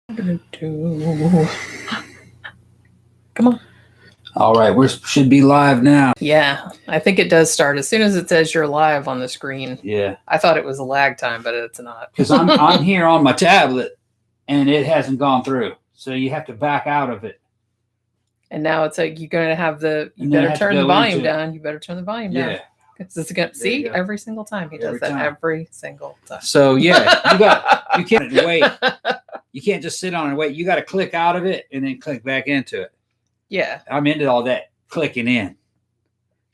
Come on. All right, we should be live now. Yeah, I think it does start as soon as it says you're live on the screen. Yeah. I thought it was a lag time, but it's not. Because I'm here on my tablet, and it hasn't gone through. So you have to back out of it. And now it's like you're going to have the, you better turn the volume down. You better turn the volume down. Yeah. Because it's going to, see, every single time he does that. Every single time. So, yeah, you can't wait. You can't just sit on and wait. You got to click out of it and then click back into it. Yeah. I'm into all that clicking in,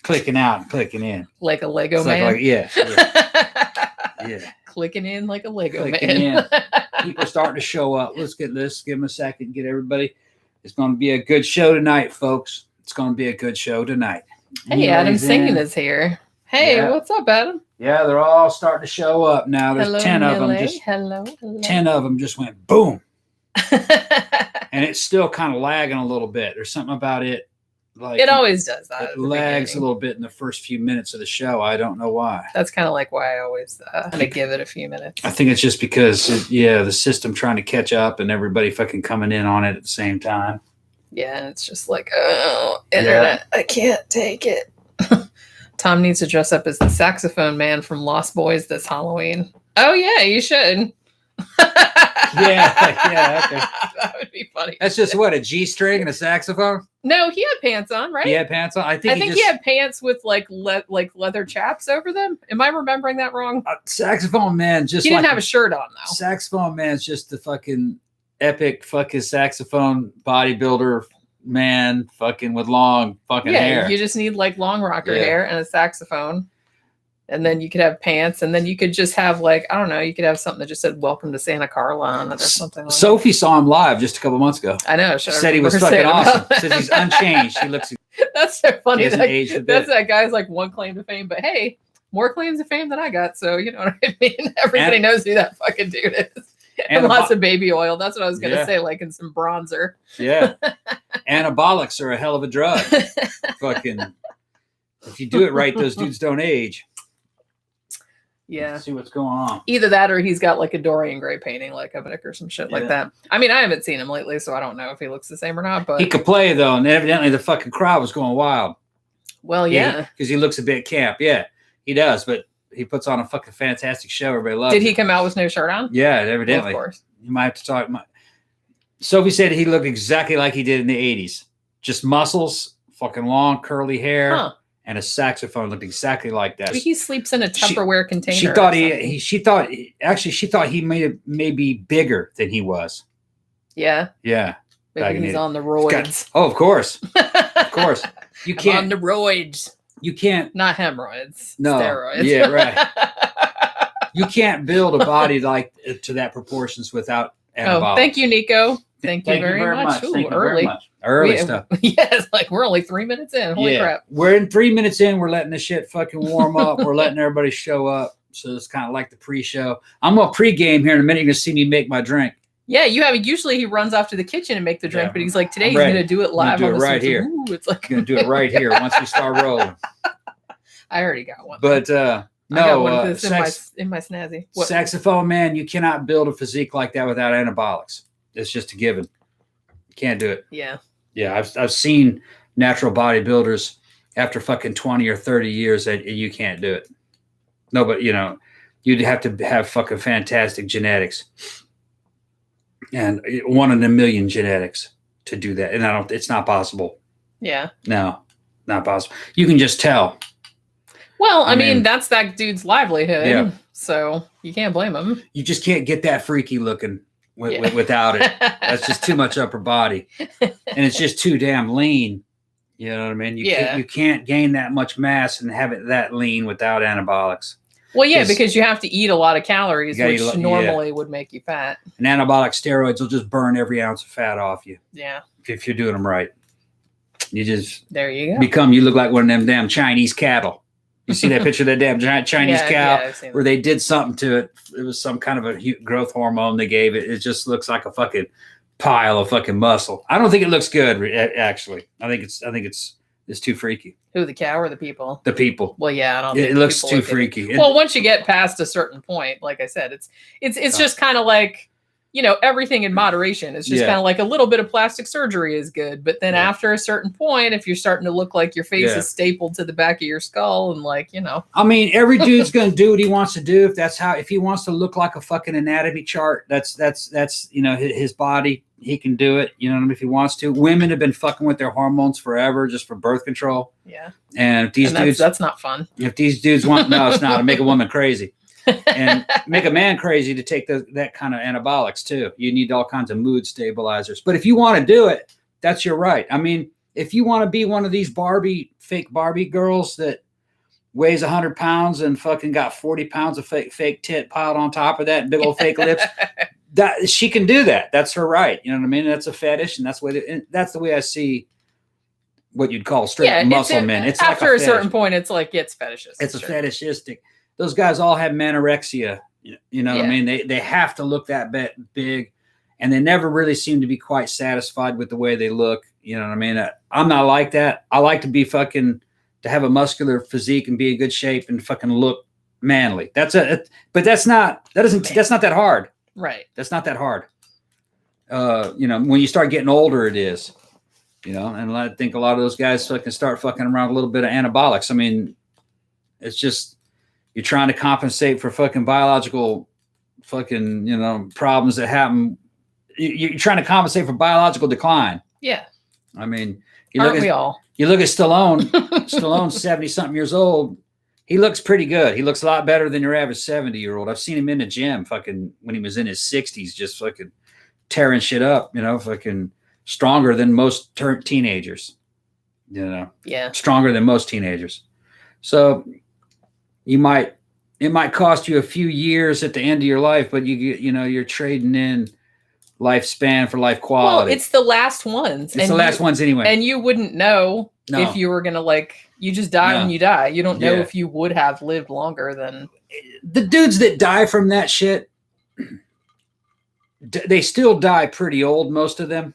clicking out, and clicking in. Like a Lego man? Yeah. Clicking in like a Lego clicking man. In. People starting to show up. Let's give them a second, get everybody. It's going to be a good show tonight, folks. It's going to be a good show tonight. Hey, Adam Singing is here. Hey, what's up, Adam? Yeah, they're all starting to show up now. There's 10 of them. Hello. 10 of them just went boom. And it's still kind of lagging a little bit. There's something about it. Like it always does that. It lags a little bit in the first few minutes of the show. I don't know why. That's kind of like why I always kind of give it a few minutes. I think it's just because, the system trying to catch up and everybody fucking coming in on it at the same time. Yeah, and it's just like, oh, internet, I can't take it. Tom needs to dress up as the saxophone man from Lost Boys this Halloween. Oh, yeah, you should. Yeah, okay. That would be funny. That's just what, a G string and a saxophone? No, he had pants on, right? He had pants on. I think he had pants with like leather chaps over them. Am I remembering that wrong? Saxophone man, just he didn't have a shirt on though. Saxophone man's just the fucking epic fucking saxophone bodybuilder man, fucking with long fucking hair. You just need like long rocker hair and a saxophone. And then you could have pants, and then you could just have like, I don't know, you could have something that just said "Welcome to Santa Carla" on it or something. Like Sophie saw him live just a couple months ago. I know. She said he was fucking awesome. Said he's unchanged. He looks. That's so funny. That's that guy's like one claim to fame, but hey, more claims to fame than I got. So you know what I mean. Everybody knows who that fucking dude is. And lots of baby oil. That's what I was gonna say, like in some bronzer. Yeah. Anabolics are a hell of a drug. Fucking. If you do it right, those dudes don't age. Yeah. Let's see what's going on. Either that or he's got like a Dorian Gray painting like of it or some shit like that. I mean, I haven't seen him lately, so I don't know if he looks the same or not. But he could play though, and evidently the fucking crowd was going wild. Well, yeah. Because he looks a bit camp. Yeah, he does, but he puts on a fucking fantastic show. Everybody loves it. Did he come out with no shirt on? Yeah, evidently. Well, of course. You might have to talk. Sophie said he looked exactly like he did in the 80s. Just muscles, fucking long curly hair. And a saxophone looked exactly like that. He sleeps in a Tupperware container. She thought he may be bigger than he was. Yeah. Yeah. Maybe he's on the roids. Of course. Of course. You can't on the roids. You can't. Not hemorrhoids. No. Steroids. Yeah, right. You can't build a body like to that proportions without anabolics. Oh, thank you, Nico. Thank you very much. Ooh, early. Early stuff. Yeah, it's like we're only 3 minutes in. Holy crap. We're in 3 minutes in. We're letting the shit fucking warm up. We're letting everybody show up. So it's kind of like the pre-show. I'm going to pre-game here in a minute. You're going to see me make my drink. Yeah, you have. Usually he runs off to the kitchen and make the drink, but he's like, today he's going to do it live. Do it right here. Ooh, it's like going to do it right here once we start rolling. I already got one. But I got one of this in my snazzy. What? Saxophone man, you cannot build a physique like that without anabolics. It's just a given. You can't do it. Yeah. Yeah, I've seen natural bodybuilders after fucking 20 or 30 years that you can't do it. No, but you'd have to have fucking fantastic genetics and 1 in a million genetics to do that. And it's not possible. Yeah. No, not possible. You can just tell. Well, I mean, that's that dude's livelihood. Yeah. So you can't blame him. You just can't get that freaky looking without it. That's just too much upper body. And it's just too damn lean. You know what I mean? You can't gain that much mass and have it that lean without anabolics. Well, yeah, because you have to eat a lot of calories, which normally would make you fat. And anabolic steroids will just burn every ounce of fat off you. Yeah. If you're doing them right. You just there you go. You look like one of them damn Chinese cattle. You see that picture of that damn giant Chinese cow where they did something to it. It was some kind of a growth hormone they gave it. It just looks like a fucking pile of fucking muscle. I don't think it looks good, actually. I think it's too freaky. Who, the cow or the people? The people. Well, yeah, I don't think it looks too freaky. Well, once you get past a certain point, like I said, it's just kind of like everything in moderation. It's just kind of like a little bit of plastic surgery is good. But then after a certain point, if you're starting to look like your face is stapled to the back of your skull and I mean, every dude's going to do what he wants to do. If he wants to look like a fucking anatomy chart, that's his body. He can do it, if he wants to. Women have been fucking with their hormones forever just for birth control. Yeah. And if these dudes, that's not fun. If these dudes want, no, it's not. It'll make a woman crazy. And make a man crazy to take that kind of anabolics too. You need all kinds of mood stabilizers. But if you want to do it, that's your right. I mean, if you want to be one of these fake Barbie girls that weighs 100 pounds and fucking got 40 pounds of fake tit piled on top of that and big old fake lips, that she can do that. That's her right. You know what I mean? That's a fetish, and that's the way I see what you'd call straight muscle men. It's after like a certain point, it's like it's fetishistic. It's a fetishistic. Those guys all have manorexia. What I mean? They have to look that big, and they never really seem to be quite satisfied with the way they look. You know what I mean? I'm not like that. I like to be to have a muscular physique and be in good shape and fucking look manly. But that's not that hard. Right. That's not that hard. When you start getting older, it is. And I think a lot of those guys can start fucking around a little bit of anabolics. I mean, it's just you're trying to compensate for fucking biological fucking problems that happen. You're trying to compensate for biological decline. Yeah. I mean, aren't we all? You look at Stallone. Stallone's 70-something years old. He looks pretty good. He looks a lot better than your average 70-year-old. I've seen him in the gym fucking when he was in his 60s, just fucking tearing shit up, fucking stronger than most teenagers, Yeah. Stronger than most teenagers. So it might cost you a few years at the end of your life, but you're trading in lifespan for life quality. Well, it's the last ones. It's the last ones anyway. And you wouldn't know if you were going to you just die when you die. You don't know if you would have lived longer than. The dudes that die from that shit, they still die pretty old, most of them.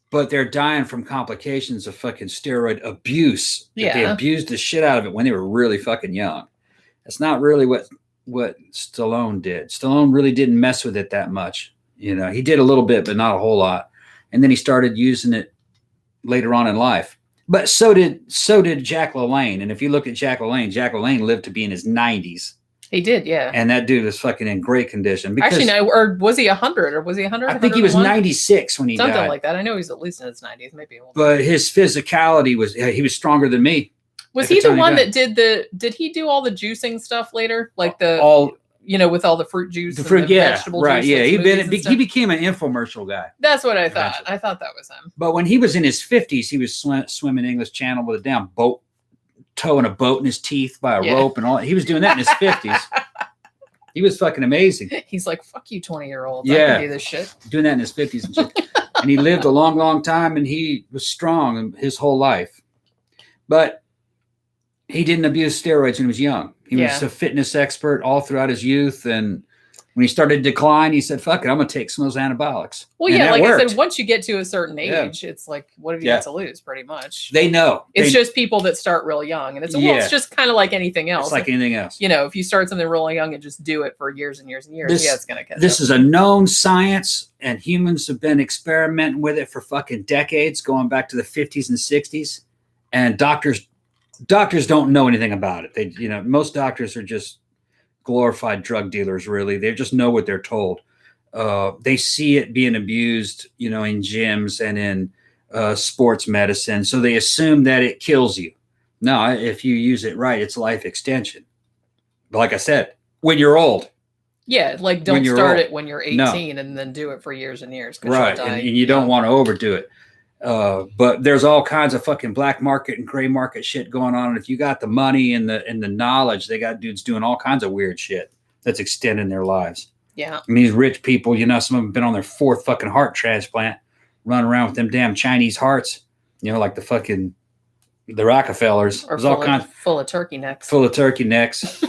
But they're dying from complications of fucking steroid abuse. Yeah. They abused the shit out of it when they were really fucking young. That's not really what Stallone did. Stallone really didn't mess with it that much. He did a little bit, but not a whole lot. And then he started using it later on in life. But so did Jack LaLanne. And if you look at Jack LaLanne lived to be in his 90s. He did, yeah. And that dude was fucking in great condition. Actually, no, or was he 100? Or was he 100? I think he was 96 when he died. Something like that. I know he's at least in his 90s, maybe older. But his physicality he was stronger than me. Was he the one that did he do all the juicing stuff later? Like with all the fruit juice, vegetable right, juice. Yeah, he became an infomercial guy. That's what I thought. I thought that was him. But when he was in his 50s, he was swimming English Channel with a damn boat, towing a boat in his teeth by a rope and all. He was doing that in his 50s. He was fucking amazing. He's like, fuck you, 20-year-olds. Yeah. I can do this shit. Doing that in his 50s and shit. And he lived a long, long time, and he was strong his whole life. But he didn't abuse steroids when he was young. He was a fitness expert all throughout his youth. And when he started to decline, he said, fuck it, I'm going to take some of those anabolics. Well, yeah, like worked. I said, once you get to a certain age, it's like, what have you got to lose, pretty much? They know. It's just people that start real young. And it's just kind of like anything else. It's like anything else. If you start something really young and just do it for years and years and years, it's going to catch up. This is a known science, and humans have been experimenting with it for fucking decades, going back to the 50s and 60s. And doctors don't know anything about it. Most doctors are just glorified drug dealers, really. They just know what they're told. They see it being abused, in gyms and in sports medicine. So they assume that it kills you. No, if you use it right, it's life extension. But like I said, when you're old. Yeah, like don't start it when you're 18 and then do it for years and years. Right, and you don't want to overdo it. But there's all kinds of fucking black market and gray market shit going on. And if you got the money and the knowledge, they got dudes doing all kinds of weird shit that's extending their lives. Yeah. And these rich people, some of them have been on their 4th fucking heart transplant, running around with them damn Chinese hearts, like the Rockefellers. Or full of turkey necks. Full of turkey necks.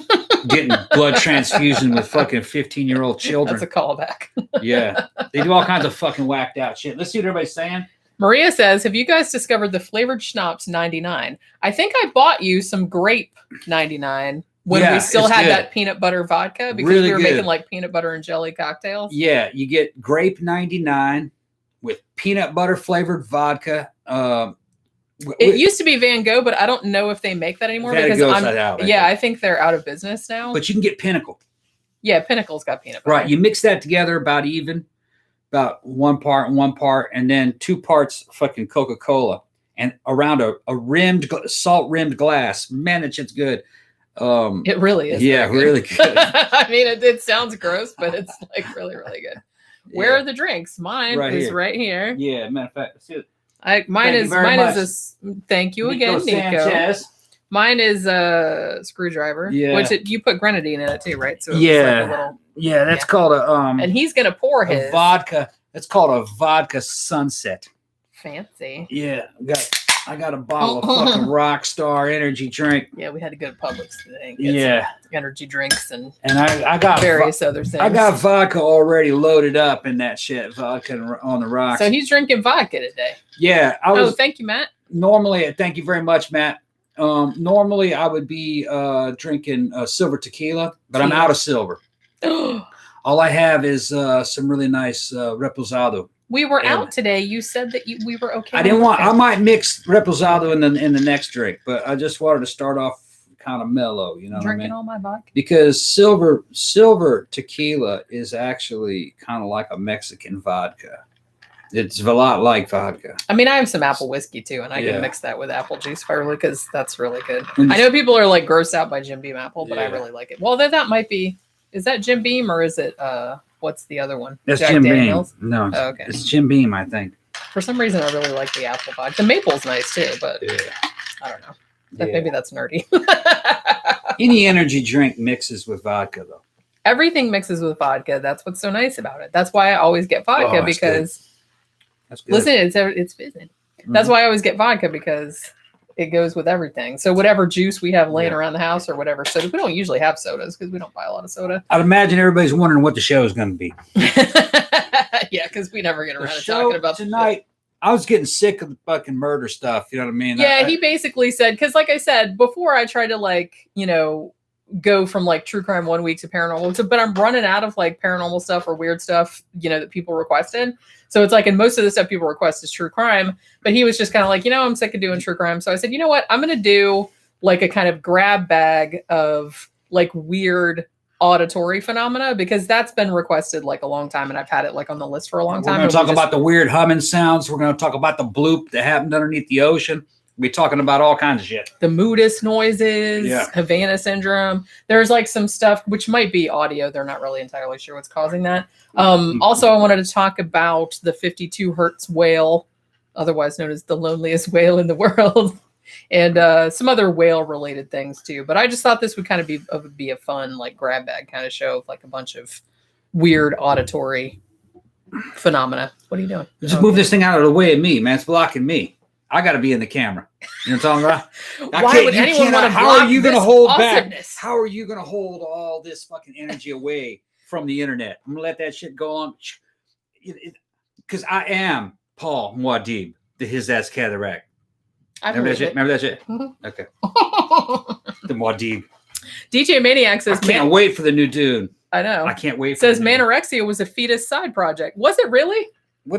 Getting blood transfusion with fucking 15-year-old children. That's a callback. Yeah. They do all kinds of fucking whacked out shit. Let's see what everybody's saying. Maria says, have you guys discovered the flavored schnapps 99? I think I bought you some grape 99. when we still had that peanut butter vodka because really we were making like peanut butter and jelly cocktails. Yeah, you get grape 99 with peanut butter flavored vodka. It used to be Van Gogh, but I don't know if they make that anymore because I think they're out of business now. But you can get Pinnacle. Yeah, Pinnacle's got peanut butter. Right, you mix that together about one part, and then 2 parts fucking Coca-Cola, and around a salt rimmed glass. Man, that shit's good. It really is. Yeah, really good. I mean, it sounds gross, but it's like really, really good. Yeah. Where are the drinks? Mine is right here. Yeah, matter of fact, see it. Mine is thank you again, Nico. Mine is a screwdriver, which you put grenadine in it too, right? So that's called a and he's gonna pour his vodka. That's called a vodka sunset. Fancy. Yeah, I got a bottle of fucking Rockstar energy drink. Yeah, we had to go to Publix today. And get some energy drinks and I got various other things. I got vodka already loaded up in that shit. Vodka on the rocks. So he's drinking vodka today. Yeah. Thank you, Matt. Normally, thank you very much, Matt. Normally I would be drinking silver tequila, but I'm out of silver. All I have is some really nice reposado. We were out today. You said that we were okay. I might mix reposado in the next drink, but I just wanted to start off kind of mellow. You know, drinking all my vodka because silver tequila is actually kind of like a Mexican vodka. It's a lot like vodka. I mean, I have some apple whiskey too, and I can mix that with apple juice because that's really good. I know people are like grossed out by Jim Beam apple, but I really like it. Well, that might be. Is that Jim Beam or is it? What's the other one? That's Jack Jim Daniels? Beam. No, okay. It's Jim Beam, I think. For some reason, I really like the apple vodka. The maple's nice too, but I don't know. Maybe that's nerdy. Any energy drink mixes with vodka, though. Everything mixes with vodka. That's what's so nice about it. That's why I always get vodka because. That's good. Listen, it's fizzing. That's why I always get vodka because it goes with everything. So whatever juice we have laying around the house or whatever soda, we don't usually have sodas because we don't buy a lot of soda. I'd imagine everybody's wondering what the show is going to be. Yeah, because we never get around to talking about tonight. I was getting sick of the fucking murder stuff. You know what I mean? Yeah, he basically said, because like I said, before I tried to go from like true crime 1 week to paranormal, but I'm running out of like paranormal stuff or weird stuff, that people requested. So it's like, and most of the stuff people request is true crime, but he was just kind of like, I'm sick of doing true crime. So I said, you know what, I'm going to do like a kind of grab bag of like weird auditory phenomena because that's been requested like a long time. And I've had it like on the list for a long time. We're going to talk about the weird humming sounds. We're going to talk about the bloop that happened underneath the ocean. We're talking about all kinds of shit. The Moodus noises, Havana Syndrome. There's like some stuff which might be audio. They're not really entirely sure what's causing that. Also, I wanted to talk about the 52 hertz whale, otherwise known as the loneliest whale in the world, and some other whale related things too. But I just thought this would kind of be a fun like grab bag kind of show of like a bunch of weird auditory phenomena. What are you doing? Just move this thing out of the way of me, man. It's blocking me. I got to be in the camera. You know what I'm talking about? Why would anyone want to How are you going to hold back? How are you going to hold all this fucking energy away from the internet? I'm going to let that shit go on. Because I am Paul Muad'Dib, the His Ass Cataract. Remember that shit? Mm-hmm. Okay. The Muad'Dib. DJ Maniac says, I can't wait for the new dude. I know. I can't wait. Says Manorexia was a fetus side project. Was it really?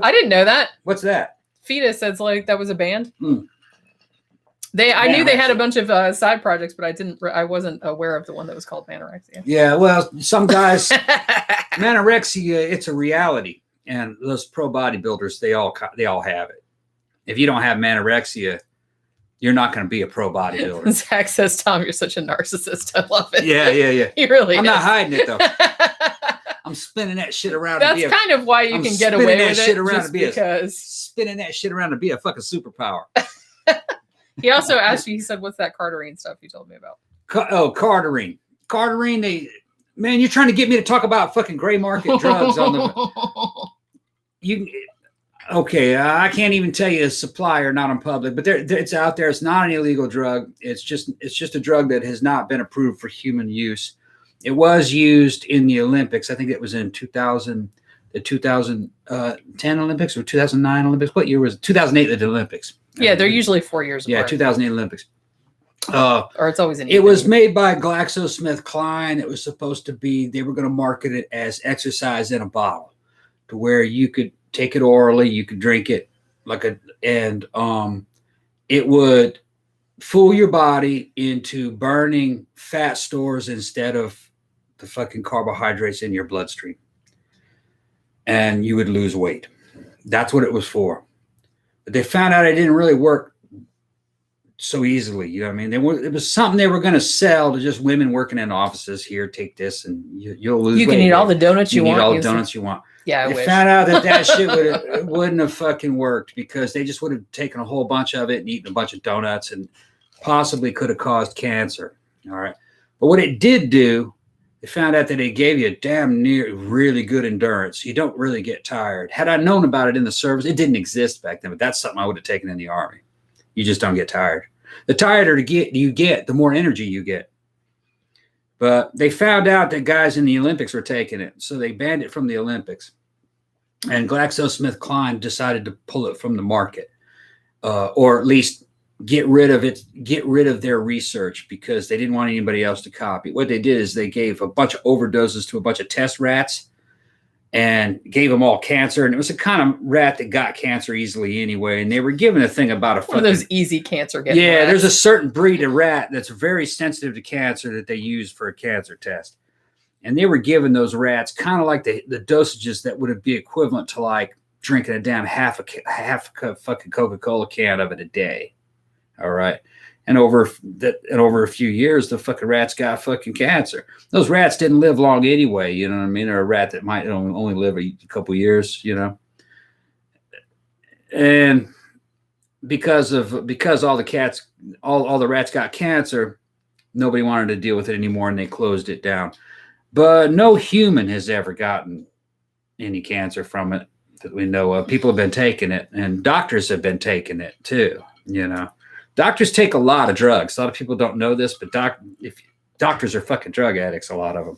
I didn't know that. What's that? Fetus, it's like that was a band. I knew they had a bunch of side projects, but I wasn't aware of the one that was called Manorexia. Yeah, well, some guys Manorexia, it's a reality, and those pro bodybuilders, they all have it. If you don't have Manorexia, you're not going to be a pro bodybuilder. Zach says, "Tom, you're such a narcissist." I love it. Yeah. He really. I'm not hiding it though. I'm spinning that shit around. That's kind of why you can get away with it, because spinning that shit around to be a fucking superpower. He also asked you. He said, "What's that Carterine stuff you told me about?" Carterine. Man, you're trying to get me to talk about fucking gray market drugs on the. Okay, I can't even tell you a supply or not in public, but it's out there. It's not an illegal drug. It's just a drug that has not been approved for human use. It was used in the Olympics. I think it was in the 2010 Olympics or 2009 Olympics. What year was it? 2008 at the Olympics. Yeah, they're usually 4 years apart. Yeah, 2008 Olympics. Or it's always It was made by GlaxoSmithKline. It was supposed to be, they were going to market it as exercise in a bottle, to where you could take it orally, you could drink it and it would fool your body into burning fat stores instead of the fucking carbohydrates in your bloodstream. And you would lose weight. That's what it was for. But they found out it didn't really work so easily. You know what I mean? It was something they were going to sell to just women working in offices. Here, take this and you'll lose weight. You can eat all the donuts you want. Eat all the donuts you want. Yeah, they found out that shit wouldn't have fucking worked, because they just would have taken a whole bunch of it and eaten a bunch of donuts and possibly could have caused cancer. All right. But what it did do, they found out that it gave you a damn near really good endurance. You don't really get tired. Had I known about it in the service, it didn't exist back then, but that's something I would have taken in the Army. You just don't get tired. The tireder you get, the more energy you get. But they found out that guys in the Olympics were taking it, so they banned it from the Olympics. And GlaxoSmithKline decided to pull it from the market, or at least get rid of their research, because they didn't want anybody else to copy. What they did is they gave a bunch of overdoses to a bunch of test rats and gave them all cancer. And it was a kind of rat that got cancer easily anyway. And they were given a thing about one of those easy cancer getting rats. There's a certain breed of rat that's very sensitive to cancer that they use for a cancer test. And they were giving those rats kind of like the dosages that would be equivalent to like drinking a damn half a fucking Coca-Cola can of it a day. All right. And over a few years, the fucking rats got fucking cancer. Those rats didn't live long anyway. You know what I mean? Or a rat that might only live a couple years, you know. And because all the rats got cancer, nobody wanted to deal with it anymore, and they closed it down. But no human has ever gotten any cancer from it that we know of. People have been taking it, and doctors have been taking it too, you know. Doctors take a lot of drugs. A lot of people don't know this, but doctors are fucking drug addicts, a lot of them.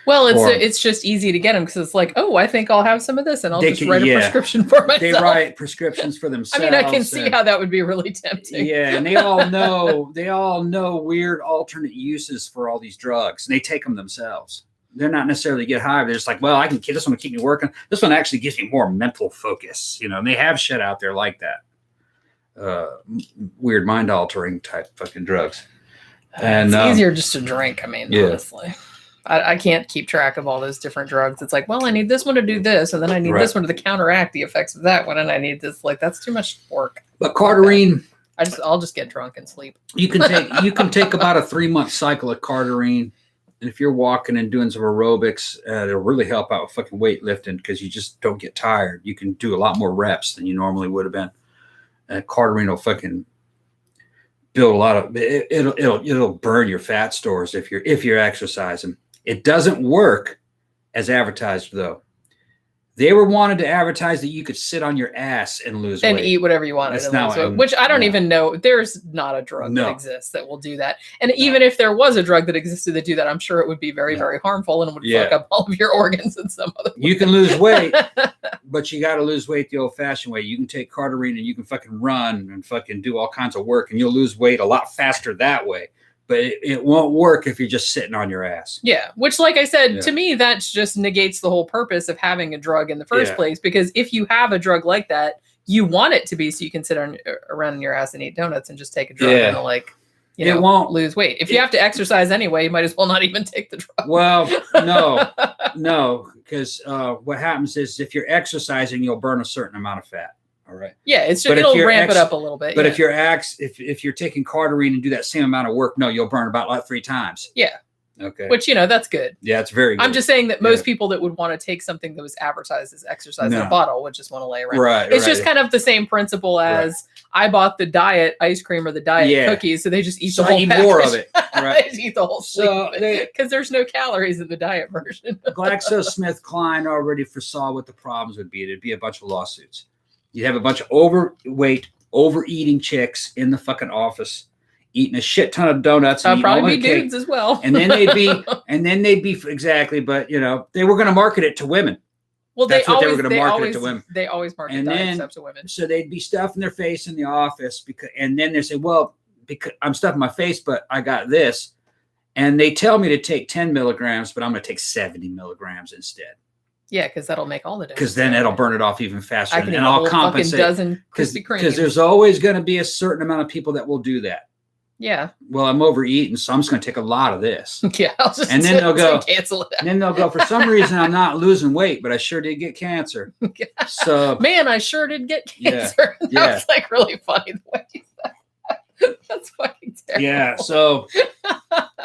Well, it's just easy to get them, because it's like, oh, I think I'll have some of this, and I'll just write a prescription for myself. They write prescriptions for themselves. I mean, I can see how that would be really tempting. Yeah, and they all know weird alternate uses for all these drugs, and they take them themselves. They're not necessarily get high. They're just like, well, this one will keep me working. This one actually gives me more mental focus, you know. And they have shit out there like that. Weird mind altering type fucking drugs. And it's easier just to drink. I mean, honestly, I can't keep track of all those different drugs. It's like, well, I need this one to do this, and then I need this one to counteract the effects of that one, and I need this. Like, that's too much work. But Cardarine, I'll just get drunk and sleep. You can take about a 3-month cycle of Cardarine, and if you're walking and doing some aerobics, it'll really help out with fucking weightlifting, because you just don't get tired. You can do a lot more reps than you normally would have been. Cardarine will fucking build a lot of it'll burn your fat stores if you're exercising. It doesn't work as advertised though. They were wanted to advertise that you could sit on your ass and lose weight. And eat whatever you wanted. Which I don't even know. There's not a drug that exists that will do that. And even if there was a drug that existed that do that, I'm sure it would be very, very harmful and would fuck up all of your organs in some other way. You can lose weight, but you got to lose weight the old-fashioned way. You can take Cardarine and you can fucking run and fucking do all kinds of work, and you'll lose weight a lot faster that way. But it won't work if you're just sitting on your ass. Yeah. Which, like I said, to me, that just negates the whole purpose of having a drug in the first place. Because if you have a drug like that, you want it to be so you can sit around in your ass and eat donuts and just take a drug and it won't lose weight. If you have to exercise anyway, you might as well not even take the drug. Well, no, because what happens is if you're exercising, you'll burn a certain amount of fat. All right. Yeah, it's just, it'll ramp it up a little bit. But if you're taking Cardarine and do that same amount of work, no, you'll burn about like 3 times. Yeah. Okay. Which, that's good. Yeah, it's very good. I'm just saying that most people that would want to take something that was advertised as exercise in a bottle would just want to lay around. Right. It's just kind of the same principle as I bought the diet ice cream or the diet cookies, so they just eat the whole package. More of it. Right. They just eat the whole thing because there's no calories in the diet version. GlaxoSmithKline already foresaw what the problems would be. It'd be a bunch of lawsuits. You have a bunch of overweight, overeating chicks in the fucking office, eating a shit ton of donuts. And probably be dudes as well. and then they'd be exactly. But they were going to market it to women. Well, they were going to market it to women. They always market diet stuff to women. So they'd be stuffing their face in the office and then they say, well, because I'm stuffing my face, but I got this. And they tell me to take 10 milligrams, but I'm going to take 70 milligrams instead. Yeah, because that'll make all the difference. Because then that'll burn it off even faster. And I'll compensate. Dozen Krispy Kremes. Because there's always going to be a certain amount of people that will do that. Yeah. Well, I'm overeating, so I'm just going to take a lot of this. Yeah. And then they'll go, cancel it out. And then they'll go, for some reason, I'm not losing weight, but I sure did get cancer. So, man, I sure did get cancer. Yeah. That was like really funny the way you said that. That's fucking terrible. Yeah.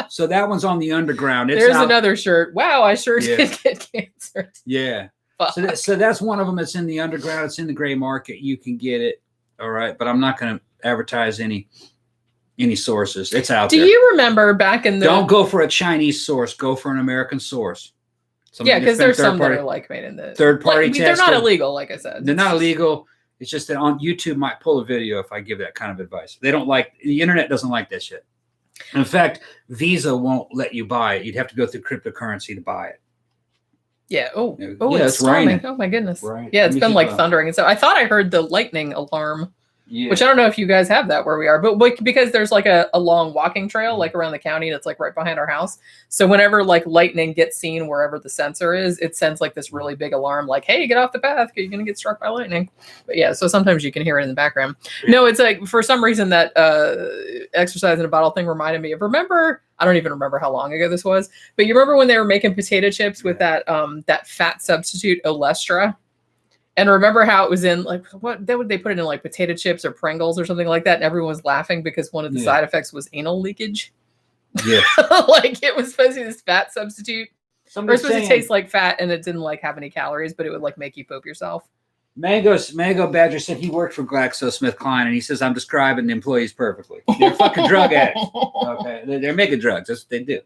So that one's on the underground. There's another shirt. Wow, I sure did get cancer. Yeah. So that's one of them. It's in the underground. It's in the gray market. You can get it. All right. But I'm not going to advertise any sources. It's out there. Do you remember back in the... Don't go for a Chinese source. Go for an American source. Yeah, because there's some that are like made in the... Third-party tested. They're not illegal, like I said. They're not illegal. It's just that on YouTube might pull a video if I give that kind of advice. They don't like... The internet doesn't like that shit. In fact, Visa won't let you buy it. You'd have to go through cryptocurrency to buy it. Yeah. Oh, yeah, it's raining. Oh, my goodness. Right. Yeah, it's been like thundering. And so I thought I heard the lightning alarm. Yeah. Which I don't know if you guys have that where we are, but because there's like a long walking trail like around the county that's like right behind our house. So whenever like lightning gets seen wherever the sensor is, it sends like this really big alarm like, hey, get off the path, you're going to get struck by lightning. But yeah, so sometimes you can hear it in the background. No, it's like for some reason that exercise in a bottle thing reminded me of, I don't even remember how long ago this was, but you remember when they were making potato chips with that fat substitute Olestra? And remember how it was in like what would they put it in like potato chips or Pringles or something like that, and everyone was laughing because one of the side effects was anal leakage. Yeah, like it was supposed to be this fat substitute. It was supposed to taste like fat, and it didn't like have any calories, but it would like make you poop yourself. Mango Badger said he worked for GlaxoSmithKline, and he says I'm describing the employees perfectly. They're fucking drug addicts. Okay, they're making drugs. That's what they do.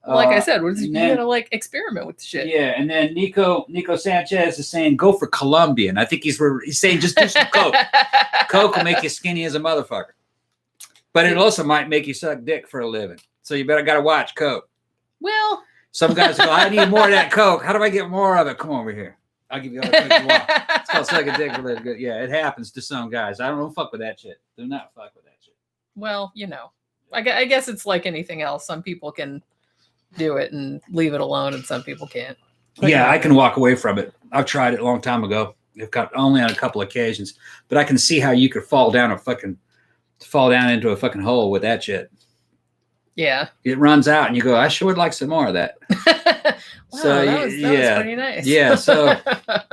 Like I said, you gotta like experiment with the shit. Yeah, and then Nico Sanchez is saying go for Colombian. I think he's saying just do some coke. Coke will make you skinny as a motherfucker, but it also might make you suck dick for a living. So you gotta watch coke. Well, some guys go, I need more of that coke. How do I get more of it? Come over here. I'll give you all the coke you want. It's called sucking dick for a living. Yeah, it happens to some guys. I don't fuck with that shit. Do not fuck with that shit. Well, I guess it's like anything else. Some people can do it and leave it alone, and some people can't. Yeah, I can walk away from it. I've tried it a long time ago. I've got only on a couple occasions, but I can see how you could fall down into a fucking hole with that shit. Yeah, it runs out, and you go, I sure would like some more of that. Wow, so that was pretty nice. Yeah. So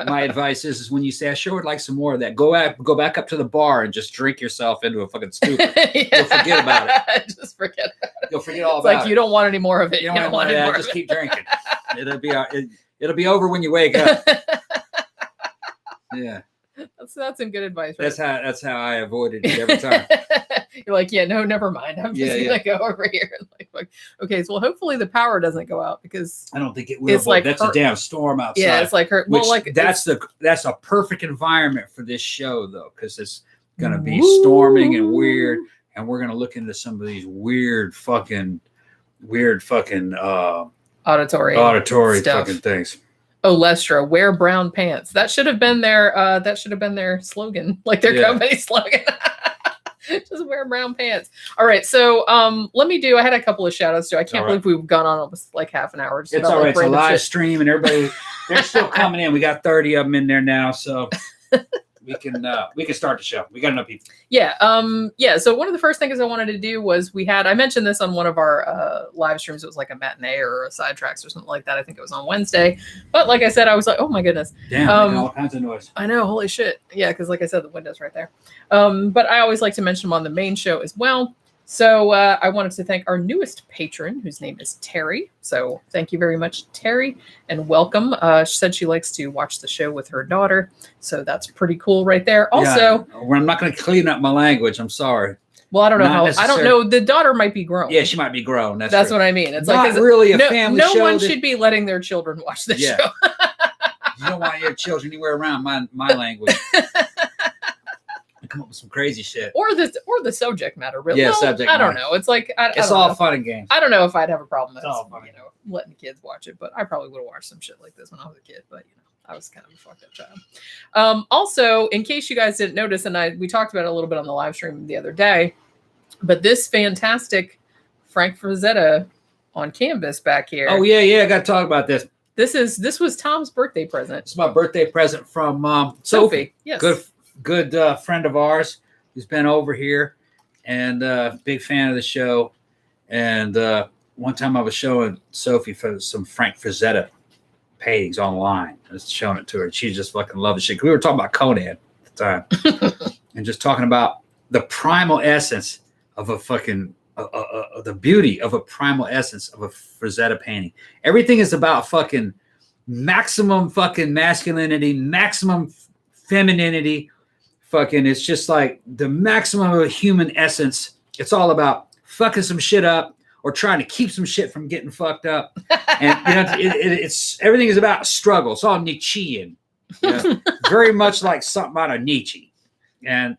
my advice is when you say I sure would like some more of that, go back up to the bar and just drink yourself into a fucking stupor. You'll forget about it. Just forget about it. You'll forget all about it. Like you don't want any more of it. You don't want any more. Just keep drinking. It'll be over when you wake up. Yeah. That's some good advice. Right? That's how I avoided it every time. You're like, yeah, no, never mind. I'm just gonna go over here. Like, okay, so hopefully the power doesn't go out because I don't think it will. It's like that's a damn storm outside. Yeah, it's like her. Well, like that's a perfect environment for this show though, because it's gonna be storming and weird, and we're gonna look into some of these weird fucking auditory stuff. Fucking things. Olestra, wear brown pants. That should have been their slogan, like their company slogan. Just wear brown pants. All right, so I had a couple of shout outs too. I can't believe we've gone on almost like half an hour. It's all right. It's a live stream and everybody they're still coming in. We got 30 of them in there now, so we can start the show. We got enough people. Yeah. So one of the first things I wanted to do was I mentioned this on one of our live streams. It was like a matinee or a sidetracks or something like that. I think it was on Wednesday. But like I said, I was like, oh my goodness. Damn, all kinds of noise. I know, holy shit. Yeah, because like I said, the window's right there. But I always like to mention them on the main show as well. So I wanted to thank our newest patron, whose name is Terry. So thank you very much, Terry, and welcome. She said she likes to watch the show with her daughter. So that's pretty cool right there. Also, I'm not going to clean up my language. I'm sorry. Well, I don't know I don't know. The daughter might be grown. Yeah, she might be grown. That's what I mean. It's not like really a family show. No one should be letting their children watch the show. You don't want your children anywhere around my language. Come up with some crazy shit, or the subject matter. Really, subject. I don't know. It's like it's all fun and games. I don't know if I'd have a problem with letting kids watch it, but I probably would have watched some shit like this when I was a kid. But I was kind of a fucked up child. Also, in case you guys didn't notice, and we talked about it a little bit on the live stream the other day. But this fantastic Frank Frazetta on canvas back here. Oh yeah, I got to talk about this. This was Tom's birthday present. It's my birthday present from Sophie. Yes, good friend of ours who's been over here, and big fan of the show. And one time I was showing Sophie for some Frank Frazetta paintings online. I was showing it to her, and she just fucking loved the shit. We were talking about Conan at the time, and just talking about the primal essence of a fucking the beauty of a primal essence of a Frazetta painting. Everything is about fucking maximum fucking masculinity, maximum femininity. Fucking, it's just like the maximum of a human essence. It's all about fucking some shit up or trying to keep some shit from getting fucked up. And you know, it's everything is about struggle. It's all Nietzschean. Very much like something out of Nietzsche. And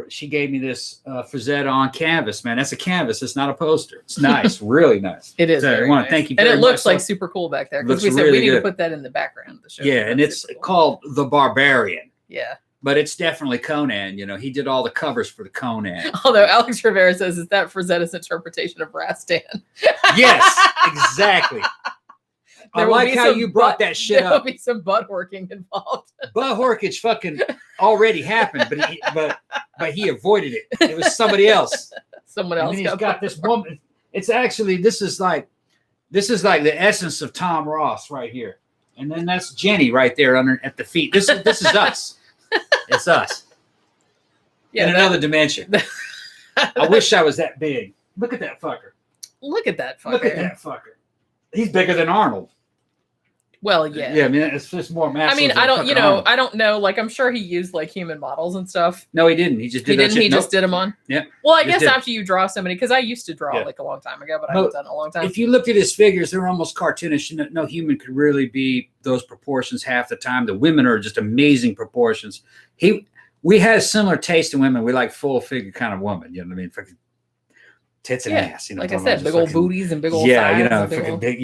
she gave me this Frazetta on canvas, man. That's a canvas. It's not a poster. It's nice, really nice. It is. So I want to thank you. And it looks like super cool back there because we said we need to put that in the background of the show. Yeah, and it's called The Barbarian. Yeah. But it's definitely Conan. You know, he did all the covers for the Conan. Although Alex Rivera says, is that Frazetta's interpretation of Rastan? Yes, exactly. I like how you brought that shit up. There will be some butt working involved. Butt workage fucking already happened, but he avoided it. It was somebody else. Someone else. And he's got this woman. It's actually this is like the essence of Tom Ross right here, and then that's Jenny right there under at the feet. This is us. It's us. Yeah, in another dimension. I wish I was that big. Look at that fucker. Look at that fucker. Look at that fucker. He's bigger than Arnold. Well, yeah. Yeah, I mean, it's just more massive. I mean, I don't know. Like, I'm sure he used like human models and stuff. No, he didn't. He just did. He just did them on. Yeah. Well, I guess after you draw so many, because I used to draw like a long time ago, but I haven't done it in a long time. If you looked at his figures, they're almost cartoonish. No human could really be those proportions half the time. The women are just amazing proportions. We had a similar taste in women. We like full figure kind of woman. You know what I mean? Fucking tits and ass, you know. Like I said, big old booties and big old thighs. You know, freaking big,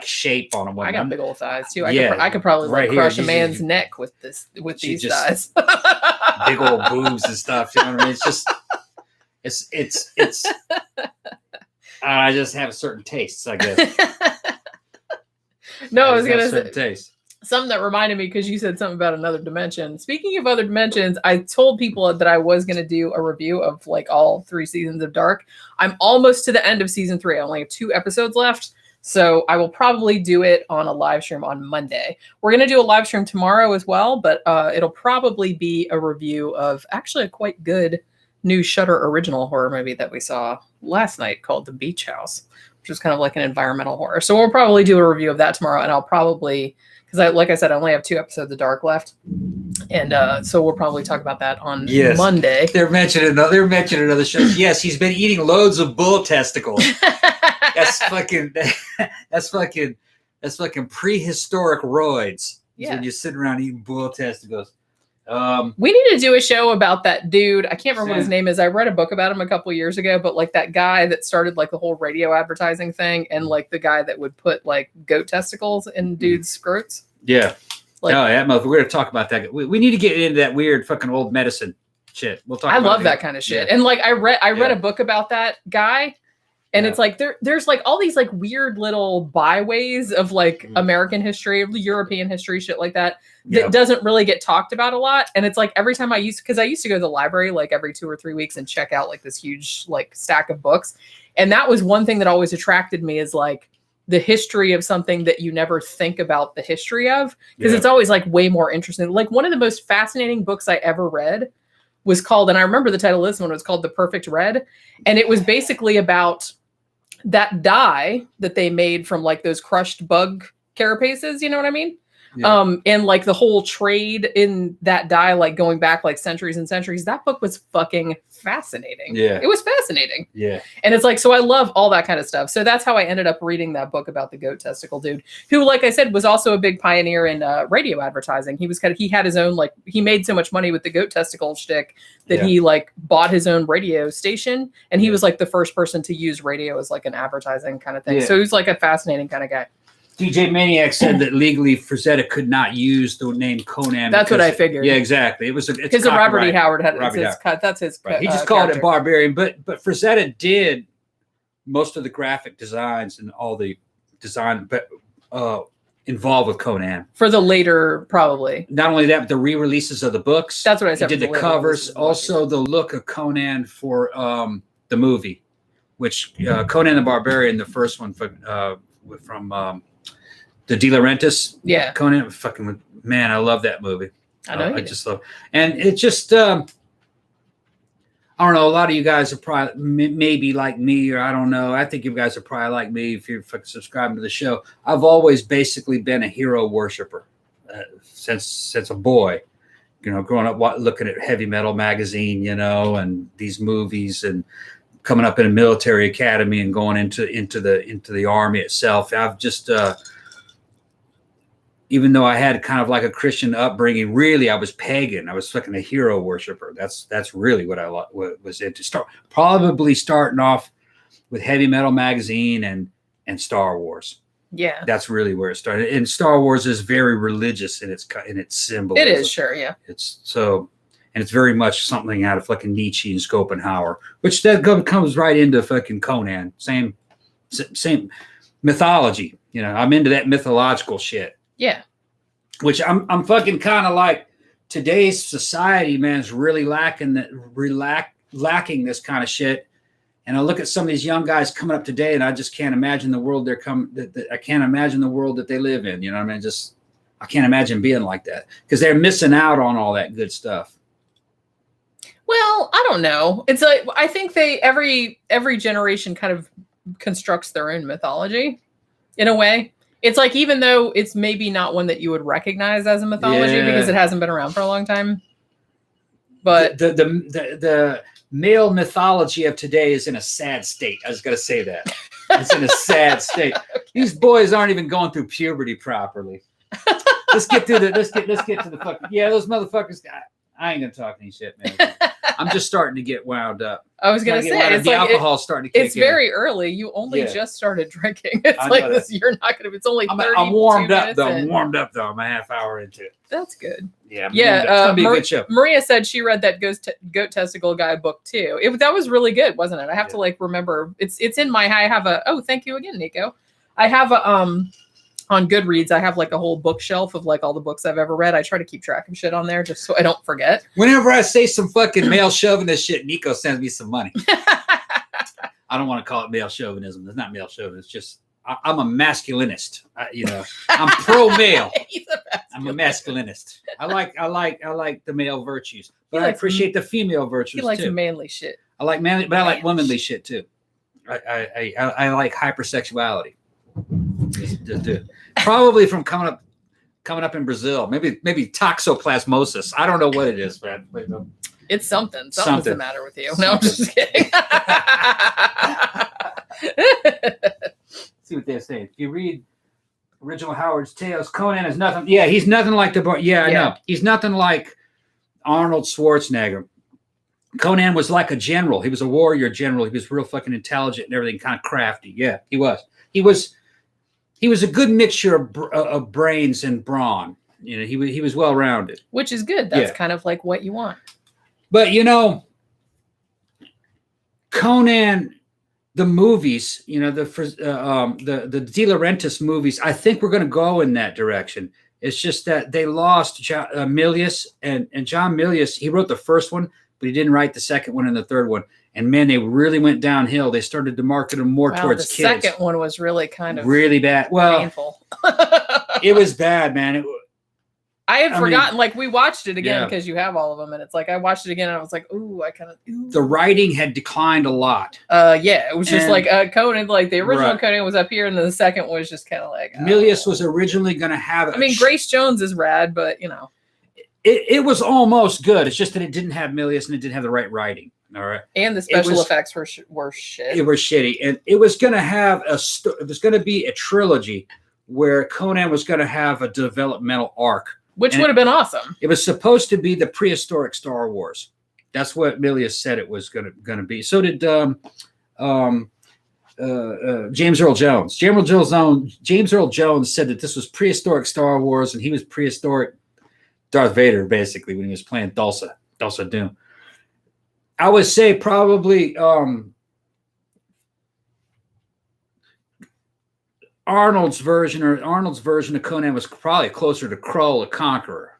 shape on a woman. I got big old thighs too. I could probably like crush a man's neck with these thighs. Big old boobs and stuff. You know what I mean? It's just, it's. I just have certain tastes, I guess. No, I was gonna say taste. Something that reminded me, because you said something about another dimension. Speaking of other dimensions, I told people that I was going to do a review of like all 3 seasons of Dark. I'm almost to the end of season 3. I only have 2 episodes left. So I will probably do it on a live stream on Monday. We're going to do a live stream tomorrow as well, but it'll probably be a review of actually a quite good new Shudder original horror movie that we saw last night called The Beach House, which is kind of like an environmental horror. So we'll probably do a review of that tomorrow, and I'll probably... because like I said, I only have 2 episodes of Dark left. And so we'll probably talk about that on Monday. They're mentioning another show. Yes, he's been eating loads of bull testicles. That's fucking prehistoric roids. Yeah. When you're sitting around eating bull testicles. We need to do a show about that dude. I can't remember what his name is. I read a book about him a couple of years ago, but like that guy that started like the whole radio advertising thing, and like the guy that would put like goat testicles in dudes' skirts. Yeah. Like, we're going to talk about that. We need to get into that weird fucking old medicine shit. We'll talk. I love that kind of shit. Yeah. And like I read a book about that guy. And it's like there's like all these like weird little byways of like American history, European history, shit like that doesn't really get talked about a lot. And it's like every time I used to go to the library like every 2 or 3 weeks and check out like this huge like stack of books. And that was one thing that always attracted me, is like the history of something that you never think about the history of, because it's always like way more interesting. Like one of the most fascinating books I ever read was called, and I remember the title of this one, was called The Perfect Red. And it was basically about that dye that they made from like those crushed bug carapaces, you know what I mean? Yeah. And like the whole trade in that dye, like going back like centuries and centuries. That book was fucking fascinating. Yeah. It was fascinating. Yeah. And it's like, so I love all that kind of stuff. So that's how I ended up reading that book about the goat testicle dude, who, like I said, was also a big pioneer in radio advertising. He had his own, like, he made so much money with the goat testicle shtick that he like bought his own radio station, and he was like the first person to use radio as like an advertising kind of thing. So he was like a fascinating kind of guy. DJ Maniac said that legally Frazetta could not use the name Conan. That's what I figured. Yeah, exactly. It was because Robert E. Howard had his cut. That's his. Right. He just called it Barbarian, but Frazetta did most of the graphic designs and all the design, but involved with Conan for the later, probably. Not only that, but the re-releases of the books. That's what I said. He did the covers, also the look of Conan for the movie, which Conan the Barbarian, the first one from the De Laurentiis. Yeah, Conan, fucking man, I love that movie. I know. I just love, and it just. I don't know. A lot of you guys are probably maybe like me, or I don't know. I think you guys are probably like me if you're subscribing to the show. I've always basically been a hero worshiper since a boy. You know, growing up looking at heavy metal magazine, you know, and these movies, and coming up in a military academy and going into the army itself. I've just even though I had kind of like a Christian upbringing, really I was pagan. I was fucking a hero worshiper. That's really what I was into. Probably starting off with heavy metal magazine and Star Wars. Yeah, that's really where it started. And Star Wars is very religious in its symbol. It is, sure, yeah. It's so, and it's very much something out of fucking Nietzsche and Schopenhauer, which that comes right into fucking Conan. Same mythology. You know, I'm into that mythological shit. Yeah. Which I'm fucking kind of like today's society, man, is really lacking this kind of shit. And I look at some of these young guys coming up today, and I just can't imagine the world I can't imagine the world that they live in. You know what I mean? I can't imagine being like that because they're missing out on all that good stuff. Well, I don't know. It's like, I think every generation kind of constructs their own mythology in a way. It's like, even though it's maybe not one that you would recognize as a mythology because it hasn't been around for a long time. But the male mythology of today is in a sad state. I was going to say that. It's in a sad state. Okay. These boys aren't even going through puberty properly. Let's get to the fucking, those motherfuckers. I ain't going to talk any shit, man. I'm just starting to get wound up. I was going to say, it's the like alcohol's starting to kick in. It's very early. You only just started drinking. It's like this. You're not going to. It's only 30 I'm warmed up though. I'm warmed up though. I'm a half hour into it. That's good. Yeah. It's gonna be a good show. Maria said she read that goat testicle guy book too. That was really good, wasn't it? I have to remember. It's in my. I have a. Oh, thank you again, Nico. I have a on Goodreads, I have like a whole bookshelf of like all the books I've ever read. I try to keep track of shit on there just so I don't forget. Whenever I say some fucking male chauvinist shit, Nico sends me some money. I don't want to call it male chauvinism. It's not male chauvinism. It's just I'm a masculinist. I'm pro male. I'm a masculinist. I like the male virtues, but I appreciate the female virtues too. He likes manly shit. I like manly, but I like womanly shit too. I like hypersexuality. Probably from coming up in Brazil. Maybe toxoplasmosis. I don't know what it is, man. It's something. Something's the matter with you. No, I'm just kidding. See what they're saying. If you read original Howard's tales, Conan is nothing. Yeah, he's nothing like the. I know. He's nothing like Arnold Schwarzenegger. Conan was like a general. He was a warrior general. He was real fucking intelligent and everything, kind of crafty. Yeah, he was. He was a good mixture of brains and brawn. You know, he was well rounded, which is good. That's kind of like what you want. But Conan, the movies, the De Laurentiis movies, I think we're going to go in that direction. It's just that they lost Milius and John Milius. He wrote the first one, but he didn't write the second one and the third one. And man, they really went downhill. They started to market them more towards kids. The second one was really kind of really bad. Well, painful. It was bad, man. I had forgotten. Like, we watched it again because you have all of them, and it's like I watched it again, and I was like, "Ooh, I kind of." The writing had declined a lot. It was just like Conan. Like the original Conan was up here, and then the second was just kind of like. Milius was originally going to have. Grace Jones is rad, but it was almost good. It's just that it didn't have Milius and it didn't have the right writing. All right, and the special effects were shit. It was shitty, and it was going to have it was going to be a trilogy where Conan was going to have a developmental arc, which would have been awesome. It was supposed to be the prehistoric Star Wars. That's what Milius said it was going to be. So did James Earl Jones. James Earl Jones said that this was prehistoric Star Wars, and he was prehistoric Darth Vader, basically, when he was playing Thulsa Doom. I would say probably Arnold's version of Conan was probably closer to Krull, the Conqueror.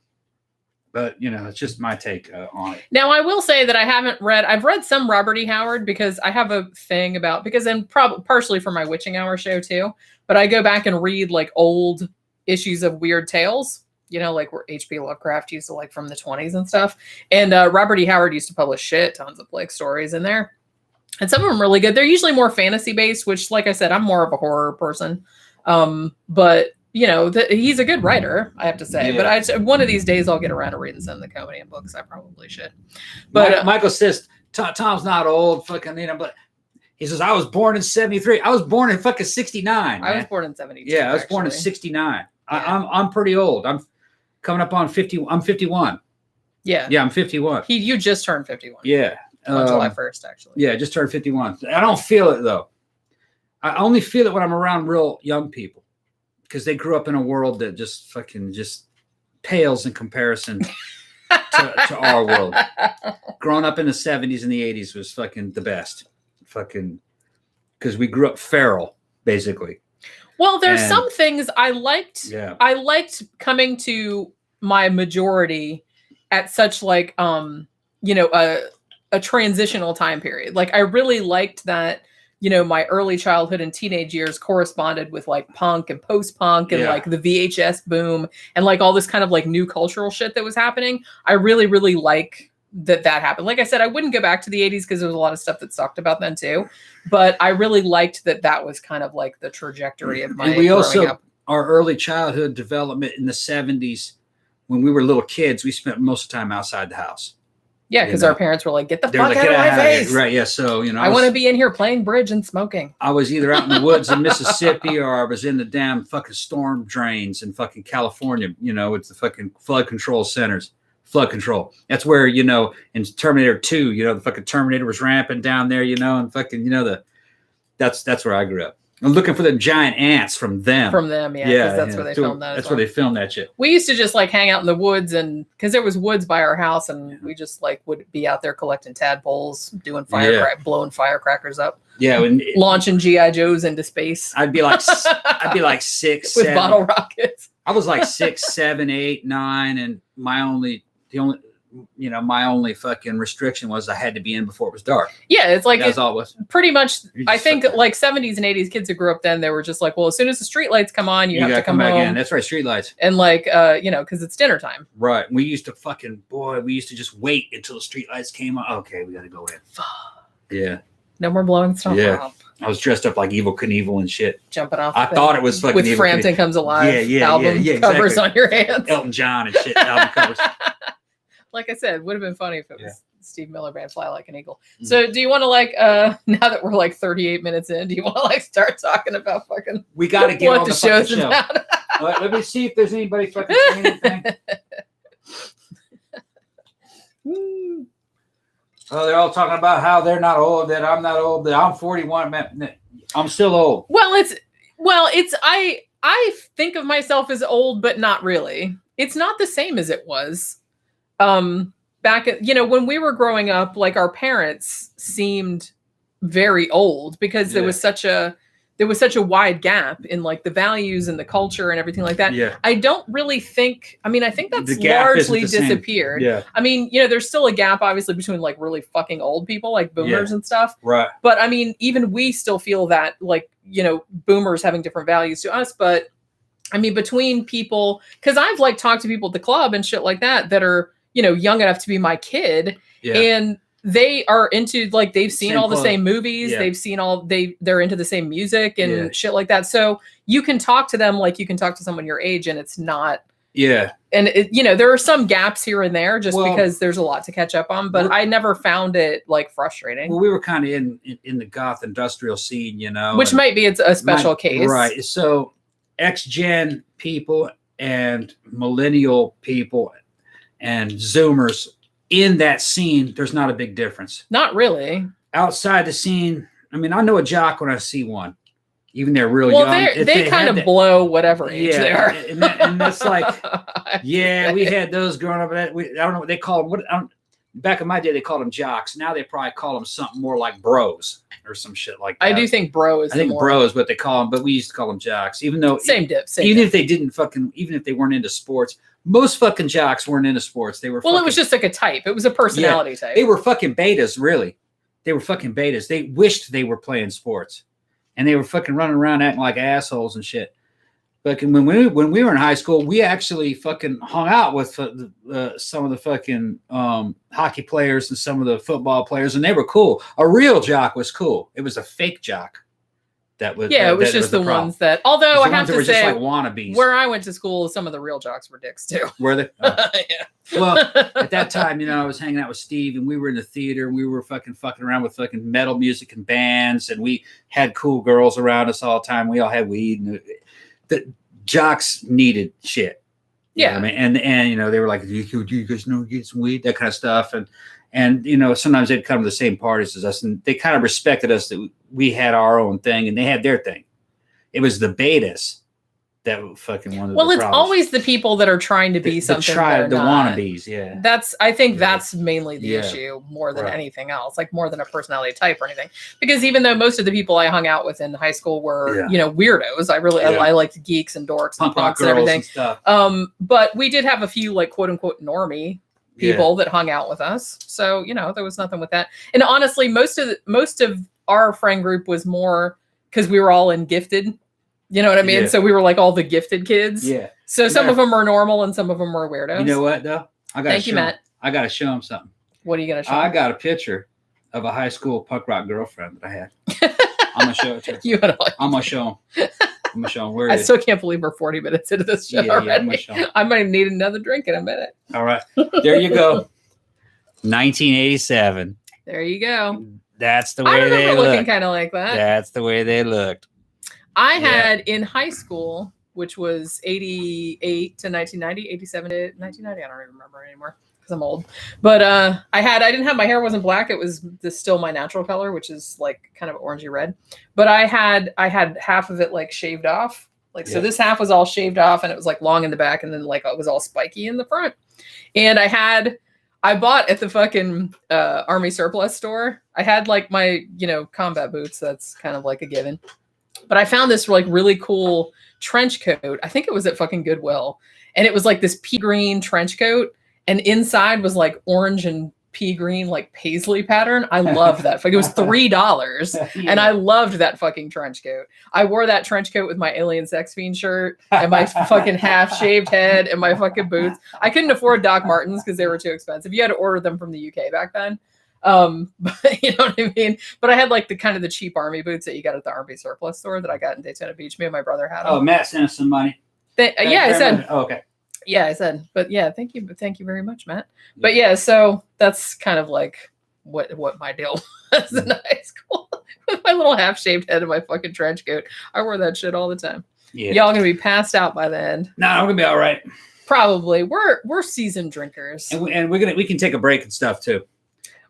But, it's just my take on it. Now, I will say that I've read some Robert E. Howard because I have a thing and partially for my Witching Hour show too, but I go back and read like old issues of Weird Tales, like where H.P. Lovecraft used to like from the 1920s and stuff. And Robert E. Howard used to publish tons of like stories in there. And some of them really good. They're usually more fantasy based, which, like I said, I'm more of a horror person. But he's a good writer, I have to say. Yeah. But one of these days I'll get around to reading some of the Conan books. I probably should. But Michael says Tom's not old, fucking, but he says I was born in 73. I was born in fucking 69. I was born in 72. Yeah, I was born in 69. Yeah. I'm pretty old. I'm coming up on 50. I'm 51. Yeah. Yeah, I'm 51. You just turned 51. Yeah. On July 1st, actually. Yeah, just turned 51. I don't feel it though. I only feel it when I'm around real young people, because they grew up in a world that just pales in comparison to our world. Growing up in the 70s and the 80s was fucking the best. Fucking, because we grew up feral, basically. Well, there's some things I liked. Yeah. I liked coming to my majority at such like, a transitional time period. Like I really liked that, my early childhood and teenage years corresponded with like punk and post-punk and like the VHS boom and like all this kind of like new cultural shit that was happening. I really, really like that happened. Like I said, I wouldn't go back to the 80s because there was a lot of stuff that sucked about then too. But I really liked that was kind of like the trajectory of my growing up. Our early childhood development in the 70s, when we were little kids, we spent most of the time outside the house. Yeah, because our parents were like, get the fuck out of my face. Right, yeah. So, I want to be in here playing bridge and smoking. I was either out in the woods in Mississippi or I was in the damn fucking storm drains in fucking California, it's the fucking flood control centers. Flood control. That's where, in Terminator 2, the fucking Terminator was ramping down there, and fucking, that's where I grew up. I'm looking for the giant ants from them. Yeah. That's where they filmed that. That's where they filmed that shit. We used to just like hang out in the woods, and because there was woods by our house, and we just like would be out there collecting tadpoles, doing blowing firecrackers up. Yeah, launching GI Joes into space. I'd be like 6, with 7. bottle rockets. I was like 6, 7, 8, 9, and my only fucking restriction was I had to be in before it was dark. Yeah, it's like that's all it was. Pretty much. I think like 70s and 80s kids that grew up then, they were just like, well, as soon as the street lights come on, you have to come back home. In. That's right, street lights. And like, because it's dinner time. Right. We used to just wait until the street lights came on. Okay, we got to go in. Yeah. No more blowing stuff up. I was dressed up like Evil Knievel and shit. Jumping off. I thought it was fucking with Frampton Comes Alive. Album covers on your hands. Elton John and shit. Album covers. Like I said, would have been funny if it was Steve Miller Band, Fly Like an Eagle. Mm-hmm. So do you want to like, now that we're like 38 minutes in, do you want to like start talking about fucking we got to get what on the show's show. About? Let me see if there's anybody fucking saying anything. Oh, they're all talking about how they're not old, that I'm not old, that I'm 41. Man, I'm still old. I think of myself as old, but not really. It's not the same as it was. Back at, when we were growing up, like our parents seemed very old because there was such a wide gap in like the values and the culture and everything like that. Yeah. I don't really think, I think that's largely disappeared. Yeah. There's still a gap obviously between like really fucking old people like boomers and stuff. Right. But even we still feel that like, boomers having different values to us, but between people, because I've like talked to people at the club and shit like that are, young enough to be my kid, and they are into like they've seen all the same movies, they've seen they're into the same music and shit like that. So you can talk to them like you can talk to someone your age, and it's not. Yeah. And there are some gaps here and there just because there's a lot to catch up on, but I never found it like frustrating. Well, we were kind of in the goth industrial scene, which might be a special case, right? So X-Gen people and millennial people and Zoomers in that scene, there's not a big difference. Not really. Outside the scene, I mean, I know a jock when I see one. Even they're real young. They kind of blow whatever age they are. And that's like, yeah, we had those growing up. I don't know what they call them. Back in my day, they called them jocks. Now they probably call them something more like bros or some shit like that. I do think bro is. I think bro is what they call them, but we used to call them jocks. Even though if they didn't even if they weren't into sports, most fucking jocks weren't into sports. They were. Well, it was just like a type. It was a personality type. They were fucking betas, really. They were fucking betas. They wished they were playing sports. And they were fucking running around acting like assholes and shit. But when we were in high school, we actually fucking hung out with some of the fucking hockey players and some of the football players, and they were cool. A real jock was cool. It was a fake jock. It was just the ones that. Although I have to say, just like wannabes. Where I went to school, some of the real jocks were dicks too. Were they? Oh. Yeah. Well, at that time, I was hanging out with Steve, and we were in the theater, and we were fucking around with fucking metal music and bands, and we had cool girls around us all the time. We all had weed, and the jocks needed shit. Yeah, I mean, and they were like, "Do you guys know get some weed?" That kind of stuff, and sometimes they'd come to the same parties as us, and they kind of respected us that we had our own thing and they had their thing. It was the betas that fucking wanted. Well, it's always the people that are trying to be something. The wannabes, yeah. I think that's mainly the issue more than anything else, like more than a personality type or anything. Because even though most of the people I hung out with in high school were, weirdos, I liked geeks and dorks and punks and everything. And stuff. But we did have a few like quote unquote normie people that hung out with us. So, there was nothing with that. And honestly, most of our friend group was more because we were all in gifted. You know what I mean? Yeah. So we were like all the gifted kids. Yeah. So some of them were normal and some of them were weirdos. You know what though? Thank you, Matt. I got to show them something. What are you going to show I got a picture of a high school punk rock girlfriend that I had. I'm going to show it to you. I'm going to show them. I'm going to show them where it is. I still can't believe we're 40 minutes into this show already. I might need another drink in a minute. All right. There you go. 1987. There you go. That's the way they look. Looking kind of like that. That's the way they looked. I had in high school, which was 88 to 1990, 87 to 1990. I don't even remember anymore because I'm old. But I didn't have, my hair wasn't black. It was still my natural color, which is like kind of orangey red. But I had half of it like shaved off. So this half was all shaved off and it was like long in the back and then like it was all spiky in the front. And I bought at the fucking Army surplus store. I had like my, combat boots. That's kind of like a given. But I found this like really cool trench coat. I think it was at fucking Goodwill. And it was like this pea green trench coat. And inside was like orange and pea green, like paisley pattern. I loved that. It was $3. And I loved that fucking trench coat. I wore that trench coat with my Alien Sex Fiend shirt and my fucking half shaved head and my fucking boots. I couldn't afford Doc Martens because they were too expensive. You had to order them from the UK back then. But you know what I mean? But I had like the cheap army boots that you got at the Army surplus store that I got in Daytona Beach. Me and my brother had them. Oh, Matt sent us some money. I said. Oh, okay. Yeah, I said. But yeah, thank you very much, Matt. But yeah, so that's kind of like what my deal was in high school with my little half shaved head and my fucking trench coat. I wore that shit all the time. Yeah. Y'all gonna be passed out by the end. No, I'm gonna be all right. Probably. We're seasoned drinkers, and we can take a break and stuff too.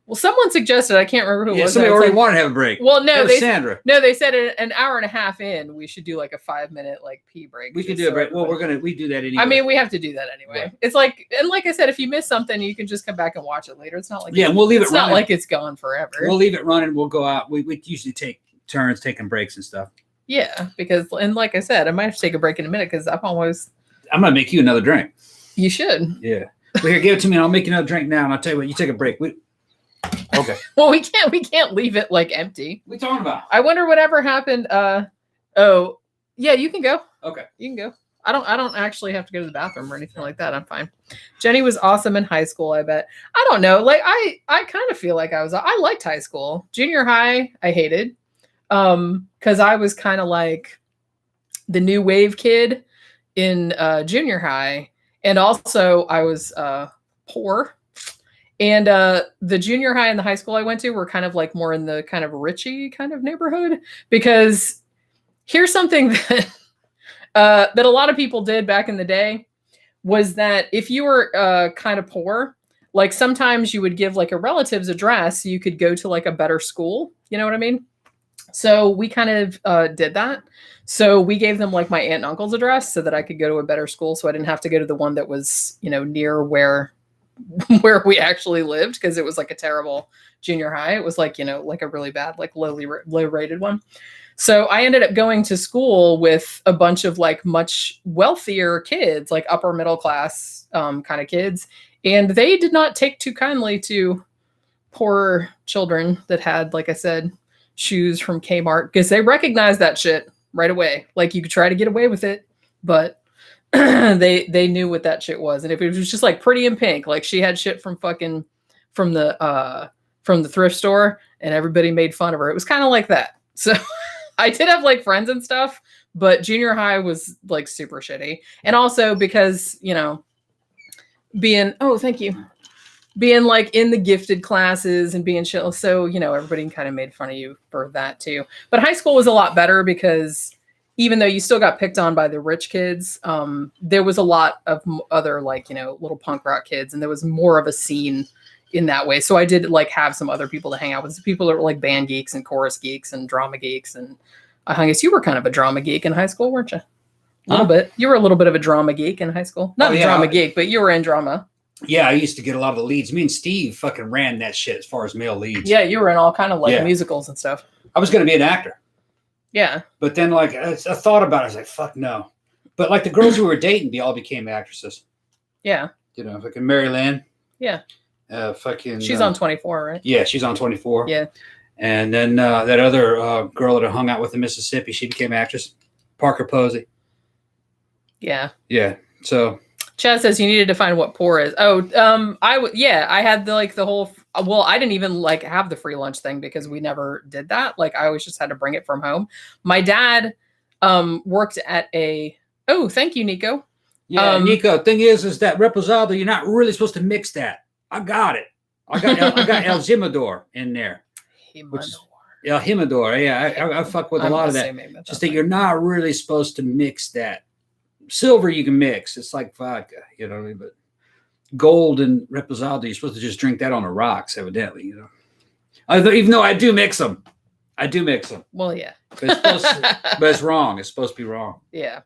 Well, someone suggested, I can't remember who it was. Somebody already wanted to have a break. Well, no, Sandra. No, they said an hour and a half in, we should do like a 5-minute like pee break. We could do a break. Well, we do that anyway. I mean, we have to do that anyway. Yeah. It's like, and like I said, if you miss something, you can just come back and watch it later. It's not like we'll leave it running. It's not like it's gone forever. We'll leave it running. We'll go out. We usually take turns taking breaks and stuff. Yeah, because and like I said, I might have to take a break in a minute because I'm gonna make you another drink. You should. Yeah. Well, here, give it to me, and I'll make you another drink now. And I'll tell you what, you take a break. Okay. Well, we can't leave it like empty. What are you talking about? I wonder whatever happened. Oh, yeah, you can go. Okay. You can go. I don't actually have to go to the bathroom or anything like that. I'm fine. Jenny was awesome in high school, I bet. I don't know. Like I kind of feel like I liked high school. Junior high, I hated. Because I was kind of like the new wave kid in junior high. And also I was poor. And the junior high and the high school I went to were kind of like more in the kind of richy kind of neighborhood, because here's something that that a lot of people did back in the day was that if you were kind of poor, like sometimes you would give like a relative's address so you could go to like a better school. You know what I mean? So we kind of did that. So we gave them like my aunt and uncle's address so that I could go to a better school. So I didn't have to go to the one that was, near where we actually lived, because it was like a terrible junior high. It was like, like a really bad, like low rated one. So I ended up going to school with a bunch of like much wealthier kids, like upper middle class kind of kids. And they did not take too kindly to poor children that had, like I said, shoes from Kmart, because they recognized that shit right away. Like you could try to get away with it, but they knew what that shit was. And if it was just like pretty in pink, like she had shit from the thrift store and everybody made fun of her. It was kind of like that. So I did have like friends and stuff, but junior high was like super shitty. And also because, thank you. Being like in the gifted classes and being chill. So, everybody kind of made fun of you for that too. But high school was a lot better because even though you still got picked on by the rich kids, there was a lot of other like, little punk rock kids. And there was more of a scene in that way. So I did like have some other people to hang out with. People that were like band geeks and chorus geeks and drama geeks. And I guess you were kind of a drama geek in high school, weren't you? A little bit. You were a little bit of a drama geek in high school. Not a drama geek, but you were in drama. Yeah, I used to get a lot of the leads. Me and Steve fucking ran that shit as far as male leads. Yeah, you were in all kind of like musicals and stuff. I was going to be an actor. Yeah. But then like I thought about it. I was like, fuck no. But like the girls who were dating, all became actresses. Yeah. Fucking Mary Lynn. Yeah. She's on 24, right? Yeah, she's on 24. Yeah. And then that other girl that I hung out with in Mississippi, she became an actress. Parker Posey. Yeah. Yeah. So Chad says you need to define what poor is. I had the whole, I didn't even like have the free lunch thing because we never did that. Like I always just had to bring it from home. My dad worked at thank you, Nico. Yeah, Nico, thing is that reposado, you're not really supposed to mix that. I got it. I got El Jimador in there. El Jimador. Yeah, I fuck with a lot of that. Just that you're not really supposed to mix that. Silver you can mix. It's like vodka, but gold and reposado, you're supposed to just drink that on the rocks, evidently, Even though I do mix them. Well, yeah. But it's wrong. It's supposed to be wrong. Yeah.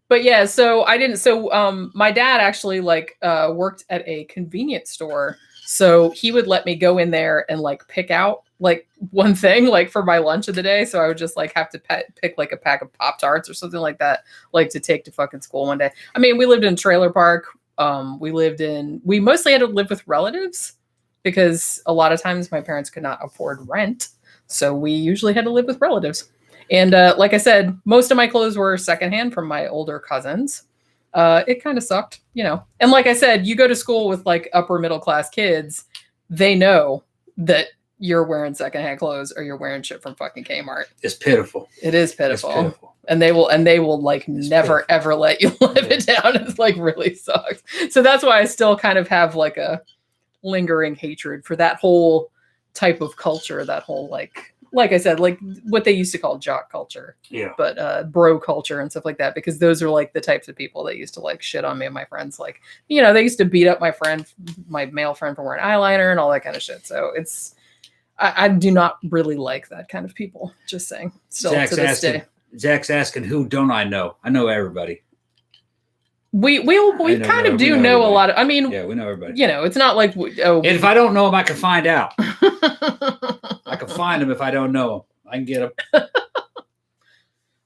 But yeah, so I didn't. So my dad actually worked at a convenience store. So he would let me go in there and like pick out like one thing like for my lunch of the day. So I would just like have to pick like a pack of Pop-Tarts or something like that, like to take to fucking school one day. I mean, we lived in a trailer park. We mostly had to live with relatives because a lot of times my parents could not afford rent. So we usually had to live with relatives. And like I said, most of my clothes were secondhand from my older cousins. It kind of sucked, And like I said, you go to school with like upper middle class kids, they know that you're wearing secondhand clothes or you're wearing shit from fucking Kmart. It's pitiful. It is pitiful. And they will like never ever let you live it down. It's like really sucks. So that's why I still kind of have like a lingering hatred for that whole type of culture, that whole like I said, like what they used to call jock culture, but bro culture and stuff like that, because those are like the types of people that used to like shit on me and my friends. Like, they used to beat up my male friend for wearing eyeliner and all that kind of shit. So I do not really like that kind of people. Just saying. Still to this day. Zach's asking, who don't I know? I know everybody. We kind of do know a lot of. I mean, yeah, we know everybody. It's not like and if I don't know them, I can find out. I can find them if I don't know them. I can get them.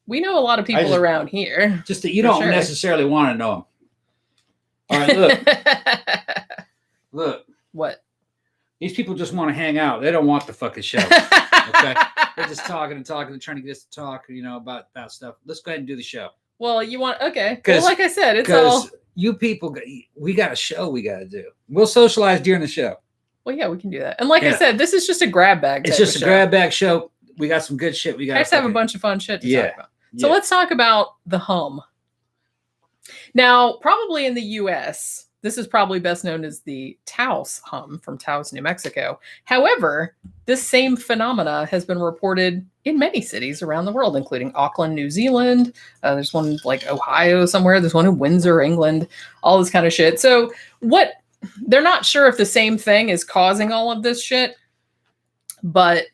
We know a lot of people around here. Just that you don't necessarily want to know them. All right, look. What? These people just want to hang out. They don't want the fucking show. Okay, they're just talking and trying to get us to talk, about stuff. Let's go ahead and do the show. Well, okay. Well, like I said, it's all you people. We got a show we got to do. We'll socialize during the show. Well, yeah, we can do that. And like I said, this is just a grab bag. It's just a grab bag show. We got some good shit. We got. I just have a bunch of fun shit to talk about. So let's talk about the hum. Now, probably in the U.S., this is probably best known as the Taos Hum from Taos, New Mexico. However, this same phenomena has been reported in many cities around the world, including Auckland, New Zealand. There's one like Ohio somewhere. There's one in Windsor, England, all this kind of shit. So they're not sure if the same thing is causing all of this shit, but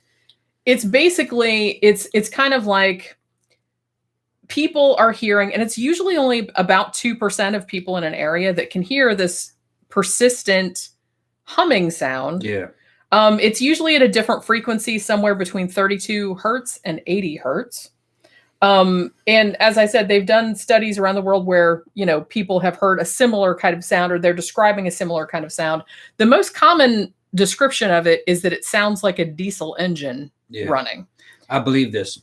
it's basically, it's kind of like people are hearing, and it's usually only about 2% of people in an area that can hear this persistent humming sound. Yeah. It's usually at a different frequency, somewhere between 32 hertz and 80 hertz. And as I said, they've done studies around the world where, people have heard a similar kind of sound, or they're describing a similar kind of sound. The most common description of it is that it sounds like a diesel engine running. I believe this.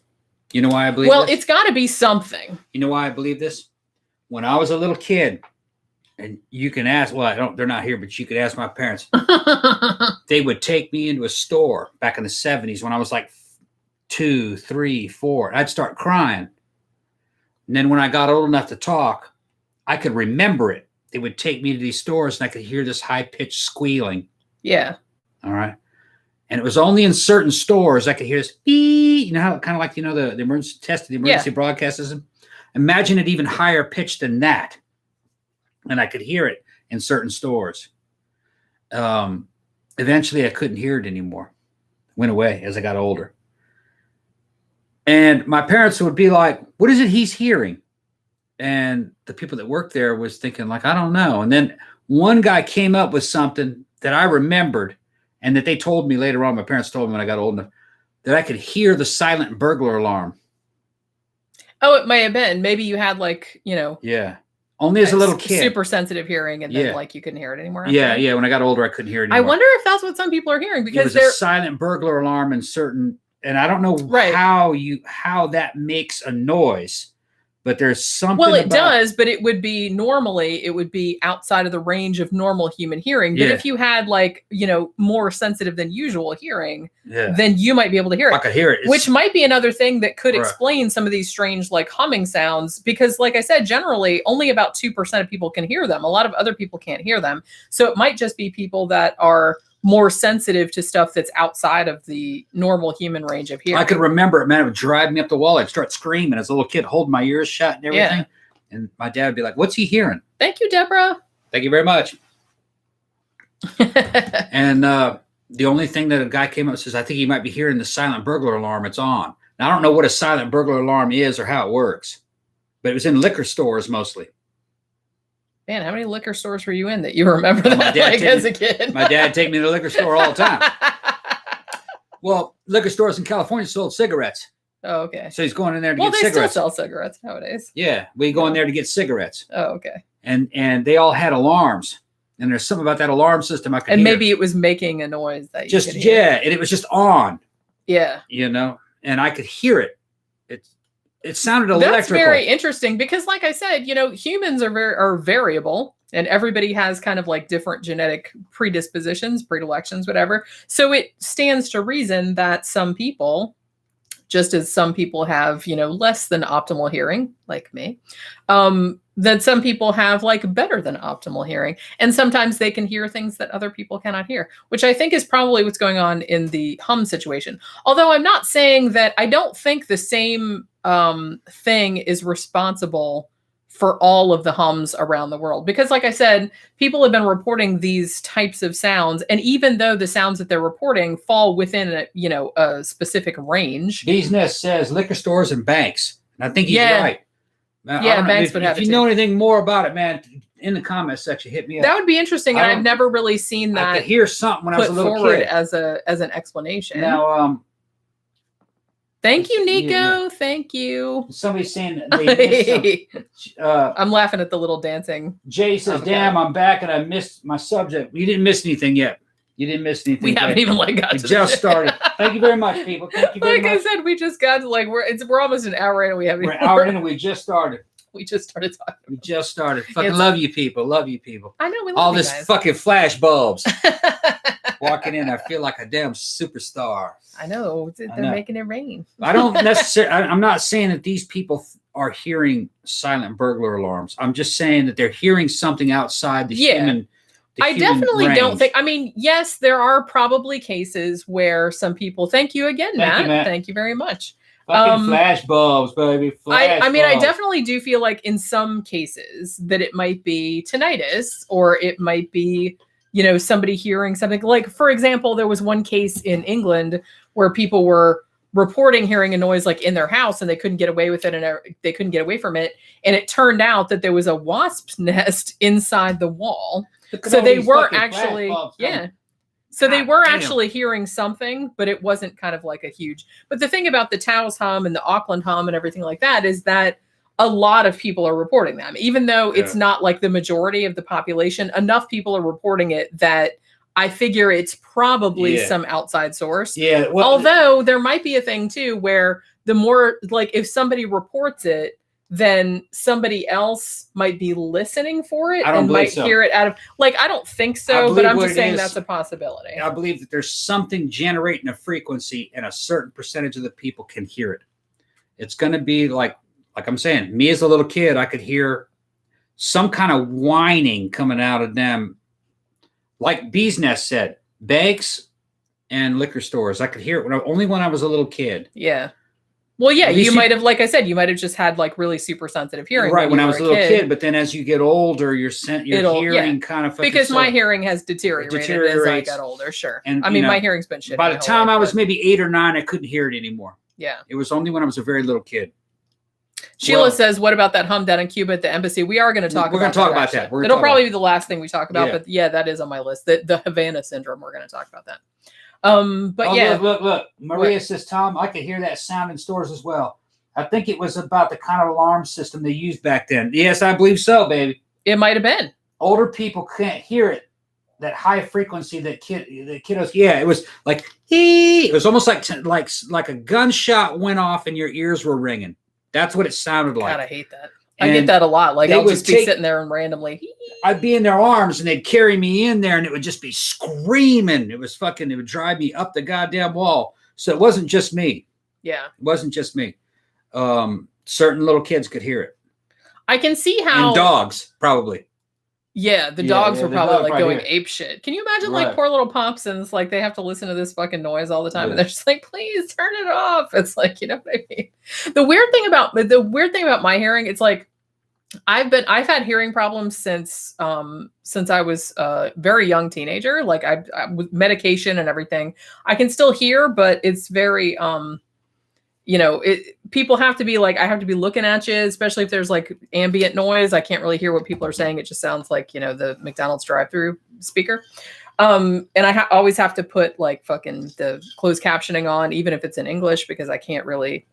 You know why I believe this? Well, it's got to be something. You know why I believe this? When I was a little kid, and you can ask, they're not here, but you could ask my parents. They would take me into a store back in the 70s when I was like 2, 3, 4. I'd start crying. And then when I got old enough to talk, I could remember it. They would take me to these stores and I could hear this high-pitched squealing. Yeah. All right. And it was only in certain stores I could hear this beep. You know how kind of like, the emergency test, the emergency broadcast system? Imagine it even higher pitched than that. And I could hear it in certain stores. Eventually I couldn't hear it anymore. It went away as I got older. And my parents would be like, what is it he's hearing? And the people that worked there was thinking like, I don't know. And then one guy came up with something that I remembered and that they told me later on, my parents told me when I got old enough, that I could hear the silent burglar alarm. Oh, it may have been. Maybe you had Yeah. Only as a little kid. Super sensitive hearing, and then you couldn't hear it anymore. Yeah. When I got older, I couldn't hear it anymore. I wonder if that's what some people are hearing, because there's a silent burglar alarm in certain, and I don't know how that makes a noise. But there's something. Well, it does, but it would be outside of the range of normal human hearing. But if you had more sensitive than usual hearing, then you might be able to hear it. I could hear it. Which might be another thing that could explain some of these strange humming sounds, because like I said, generally only about 2% of people can hear them. A lot of other people can't hear them. So it might just be people that are more sensitive to stuff that's outside of the normal human range of hearing. I could remember it, man. It would drive me up the wall. I'd start screaming as a little kid, holding my ears shut and everything. Yeah. And my dad would be like, what's he hearing? Thank you, Deborah. Thank you very much. And the only thing that a guy came up and says, I think he might be hearing the silent burglar alarm. It's on. Now, I don't know what a silent burglar alarm is or how it works, but it was in liquor stores mostly. Man, how many liquor stores were you in that you remember that as a kid? My dad take me to the liquor store all the time. Well, liquor stores in California sold cigarettes. Oh, okay. So he's going in there to get cigarettes. Well, they still sell cigarettes nowadays. Yeah, we go in there to get cigarettes. Oh, okay. And they all had alarms. And there's something about that alarm system I could hear. And maybe it was making a noise that you could hear. And it was just on. Yeah. And I could hear it. It sounded electrical. That's very interesting because, like I said, humans are variable, and everybody has kind of different genetic predispositions, predilections, whatever. So it stands to reason that some people, just as some people have, less than optimal hearing, like me, that some people have better than optimal hearing. And sometimes they can hear things that other people cannot hear, which I think is probably what's going on in the hum situation. Although I'm not saying that I don't think the same thing is responsible for all of the hums around the world. Because like I said, people have been reporting these types of sounds. And even though the sounds that they're reporting fall within a specific range. Business says liquor stores and banks. And I think he's right. Banks would have it. If you know anything more about it, man, in the comment section, hit me up. That would be interesting. And I've never really seen that. I could hear something when I was a little kid. As an explanation. Now, thank you, Nico. Thank you. Somebody's saying they missed I'm laughing at the little dancing. Jay says, damn, I'm back and I missed my subject. You didn't miss anything yet. You didn't miss anything. We haven't even got to just started. Thank you very much, people. Thank you very much. Like I said, we just got to we're almost an hour in and we haven't. We're an hour in and we just started. We just started talking. We just started. Fucking love you people. Love you people. I know we love all you this guys. Fucking flash bulbs. Walking in, I feel like a damn superstar. I know. They're making it rain. I don't necessarily. I'm not saying that these people are hearing silent burglar alarms. I'm just saying that they're hearing something outside the human. I definitely don't think. I mean, yes, there are probably cases where some people. Thank you again, Matt. Thank you very much. Fucking flash bulbs, baby. I mean, I definitely do feel like in some cases that it might be tinnitus, or it might be, somebody hearing something. Like, for example, there was one case in England where people were reporting hearing a noise like in their house, and they couldn't get away with it, and they couldn't get away from it. And it turned out that there was a wasp's nest inside the wall. So they were actually, So they were actually hearing something, but it wasn't kind of like a huge. But the thing about the Taos Hum and the Auckland Hum and everything like that is that a lot of people are reporting them, even though it's not like the majority of the population. Enough people are reporting it that I figure it's probably some outside source. Yeah. Well, although there might be a thing too where the more like if somebody reports it, then somebody else might be listening for it and might hear it out of like, I don't think so, but I'm just saying that's a possibility. I believe that there's something generating a frequency and a certain percentage of the people can hear it. It's going to be like I'm saying, me as a little kid, I could hear some kind of whining coming out of them. Like Bee's Nest said, banks and liquor stores. I could hear it only when I was a little kid. Yeah. Well, yeah, you might have, like I said, you might have just had like really super sensitive hearing. Right, when I was a little kid. But then as you get older, your hearing kind of... Because my hearing has deteriorated as I got older, sure. And I mean, my hearing's been shit. By the time I was maybe 8 or 9, I couldn't hear it anymore. Yeah. It was only when I was a very little kid. Sheila says, what about that hum down in Cuba at the embassy? We are going to talk about that. We're going to talk about that. It'll probably be the last thing we talk about, but yeah, that is on my list. The Havana Syndrome, we're going to talk about that. But Look. Maria says, Tom, I could hear that sound in stores as well. I think it was about the kind of alarm system they used back then. Yes, I believe so, baby. It might have been. Older people can't hear it. That high frequency that kiddos. Yeah, it was like, it was almost like a gunshot went off and your ears were ringing. That's what it sounded like. God, I hate that. I get that a lot. Like I'll just be sitting there and randomly. I'd be in their arms and they'd carry me in there and it would just be screaming. It would drive me up the goddamn wall. So it wasn't just me. Yeah. It wasn't just me. Certain little kids could hear it. I can see how. And dogs, probably. Yeah, the dogs were probably like going ape shit. Can you imagine like poor little pups and it's like they have to listen to this fucking noise all the time and they're just like, please turn it off. It's like, you know what I mean? The weird thing about my hearing, it's like I've had hearing problems since I was a very young teenager. Like I with medication and everything. I can still hear, but it's very people have to be like, I have to be looking at you, especially if there's like ambient noise. I can't really hear what people are saying. It just sounds like, the McDonald's drive-through speaker. And I always have to put like fucking the closed captioning on, even if it's in English, because I can't really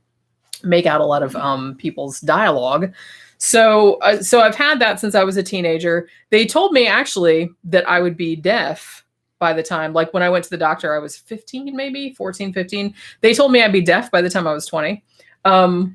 make out a lot of people's dialogue. So I've had that since I was a teenager. They told me actually that I would be deaf by the time, like when I went to the doctor, I was 15, maybe 14, 15. They told me I'd be deaf by the time I was 20,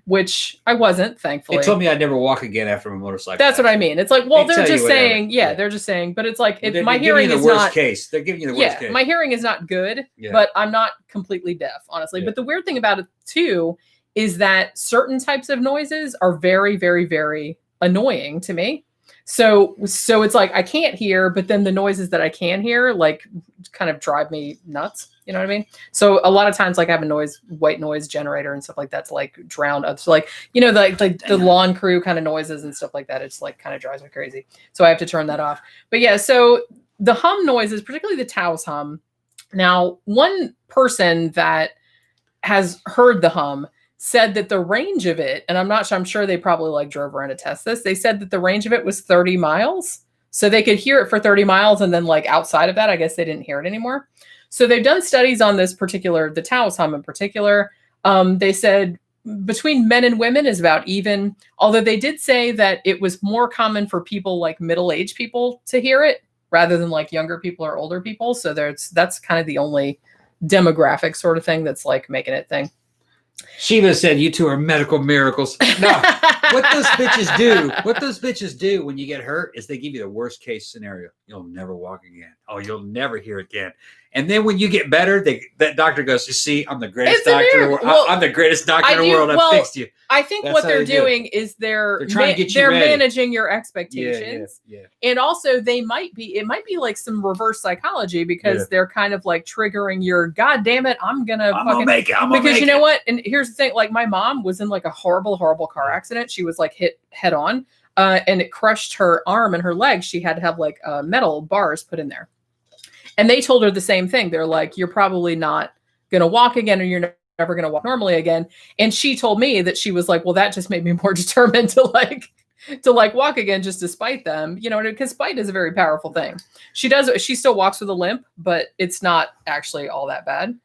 which I wasn't, thankfully. They told me I'd never walk again after a motorcycle. That's what I mean. It's like, well, they're just saying, they're just saying, but it's like, my hearing is not. They're giving you the worst case. My hearing is not good, but I'm not completely deaf, honestly. Yeah. But the weird thing about it too is that certain types of noises are very, very, very annoying to me. So it's like I can't hear, but then the noises that I can hear like kind of drive me nuts. You know what I mean? So a lot of times, like I have a white noise generator and stuff like that to like drown out. So like, the lawn crew kind of noises and stuff like that. It's like kind of drives me crazy. So I have to turn that off. But yeah, so the hum noises, particularly the Taos Hum. Now, one person that has heard the hum said that the range of it, and I'm sure they probably like drove around to test this. They said that the range of it was 30 miles. So they could hear it for 30 miles. And then like outside of that, I guess they didn't hear it anymore. So they've done studies on this the Taos Hum in particular. They said between men and women is about even, although they did say that it was more common for people like middle-aged people to hear it rather than like younger people or older people. So that's kind of the only demographic sort of thing that's like making it thing. Shiva said, you two are medical miracles. No, what those bitches do when you get hurt is they give you the worst case scenario. You'll never walk again. Oh, you'll never hear again. And then when you get better, that doctor goes, you see, I'm the greatest doctor in the world. Well, I'm the greatest doctor in the world. I fixed you. I think what they're doing is they're trying to get you ready. Managing your expectations. Yeah. And also it might be like some reverse psychology because they're kind of like triggering your, God damn it, I'm gonna make it. Because you know what? And here's the thing, like my mom was in like a horrible, horrible car accident. She was like hit head on and it crushed her arm and her leg. She had to have like metal bars put in there. And they told her the same thing. They're like, you're probably not going to walk again, or you're never going to walk normally again. And she told me that she was like, well, that just made me more determined to walk again, just despite them, because spite is a very powerful thing. She still walks with a limp, but it's not actually all that bad.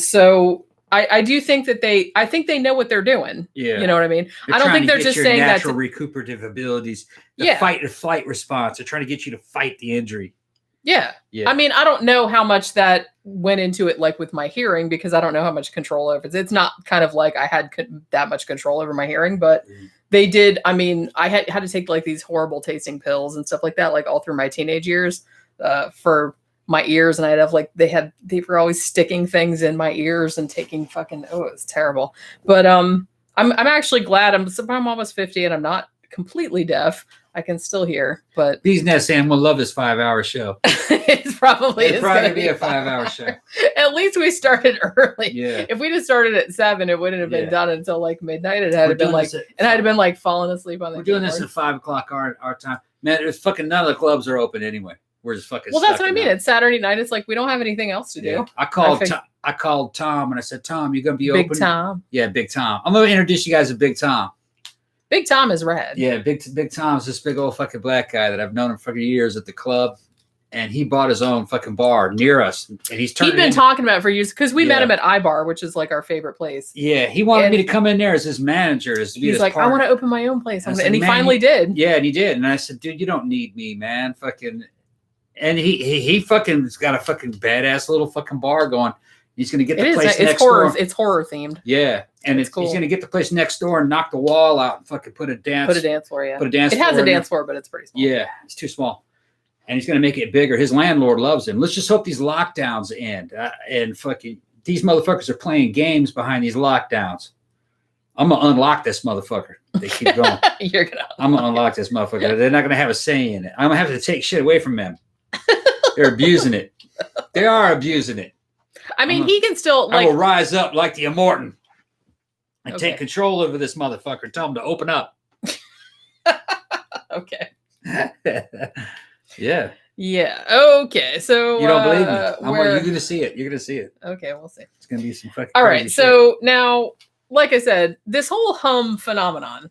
So I do think that they know what they're doing. Yeah. You know what I mean? I don't think they're just saying that natural recuperative abilities, the fight or flight response. They're trying to get you to fight the injury. Yeah. I mean, I don't know how much that went into it, like with my hearing, because I don't know how much control over it. It's not kind of like I had that much control over my hearing, but they did. I mean, I had to take like these horrible tasting pills and stuff like that, like all through my teenage years, for my ears. And I'd have like, they were always sticking things in my ears and taking fucking, it was terrible. But, I'm actually glad I'm almost 50 and I'm not completely deaf. I can still hear, but these nests saying we'll love this 5-hour show. It'd probably be a 5-hour show. At least we started early. Yeah. If we just started at 7, it wouldn't have been done until like midnight. I'd have been like falling asleep on the. We're doing this at 5 o'clock our time. Man, there's fucking none of the clubs are open anyway. We're just fucking. Well, that's what I mean. It's Saturday night. It's like we don't have anything else to do. I called Tom and I said, Tom, you gonna be Big open? Tom. Yeah, Big Tom. I'm gonna introduce you guys to Big Tom. Big Tom is rad. Yeah, Big Tom's this big old fucking black guy that I've known him for years at the club, and he bought his own fucking bar near us, and he'd been talking about it for years because we met him at iBar, which is like our favorite place. Yeah, he wanted me to come in there as his manager. He's like, I want to open my own place, and he finally did. Yeah, and he did, and I said, dude, you don't need me, man, fucking. And he fucking's got a fucking badass little fucking bar going. He's going to get the place next door. It's horror themed. Yeah. And it's cool. He's going to get the place next door and knock the wall out and fucking put a dance floor, yeah. It has a dance floor, but it's pretty small. Yeah, it's too small. And he's going to make it bigger. His landlord loves him. Let's just hope these lockdowns end. And fucking these motherfuckers are playing games behind these lockdowns. I'm going to unlock this motherfucker. They keep going. I'm going to unlock this motherfucker. They're not going to have a say in it. I'm going to have to take shit away from them. They're abusing it. They are abusing it. I mean, he can still I will rise up like the Immortan and take control over this motherfucker and tell him to open up. Okay. Yeah. Yeah. Okay. So you don't believe me? You're going to see it. You're going to see it. Okay, we'll see. It's going to be some fucking. All right. So now, like I said, this whole hum phenomenon.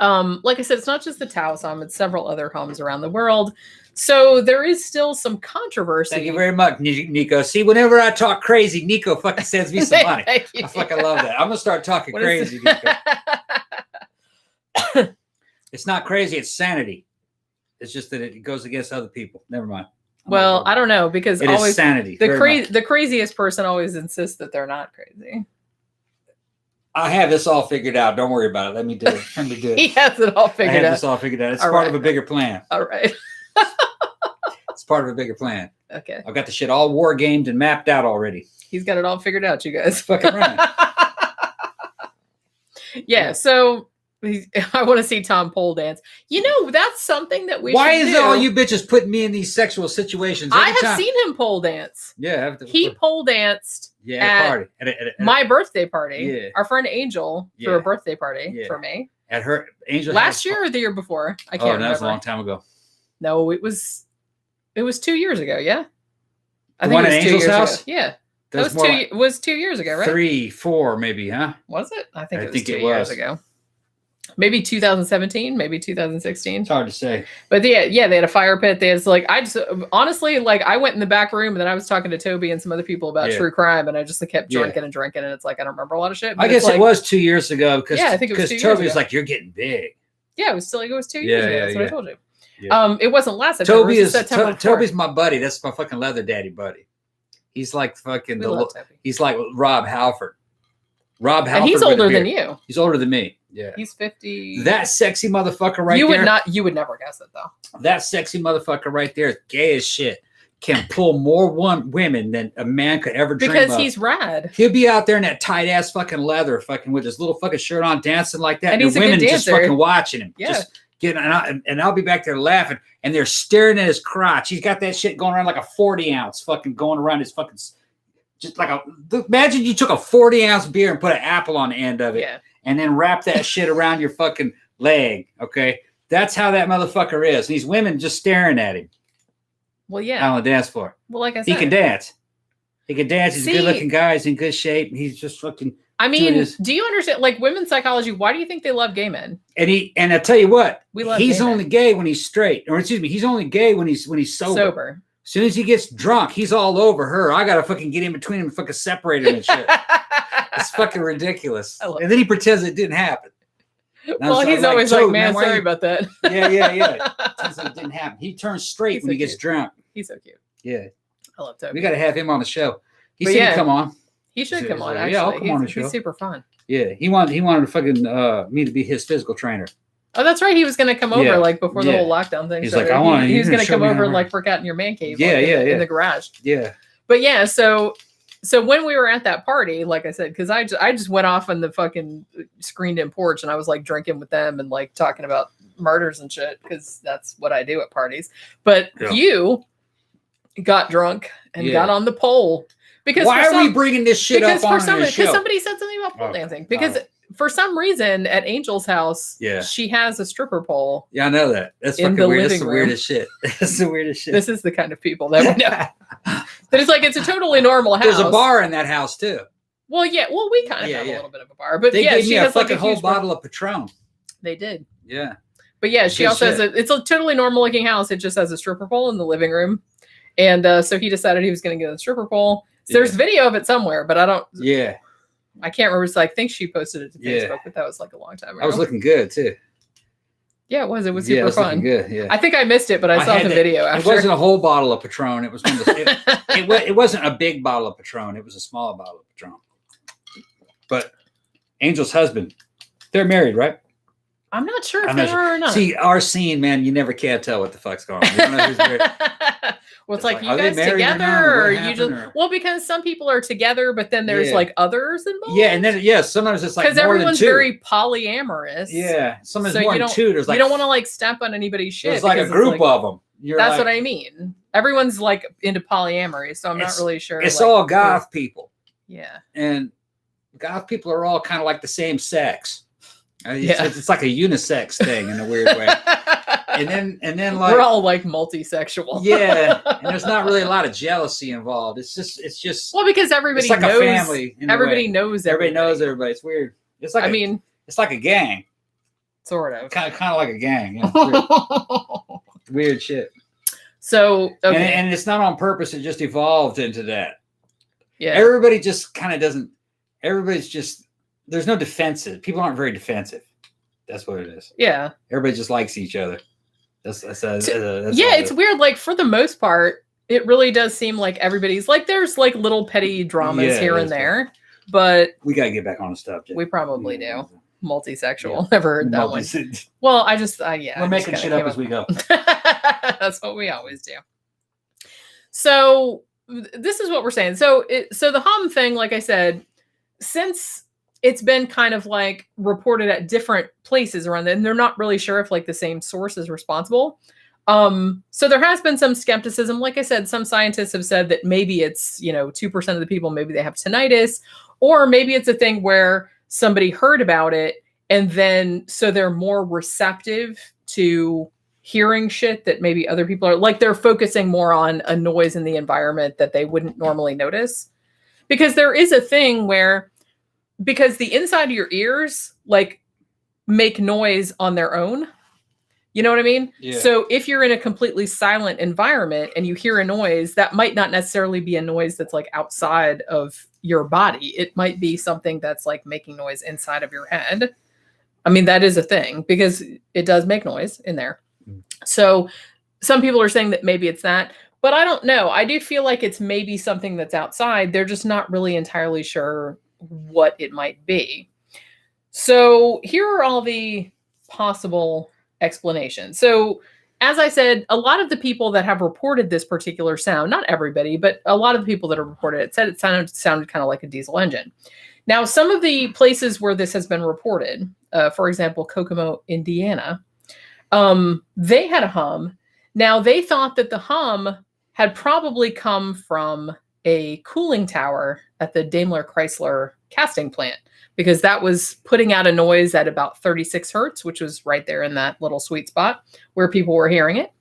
Like I said, it's not just the Taos Hum; it's several other hums around the world. So there is still some controversy. Thank you very much, Nico. See, whenever I talk crazy, Nico fucking sends me some money. I fucking love that. I'm gonna start talking crazy, Nico. It's not crazy; it's sanity. It's just that it goes against other people. Never mind. Well, I don't know because it is sanity. The craziest person always insists that they're not crazy. I have this all figured out. Don't worry about it. Let me do it. He has it all figured out. I have this all figured out. It's part of a bigger plan. All right. It's part of a bigger plan. Okay. I've got the shit all war gamed and mapped out already. He's got it all figured out, you guys. Fucking right. Yeah. So I want to see Tom pole dance. That's something that we. Why is it all you bitches putting me in these sexual situations? I have seen him pole dance. Yeah. He pole danced. Yeah, at a party. At my birthday party. Yeah. Our friend Angel threw a birthday party for me. At her Angel last year or the year before? I can't remember. That was a long time ago. No, it was 2 years ago. Yeah, I think it was at Angel's house. Ago. Yeah, that was 2 years ago, right? 3, 4, maybe, huh? Was it? I think it was 2 years ago. Maybe 2017, maybe 2016. It's hard to say. But they had a fire pit. They had honestly, I went in the back room and then I was talking to Toby and some other people about true crime and I just kept drinking and drinking and it's like I don't remember a lot of shit. I guess it was 2 years ago because I think it was 2 years Toby ago. was like, "You're getting big." Yeah, it was 2 years ago. That's what I told you. Yeah. It wasn't last September. Toby's my buddy. That's my fucking leather daddy buddy. He's like fucking he's like Rob Halford. And he's older than you. He's older than me. Yeah. He's 50. That sexy motherfucker right there. You would never guess it though. That sexy motherfucker right there is gay as shit. Can pull more women than a man could ever dream of. Because he's rad. He'll be out there in that tight ass fucking leather, fucking with his little fucking shirt on, dancing like that. And he's the a women good just dancer. fucking watching him. Yeah. Just getting, and I'll be back there laughing, and they're staring at his crotch. He's got that shit going around like a 40 ounce, fucking going around his fucking. Just like imagine you took a 40-ounce beer and put an apple on the end of it, and then wrap that shit around your fucking leg. Okay, that's how that motherfucker is. And these women just staring at him. Well, yeah, on the dance floor. Well, like I said, he can dance. He can dance. He's a good-looking guy. He's in good shape. He's just fucking. I mean, do you understand, like, women's psychology? Why do you think they love gay men? And I tell you what, he's only men. gay when he's straight, or excuse me, he's only gay when he's sober. As soon as he gets drunk, he's all over her. I gotta fucking get in between him and fucking separate him and shit. It's fucking ridiculous. And then he pretends it didn't happen. Well, he's always like, man, sorry about that. Yeah. Pretends it didn't happen. He turns straight when he gets drunk. He's so cute. Yeah. I love Toby. We gotta have him on the show. He said he'd come on. He should come on, actually. Yeah, I'll come on the show. He's super fun. Yeah, he wanted to fucking me to be his physical trainer. Oh, that's right. He was going to come over like before the whole lockdown thing. He's like, I want to. He was going to come over and like work out in your man cave. In the garage. Yeah. But yeah, so when we were at that party, like I said, because I just went off on the fucking screened-in porch and I was like drinking with them and like talking about murders and shit because that's what I do at parties. But you got drunk and got on the pole. Because why are we bringing this shit up on the show? Because somebody said something about pole dancing. Because for some reason at Angel's house, she has a stripper pole. Yeah, I know that. That's fucking weird. That's the weirdest shit. That's the weirdest shit. This is the kind of people that we know. But it's like it's a totally normal house. There's a bar in that house too. Well, yeah. Well, we kind of have a little bit of a bar, but they gave she me has a fucking like whole bottle of Patron. They did. Yeah. But yeah, she also has it's a totally normal looking house. It just has a stripper pole in the living room, and so he decided he was going to get a stripper pole. So there's video of it somewhere, but I don't. Yeah. I can't remember. So I think she posted it to Facebook, but that was like a long time ago. I was looking good too. Yeah, it was. It was super fun. Good. Yeah. I think I missed it, but I saw the video after. It wasn't a whole bottle of Patron. It was one of the, it wasn't a big bottle of Patron. It was a small bottle of Patron. But Angel's husband, they're married, right? I'm not sure if they are or not. See, our scene, man, you never can tell what the fuck's going on. You don't know who's married. Well, it's like you guys together, or you just well, because some people are together, but then there's like others involved. Yeah, and then sometimes it's like because everyone's very polyamorous. Yeah, sometimes more than two. There's like you don't want to like step on anybody's shit. There's like a group of them. That's what I mean. Everyone's like into polyamory, so I'm not really sure. It's all goth people. Yeah, and goth people are all kind of like the same sex. It's like a unisex thing in a weird way. And then like we're all like multi-sexual. Yeah. And there's not really a lot of jealousy involved. It's just well, because everybody knows a family. Everybody knows everybody knows everybody. It's weird. It's like it's like a gang. Sort of. Kind of like a gang. Yeah, weird shit. So and it's not on purpose, it just evolved into that. Yeah. Everybody just kind of doesn't everybody's just there's no defensive. People aren't very defensive. That's what it is. Yeah. Everybody just likes each other. That's it's weird. Like for the most part, it really does seem like everybody's like there's like little petty dramas here and there, but we gotta get back on the subject. We probably do. Multi-sexual. Yeah. Never heard that one. Well, I just we're making shit up as we go. That's what we always do. So this is what we're saying. So the hum thing, like I said, since it's been kind of like reported at different places around and they're not really sure if like the same source is responsible. So there has been some skepticism. Like I said, some scientists have said that maybe it's, 2% of the people, maybe they have tinnitus, or maybe it's a thing where somebody heard about it and then, so they're more receptive to hearing shit that maybe other people are like, they're focusing more on a noise in the environment that they wouldn't normally notice. Because there is a thing where because the inside of your ears like make noise on their own. You know what I mean? Yeah. So if you're in a completely silent environment and you hear a noise, that might not necessarily be a noise that's like outside of your body. It might be something that's like making noise inside of your head. I mean, that is a thing because it does make noise in there. So some people are saying that maybe it's that, but I don't know. I do feel like it's maybe something that's outside. They're just not really entirely sure what it might be. So here are all the possible explanations. So as I said, a lot of the people that have reported this particular sound, not everybody, but a lot of the people that have reported it said it sounded kind of like a diesel engine. Now, some of the places where this has been reported, for example, Kokomo, Indiana, they had a hum. Now, they thought that the hum had probably come from a cooling tower at the Daimler Chrysler casting plant because that was putting out a noise at about 36 hertz, which was right there in that little sweet spot where people were hearing it.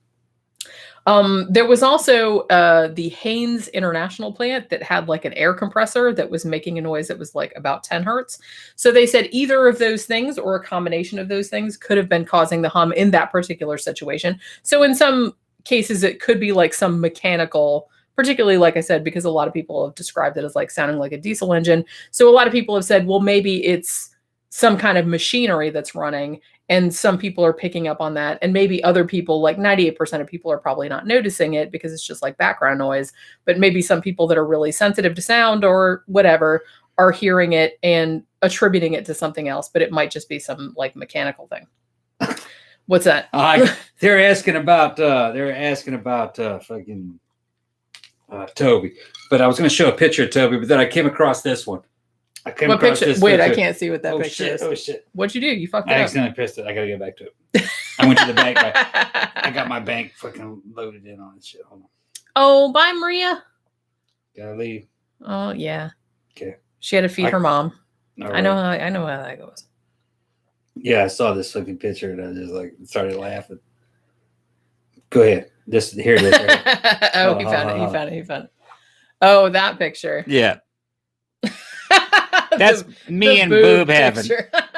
There was also the Haynes International plant that had like an air compressor that was making a noise that was like about 10 hertz. So they said either of those things or a combination of those things could have been causing the hum in that particular situation. So in some cases, it could be like some mechanical, particularly like I said, because a lot of people have described it as like sounding like a diesel engine. So a lot of people have said, well, maybe it's some kind of machinery that's running. And some people are picking up on that. And maybe other people, like 98% of people are probably not noticing it because it's just like background noise. But maybe some people that are really sensitive to sound or whatever are hearing it and attributing it to something else. But it might just be some like mechanical thing. What's that? They're asking about fucking Toby. But I was going to show a picture of Toby, but then I came across this one. What picture? Wait, I can't see what that picture is. Oh shit! What'd you do? You fucked it up. I accidentally pissed it. I gotta get back to it. I went to the bank. I got my bank fucking loaded in on this shit. Hold on. Oh, bye, Maria. Gotta leave. Oh yeah. Okay. She had to feed her mom. Right. I know how that goes. Yeah, I saw this fucking picture and I just like started laughing. Go ahead. Here it is. Right. Oh, he found it. Oh, that picture. Yeah. That's me and Boob having.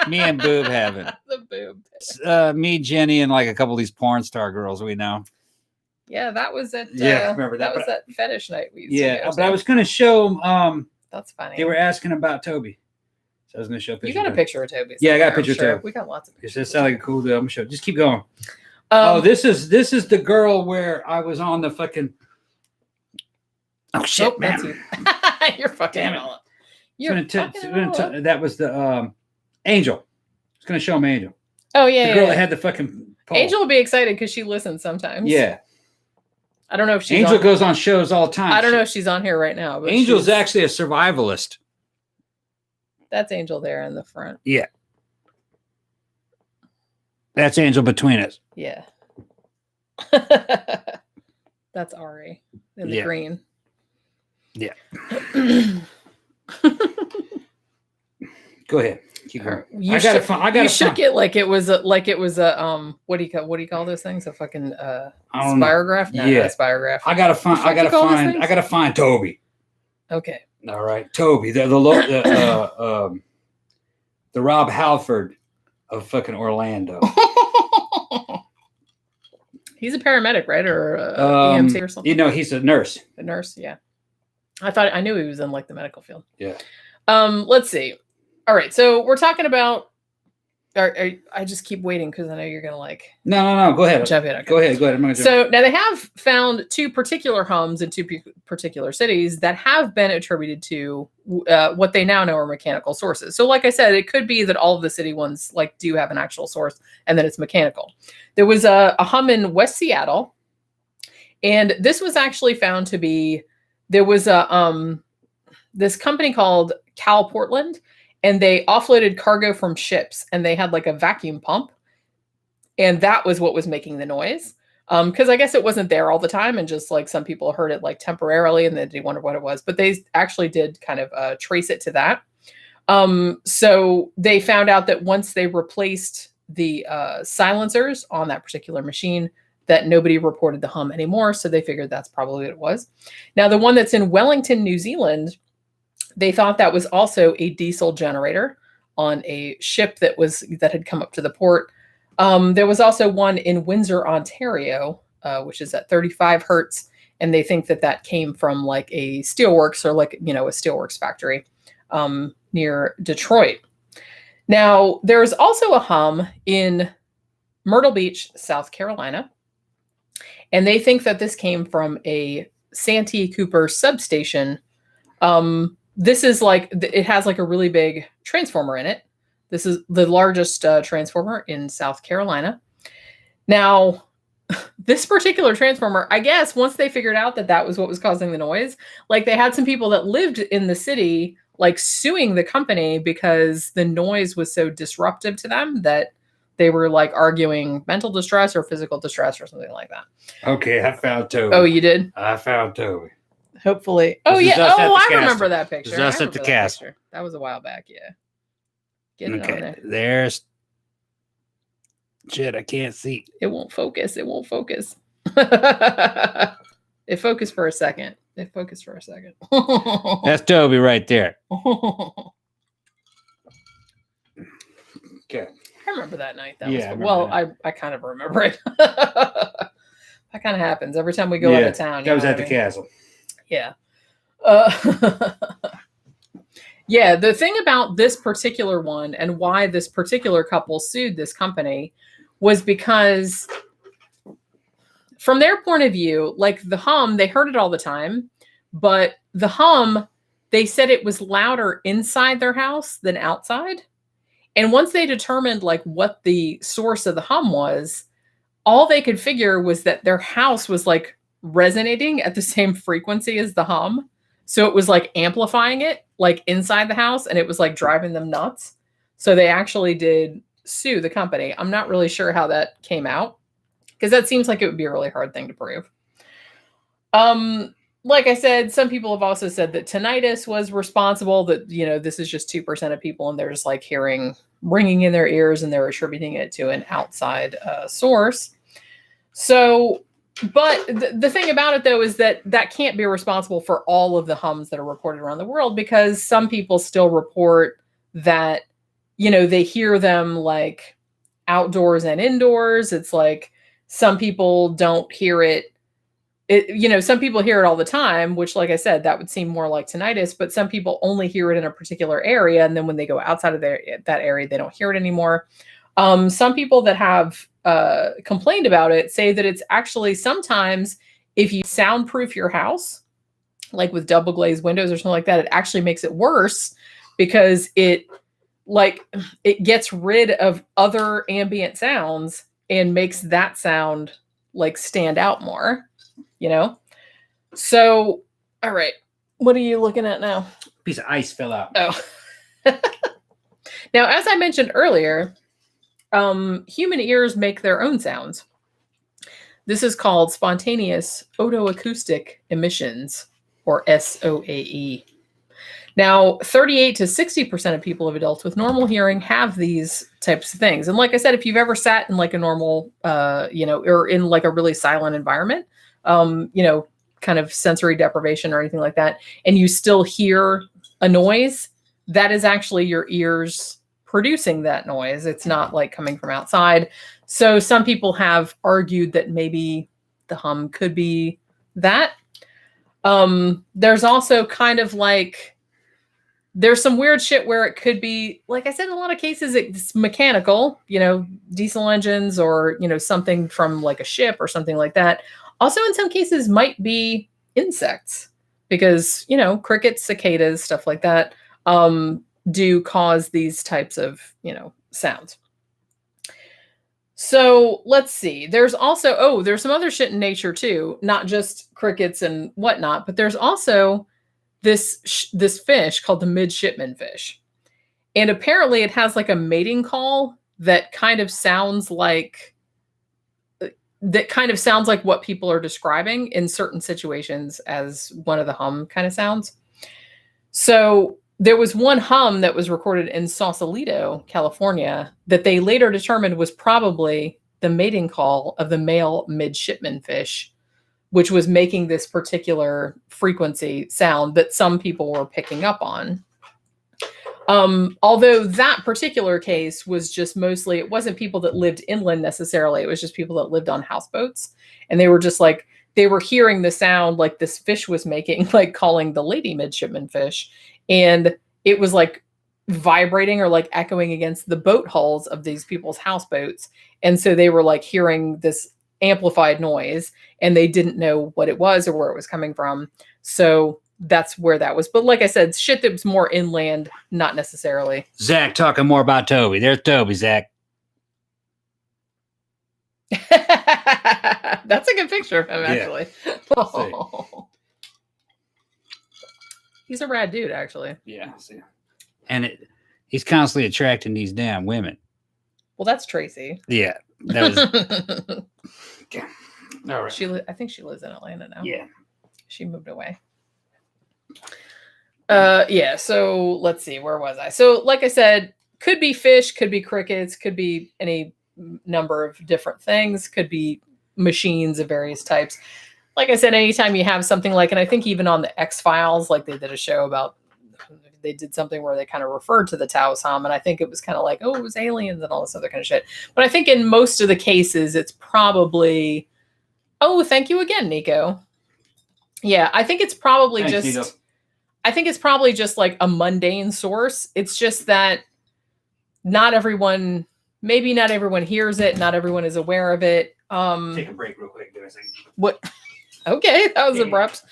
Me and Boob having. The boob. Me, Jenny, and like a couple of these porn star girls we know. Yeah, that was at. Remember that was that fetish night we used to go, but I was going to show. That's funny. They were asking about Toby, so I was going to show a picture. You got a picture of Toby? Yeah, I got a picture of Toby. We got lots of pictures. It sounds like a cool deal. I'm going to show. Just keep going. This is the girl where I was on the fucking. Oh shit, man! That's you. You're fucking. Damn it. That was the Angel. I was going to show him Angel. Oh, yeah. The girl that had the fucking pole. Angel will be excited because she listens sometimes. Yeah. I don't know if she's Angel goes on shows all the time. I don't know if she's on here right now. But Angel's actually a survivalist. That's Angel there in the front. Yeah. That's Angel between us. Yeah. That's Ari in the Yeah. green. Yeah. Go ahead. Keep going. I gotta shook it like it was a what do you call those things? A fucking spirograph? No, yeah, not spirograph. I gotta find Toby. Okay. All right, Toby, the Rob Halford of fucking Orlando. He's a paramedic, right? Or EMT or something. You know, he's a nurse. A nurse, yeah. I knew he was in like the medical field. Yeah. Let's see. All right, so we're talking about. I just keep waiting because I know you're gonna like. No. Go ahead. Jump in. Okay. Go ahead. I'm gonna jump. So now they have found two particular hums in two particular cities that have been attributed to what they now know are mechanical sources. So, like I said, it could be that all of the city ones like do have an actual source, and that it's mechanical. There was a hum in West Seattle, and this was actually found to be. There was this company called Cal Portland. And they offloaded cargo from ships, and they had like a vacuum pump, and that was what was making the noise. Because I guess it wasn't there all the time, and just like some people heard it like temporarily, and then they wondered what it was. But they actually did kind of trace it to that. So they found out that once they replaced the silencers on that particular machine, that nobody reported the hum anymore. So they figured that's probably what it was. Now the one that's in Wellington, New Zealand. They thought that was also a diesel generator on a ship that had come up to the port. There was also one in Windsor, Ontario, which is at 35 hertz, and they think that came from like a steelworks or like a steelworks factory near Detroit. Now there's also a hum in Myrtle Beach, South Carolina, and they think that this came from a Santee Cooper substation. This is like, it has like a really big transformer in it. This is the largest transformer in South Carolina. Now, this particular transformer, I guess once they figured out that was what was causing the noise, like they had some people that lived in the city, like suing the company because the noise was so disruptive to them that they were like arguing mental distress or physical distress or something like that. Okay, I found Toby. Oh, you did? I found Toby. Hopefully. Oh, yeah. Oh, I remember that picture. Just at the castle. That was a while back, yeah. Get it on there. There's... Shit, I can't see. It won't focus. It focused for a second. That's Toby right there. Okay. I remember that night. I kind of remember it. That kind of happens every time we go out of town. That was at the castle. Yeah. Yeah, the thing about this particular one and why this particular couple sued this company was because from their point of view, like the hum, they heard it all the time, but the hum, they said it was louder inside their house than outside. And once they determined like what the source of the hum was, all they could figure was that their house was like resonating at the same frequency as the hum. So it was like amplifying it like inside the house, and it was like driving them nuts. So they actually did sue the company. I'm not really sure how that came out because that seems like it would be a really hard thing to prove. Like I said, some people have also said that tinnitus was responsible, that, you know, this is just 2% of people and they're just like hearing ringing in their ears and they're attributing it to an outside source. So, but the thing about it though is that that can't be responsible for all of the hums that are reported around the world, because some people still report that, you know, they hear them like outdoors and indoors. It's like some people don't hear it. You know, some people hear it all the time, which, like I said, that would seem more like tinnitus, but some people only hear it in a particular area. And then when they go outside of that area, they don't hear it anymore. Some people that have complained about it say that it's actually sometimes if you soundproof your house, like with double glazed windows or something like that, it actually makes it worse because it gets rid of other ambient sounds and makes that sound like stand out more. You know? So, all right. What are you looking at now? Piece of ice fell out. Oh. Now, as I mentioned earlier, human ears make their own sounds. This is called spontaneous otoacoustic emissions, or SOAE. Now, 38 to 60% of people of adults with normal hearing have these types of things. And like I said, if you've ever sat in like a normal, you know, or in like a really silent environment, you know, kind of sensory deprivation or anything like that, and you still hear a noise, that is actually your ears producing that noise. It's not like coming from outside. So some people have argued that maybe the hum could be that. There's also kind of like, there's some weird shit where it could be, like I said, in a lot of cases, it's mechanical, you know, diesel engines or, you know, something from like a ship or something like that. Also, in some cases, might be insects because, you know, crickets, cicadas, stuff like that, do cause these types of, you know, sounds. So let's see. There's also, there's some other shit in nature too, not just crickets and whatnot, but there's also this fish called the midshipman fish. And apparently it has like a mating call that kind of sounds like what people are describing in certain situations as one of the hum kind of sounds. So there was one hum that was recorded in Sausalito, California, that they later determined was probably the mating call of the male midshipman fish, which was making this particular frequency sound that some people were picking up on. Although that particular case was just mostly, it wasn't people that lived inland necessarily. It was just people that lived on houseboats. And they were just like, they were hearing the sound like this fish was making, like calling the lady midshipman fish. And it was like vibrating or like echoing against the boat hulls of these people's houseboats. And so they were like hearing this amplified noise and they didn't know what it was or where it was coming from. So that's where that was. But like I said, shit that was more inland, not necessarily. Zach talking more about Toby. There's Toby, Zach. That's a good picture of him, actually. Oh. He's a rad dude, actually. Yeah. See. And he's constantly attracting these damn women. Well, that's Tracy. Yeah. That was... Okay. All right. I think she lives in Atlanta now. Yeah. She moved away. Yeah, so let's see, where was I? So like I said, could be fish, could be crickets, could be any number of different things, could be machines of various types. Like I said, anytime you have something like, and I think even on the X-Files, like they did a show about, they did something where they kind of referred to the Taos Hum, and I think it was kind of like, oh, it was aliens and all this other kind of shit. But I think in most of the cases, it's probably, oh, thank you again, Nico. Yeah, I think it's probably Thanks, just, Nico. I think it's probably just like a mundane source. It's just that not everyone, maybe not everyone hears it. Not everyone is aware of it. Take a break real quick. Give me a second. What? Okay, that was abrupt.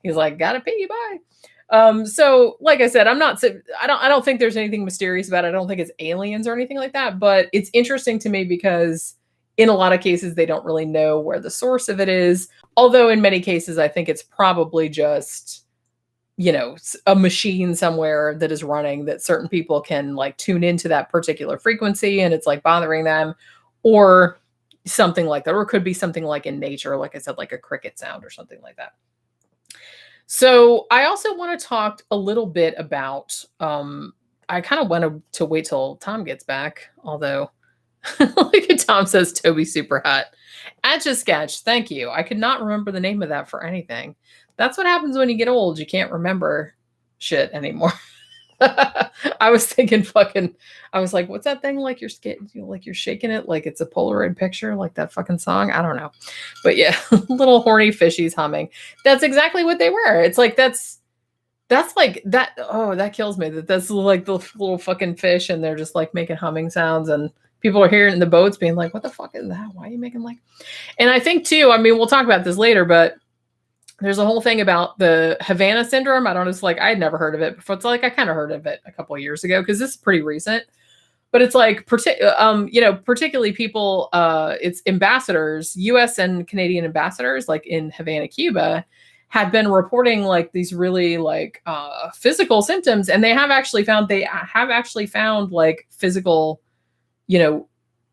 He's like, gotta pee, bye. So like I said, I don't think there's anything mysterious about it. I don't think it's aliens or anything like that, but it's interesting to me because in a lot of cases, they don't really know where the source of it is. Although in many cases, I think it's probably just, you know, a machine somewhere that is running that certain people can like tune into that particular frequency and it's like bothering them, or something like that, or it could be something like in nature, like I said, like a cricket sound or something like that. So I also want to talk a little bit about, I kind of wanted to wait till Tom gets back, although like Tom says, Toby's super hot. Etch-a-Sketch, thank you. I could not remember the name of that for anything. That's what happens when you get old. You can't remember shit anymore. I was thinking I was like, what's that thing like you're shaking it like it's a Polaroid picture, like that fucking song? I don't know. But yeah, little horny fishies humming. That's exactly what they were. It's like that's like that. Oh, that kills me. That's like the little fucking fish and they're just like making humming sounds and people are hearing in the boats being like, what the fuck is that? Why are you making like? And I think too, I mean, we'll talk about this later, but there's a whole thing about the Havana Syndrome. I don't know. It's like, I had never heard of it before. It's like, I kind of heard of it a couple of years ago because this is pretty recent, but it's like, particularly people, it's ambassadors, US and Canadian ambassadors, like in Havana, Cuba, had been reporting like these really like physical symptoms. And they have actually found like physical,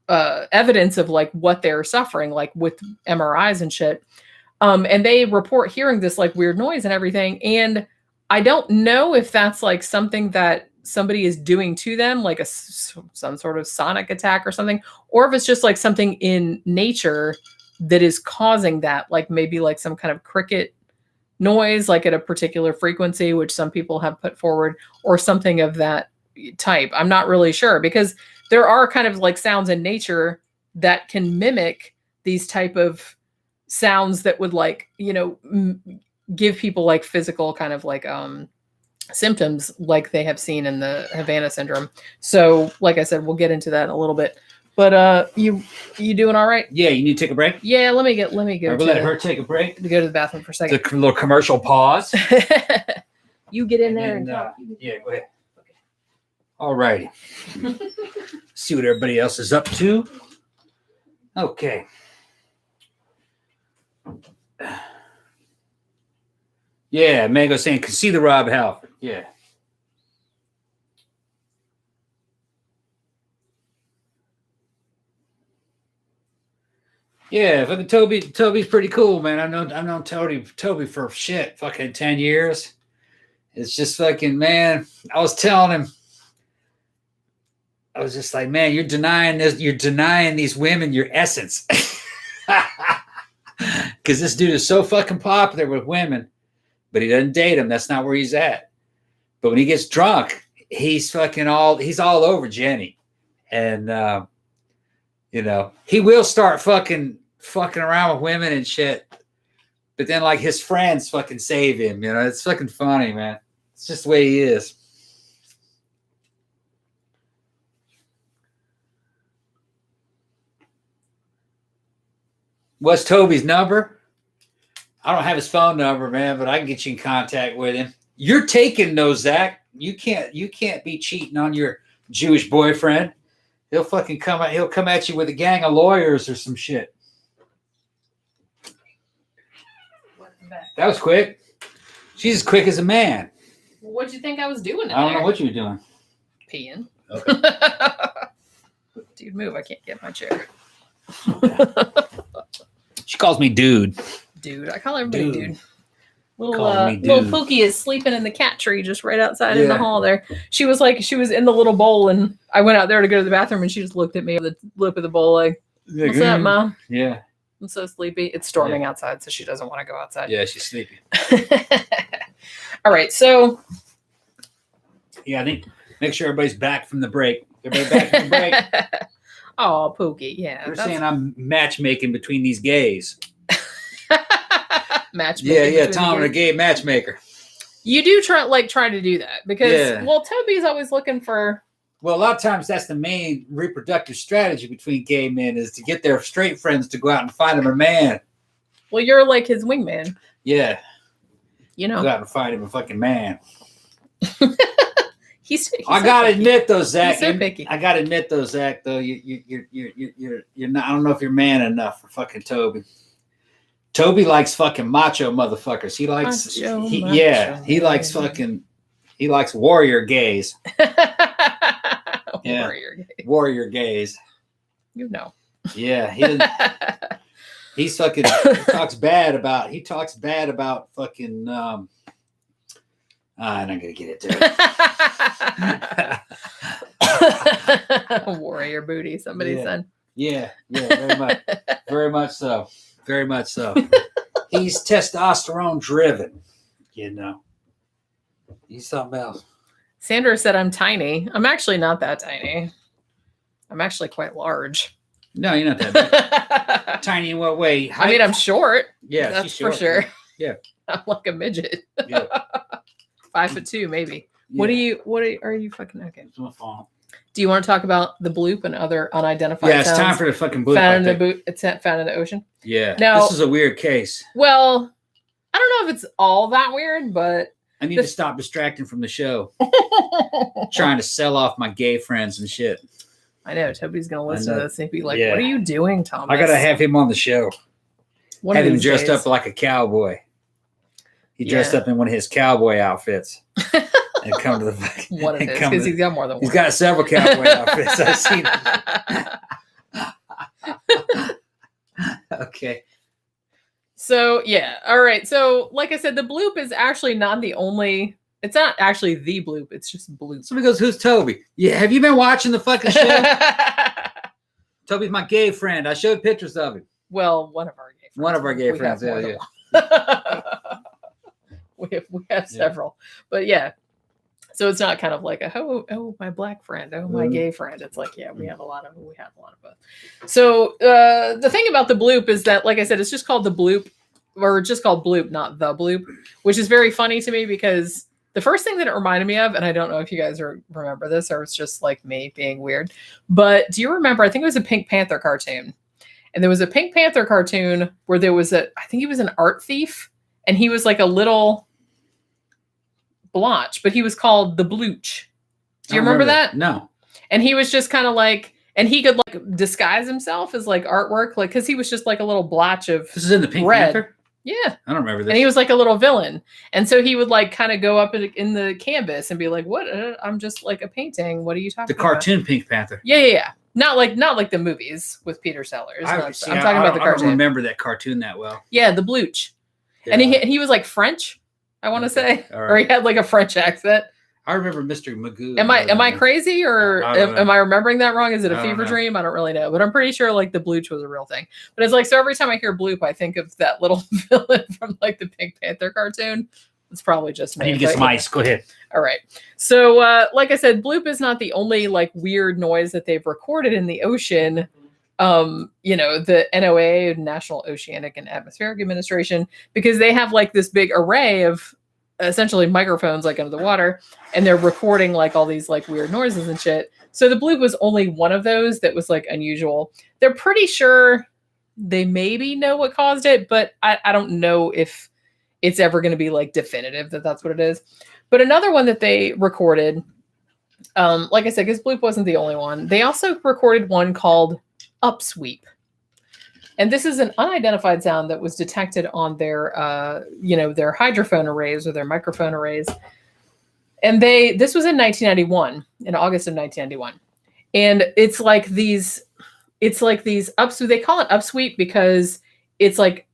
evidence of like what they're suffering, like with MRIs and shit. And they report hearing this like weird noise and everything. And I don't know if that's like something that somebody is doing to them, like some sort of sonic attack or something, or if it's just like something in nature that is causing that, like maybe like some kind of cricket noise, like at a particular frequency, which some people have put forward, or something of that type. I'm not really sure because there are kind of like sounds in nature that can mimic these type of sounds that would like, give people like physical kind of like symptoms like they have seen in the Havana Syndrome. So like I said, we'll get into that in a little bit. But you doing all right? Yeah, you need to take a break? Yeah, let me go. We'll let her take a break. To go to the bathroom for a second. It's a little commercial pause. You get in there and talk. Yeah, go ahead. Okay. All righty. See what everybody else is up to. Okay. Yeah, Mango saying, can see the Rob Halford. Yeah. Yeah, fucking Toby's pretty cool, man. I've known Toby for shit, fucking 10 years. It's just fucking, man, I was telling him, I was just like, man, you're denying these women your essence. Because this dude is so fucking popular with women, but he doesn't date them. That's not where he's at. But when he gets drunk, he's all over Jenny. And, he will start fucking around with women and shit. But then like his friends fucking save him. It's fucking funny, man. It's just the way he is. What's Toby's number? I don't have his phone number, man, but I can get you in contact with him. You're taking those, Zach. You can't be cheating on your Jewish boyfriend. He'll fucking come at you with a gang of lawyers or some shit. That was quick. She's as quick as a man. What'd you think I was doing? I don't know what you were doing. Peeing. Okay. Dude, move. I can't get my chair. She calls me dude. Dude. I call everybody dude. Little Pookie is sleeping in the cat tree just right outside in the hall there. She was in the little bowl and I went out there to go to the bathroom and she just looked at me with the lip of the bowl like, What's up, Mom? Yeah. I'm so sleepy. It's storming outside, so she doesn't want to go outside. Yeah, she's sleepy. All right, so. Yeah, I think make sure everybody's back from the break. Everybody back from the break. Oh, Pookie, yeah. You're saying I'm matchmaking between these gays. Matchmaking. Yeah, Tom and a gay matchmaker. You do try to do that because Toby's always looking for. Well, a lot of times that's the main reproductive strategy between gay men is to get their straight friends to go out and find him a man. Well, you're like his wingman. Yeah. You know. Go out and find him a fucking man. He's I gotta admit though, Zach. He's so picky. I gotta admit though, Zach. Though you're not. I don't know if you're man enough for fucking Toby. Toby likes fucking macho motherfuckers. He likes. He likes fucking. He likes warrior gays. Warrior gays. You know. Yeah, he's fucking. He talks bad about fucking. I'm not gonna get into it. Warrior booty, somebody said. Yeah, very much so. He's testosterone driven, you know. He's something else. Sandra said I'm tiny. I'm actually not that tiny. I'm actually quite large. No, you're not that big. Tiny in what way? I mean, I'm short. Yeah, that's she's short, for sure. Yeah. I'm like a midget. Yeah. 5'2", maybe. Yeah. What are you fucking okay? It's my fault. Do you want to talk about the bloop and other unidentified sounds? Yeah, it's time for the fucking bloop. It's found in the ocean. Yeah. Now, this is a weird case. Well, I don't know if it's all that weird, but I need to stop distracting from the show. Trying to sell off my gay friends and shit. I know Toby's gonna listen to this and be like, "What are you doing, Thomas?" I gotta have him on the show. Have him dressed up like a cowboy. He dressed up in one of his cowboy outfits and come to the one of his because he's got more than one. He's got several cowboy outfits. I've seen it. Okay. So all right. So like I said, the bloop is actually not the only. It's not actually the bloop. It's just bloop. Somebody goes, "Who's Toby?" Yeah. Have you been watching the fucking show? Toby's my gay friend. I showed pictures of him. Well, one of our gay friends. One of our gay friends. Yeah. We have several, but yeah. So it's not kind of like my black friend, my gay friend. It's like, we have a lot of both. So the thing about the bloop is that, like I said, it's just called the bloop, or just called bloop, not the bloop, which is very funny to me because the first thing that it reminded me of, and I don't know if you guys remember this or it's just like me being weird, but do you remember? I think it was a Pink Panther cartoon, and there was a Pink Panther cartoon where there was I think he was an art thief, and he was like a little blotch, but he was called the Blooch. Do you remember that? No. And he was just kind of like, and he could like disguise himself as like artwork, like because he was just like a little blotch of. This is in the Pink Panther? Yeah. I don't remember this. And he was like a little villain, and so he would like kind of go up in the canvas and be like, "What? I'm just like a painting. What are you talking about?" The cartoon Pink Panther. Yeah. Not like the movies with Peter Sellers. I'm talking about the cartoon. I don't remember that cartoon that well. Yeah, the Blooch. Yeah. And he was like French. I want to say, or he had like a French accent. I remember Mr. Magoo. Am I crazy or am I remembering that wrong? Is it a fever dream? I don't really know, but I'm pretty sure like the Blooch was a real thing. But it's like, so every time I hear Bloop, I think of that little villain from like the Pink Panther cartoon. It's probably just me. I need to get some ice. Go ahead. All right. So like I said, Bloop is not the only like weird noise that they've recorded in the ocean. The NOAA, National Oceanic and Atmospheric Administration, because they have like this big array of essentially microphones like under the water, and they're recording like all these like weird noises and shit. So the Bloop was only one of those that was like unusual. They're pretty sure they maybe know what caused it, but I don't know if it's ever going to be like definitive that that's what it is. But another one that they recorded, like I said, because Bloop wasn't the only one, they also recorded one called Upsweep. And this is an unidentified sound that was detected on their, their hydrophone arrays or their microphone arrays. And this was in 1991, in August of 1991. And it's like these upsweep. They call it upsweep because it's like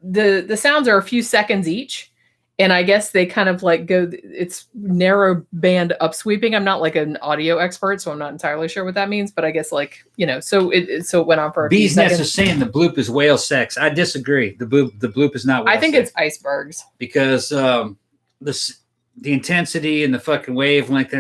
the sounds are a few seconds each. And I guess they kind of like it's narrow band upsweeping. I'm not like an audio expert, so I'm not entirely sure what that means, but I guess like, so it went on for a few seconds. Bees are saying the bloop is whale sex. I disagree. The bloop is not whale sex. I think it's icebergs. Because the intensity and the fucking wavelength,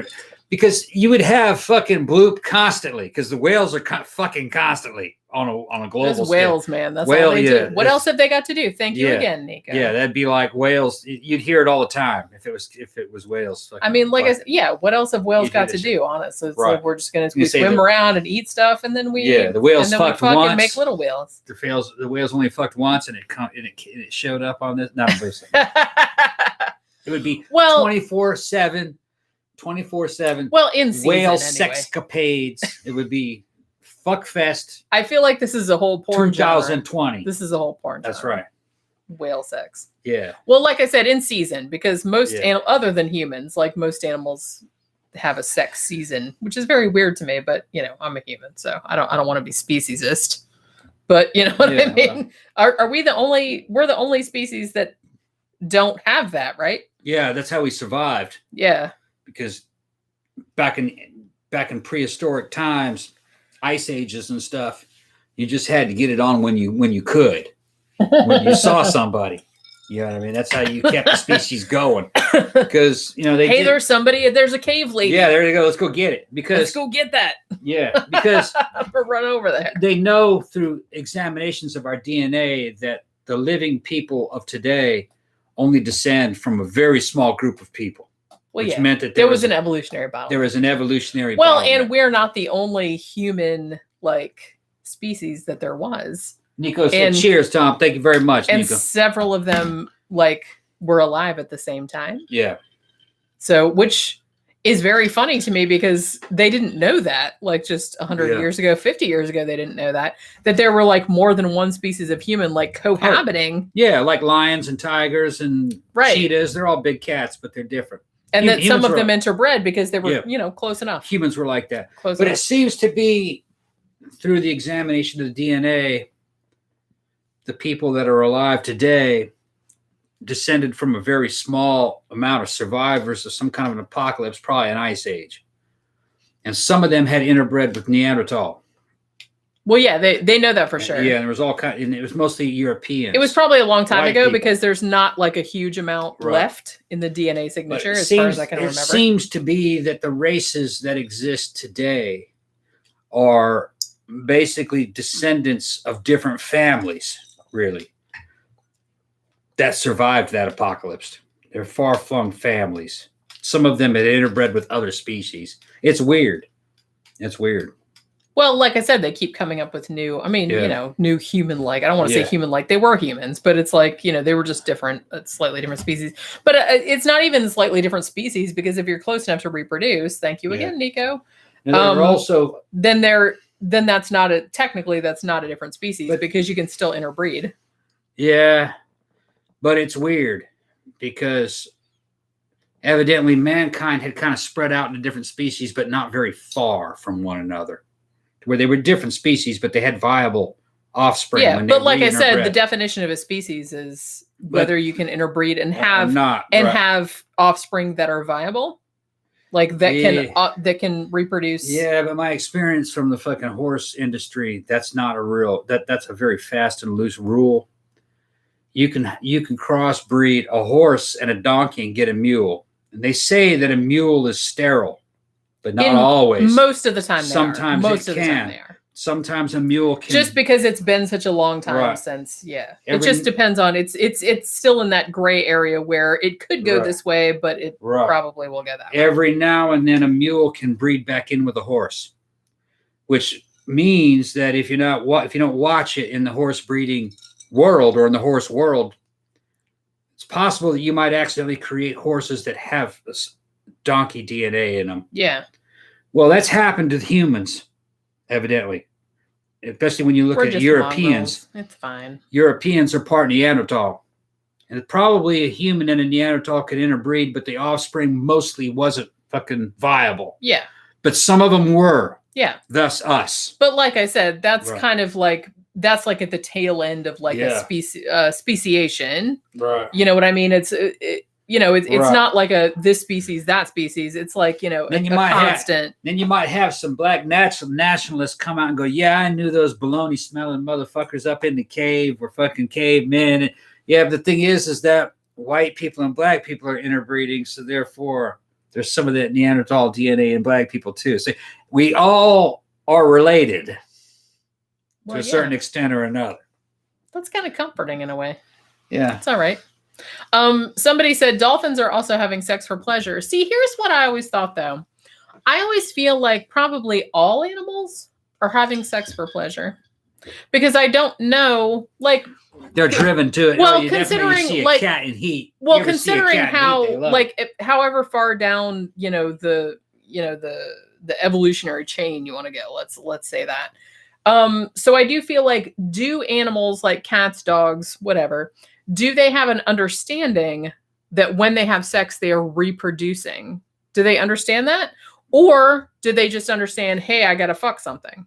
because you would have fucking bloop constantly, because the whales are fucking constantly on a global scale. Whales, man. That's all they do. What else have they got to do? Thank you again, Nico. Yeah, that'd be like whales. You'd hear it all the time if it was whales. I mean, like I said, what else have whales got to do? Honestly, it's like we're just gonna swim around and eat stuff, and then the whales fucked once and make little whales. The whales only fucked once, and it showed up on this. Not basically. It would be 24/7. 24/7. Well, in season, whale anyway. sexcapades. It would be Fuckfest. I feel like this is a whole porn 2020. Genre. This is a whole porn genre. That's right. Whale sex. Yeah. Well, like I said, in season, because most other than humans, like most animals have a sex season, which is very weird to me, but I'm a human, so I don't want to be speciesist. But you know what I mean? Are we we're the only species that don't have that, right? Yeah, that's how we survived. Yeah. Because back in prehistoric times, ice ages and stuff, you just had to get it on when you could, when you saw somebody. You know what I mean? That's how you kept the species going. Because there's a cave lady. Yeah, there you go. Let's go get it. Because let's go get that. Yeah, because run over there. They know through examinations of our DNA that the living people of today only descend from a very small group of people. Which meant that there was an evolutionary bottleneck. There was an evolutionary bottleneck. And we're not the only human species that there was. Nico said, cheers, Tom. Thank you very much, and Nico. And several of them were alive at the same time. Yeah. So, which is very funny to me because they didn't know that just 100 years ago, 50 years ago, they didn't know that there were more than one species of human cohabiting. Yeah, like lions and tigers and cheetahs. They're all big cats, but they're different. And that some of them interbred because they were, close enough. Humans were like that. But it seems to be through the examination of the DNA, the people that are alive today descended from a very small amount of survivors of some kind of an apocalypse, probably an ice age. And some of them had interbred with Neanderthal. Well, yeah, they know that for sure. Yeah, and there was and it was mostly European. It was probably a long time ago because there's not a huge amount left in the DNA signature as far as I can remember. It seems to be that the races that exist today are basically descendants of different families, really, that survived that apocalypse. They're far-flung families. Some of them had interbred with other species. It's weird. It's weird. Well, like I said, they keep coming up with new human-like. I don't want to say human-like. They were humans, but it's they were just different, slightly different species. But it's not even slightly different species because if you're close enough to reproduce, thank you again, Nico. And also then that's not a different species because you can still interbreed. Yeah, but it's weird because evidently mankind had kind of spread out into different species, but not very far from one another. Where they were different species, but they had viable offspring. Yeah, but like I said, the definition of a species is whether you can interbreed and have have offspring that are viable, that can reproduce. Yeah, but my experience from the fucking horse industry, that's not a real. That's a very fast and loose rule. You can crossbreed a horse and a donkey and get a mule, and they say that a mule is sterile. But not always. Most of the time, sometimes most it of can. the time they are. Sometimes a mule can. Just because it's been such a long time since, it just depends on it's still in that gray area where it could go this way, but it probably will go that way. Every now and then, a mule can breed back in with a horse, which means that if you don't watch it in the horse breeding world or in the horse world, it's possible that you might accidentally create horses that have donkey DNA in them. Yeah. Well, that's happened to humans, evidently. Especially when you look at Europeans. It's fine. Europeans are part Neanderthal. And probably a human and a Neanderthal could interbreed, but the offspring mostly wasn't fucking viable. Yeah. But some of them were. Yeah. Thus us. But like I said, that's kind of that's at the tail end of a speciation. Right. You know what I mean? it's not like a this species, that species. It's like, then a constant. Then you might have some black nationalists come out and go, yeah, I knew those baloney smelling motherfuckers up in the cave were fucking cavemen. And yeah, but the thing is that white people and black people are interbreeding, so therefore there's some of that Neanderthal DNA in black people too. So we all are related to a certain extent or another. That's kind of comforting in a way. Yeah. It's all right. Somebody said dolphins are also having sex for pleasure. See, here's what I always thought though. I always feel like probably all animals are having sex for pleasure because I don't know, like they're driven to it. Well, considering see a like cat in heat. Well, considering how like however far down, the evolutionary chain you want to go, let's say that. So I do feel like, do animals like cats, dogs, whatever, do they have an understanding that when they have sex, they are reproducing? Do they understand that? Or do they just understand, hey, I got to fuck something?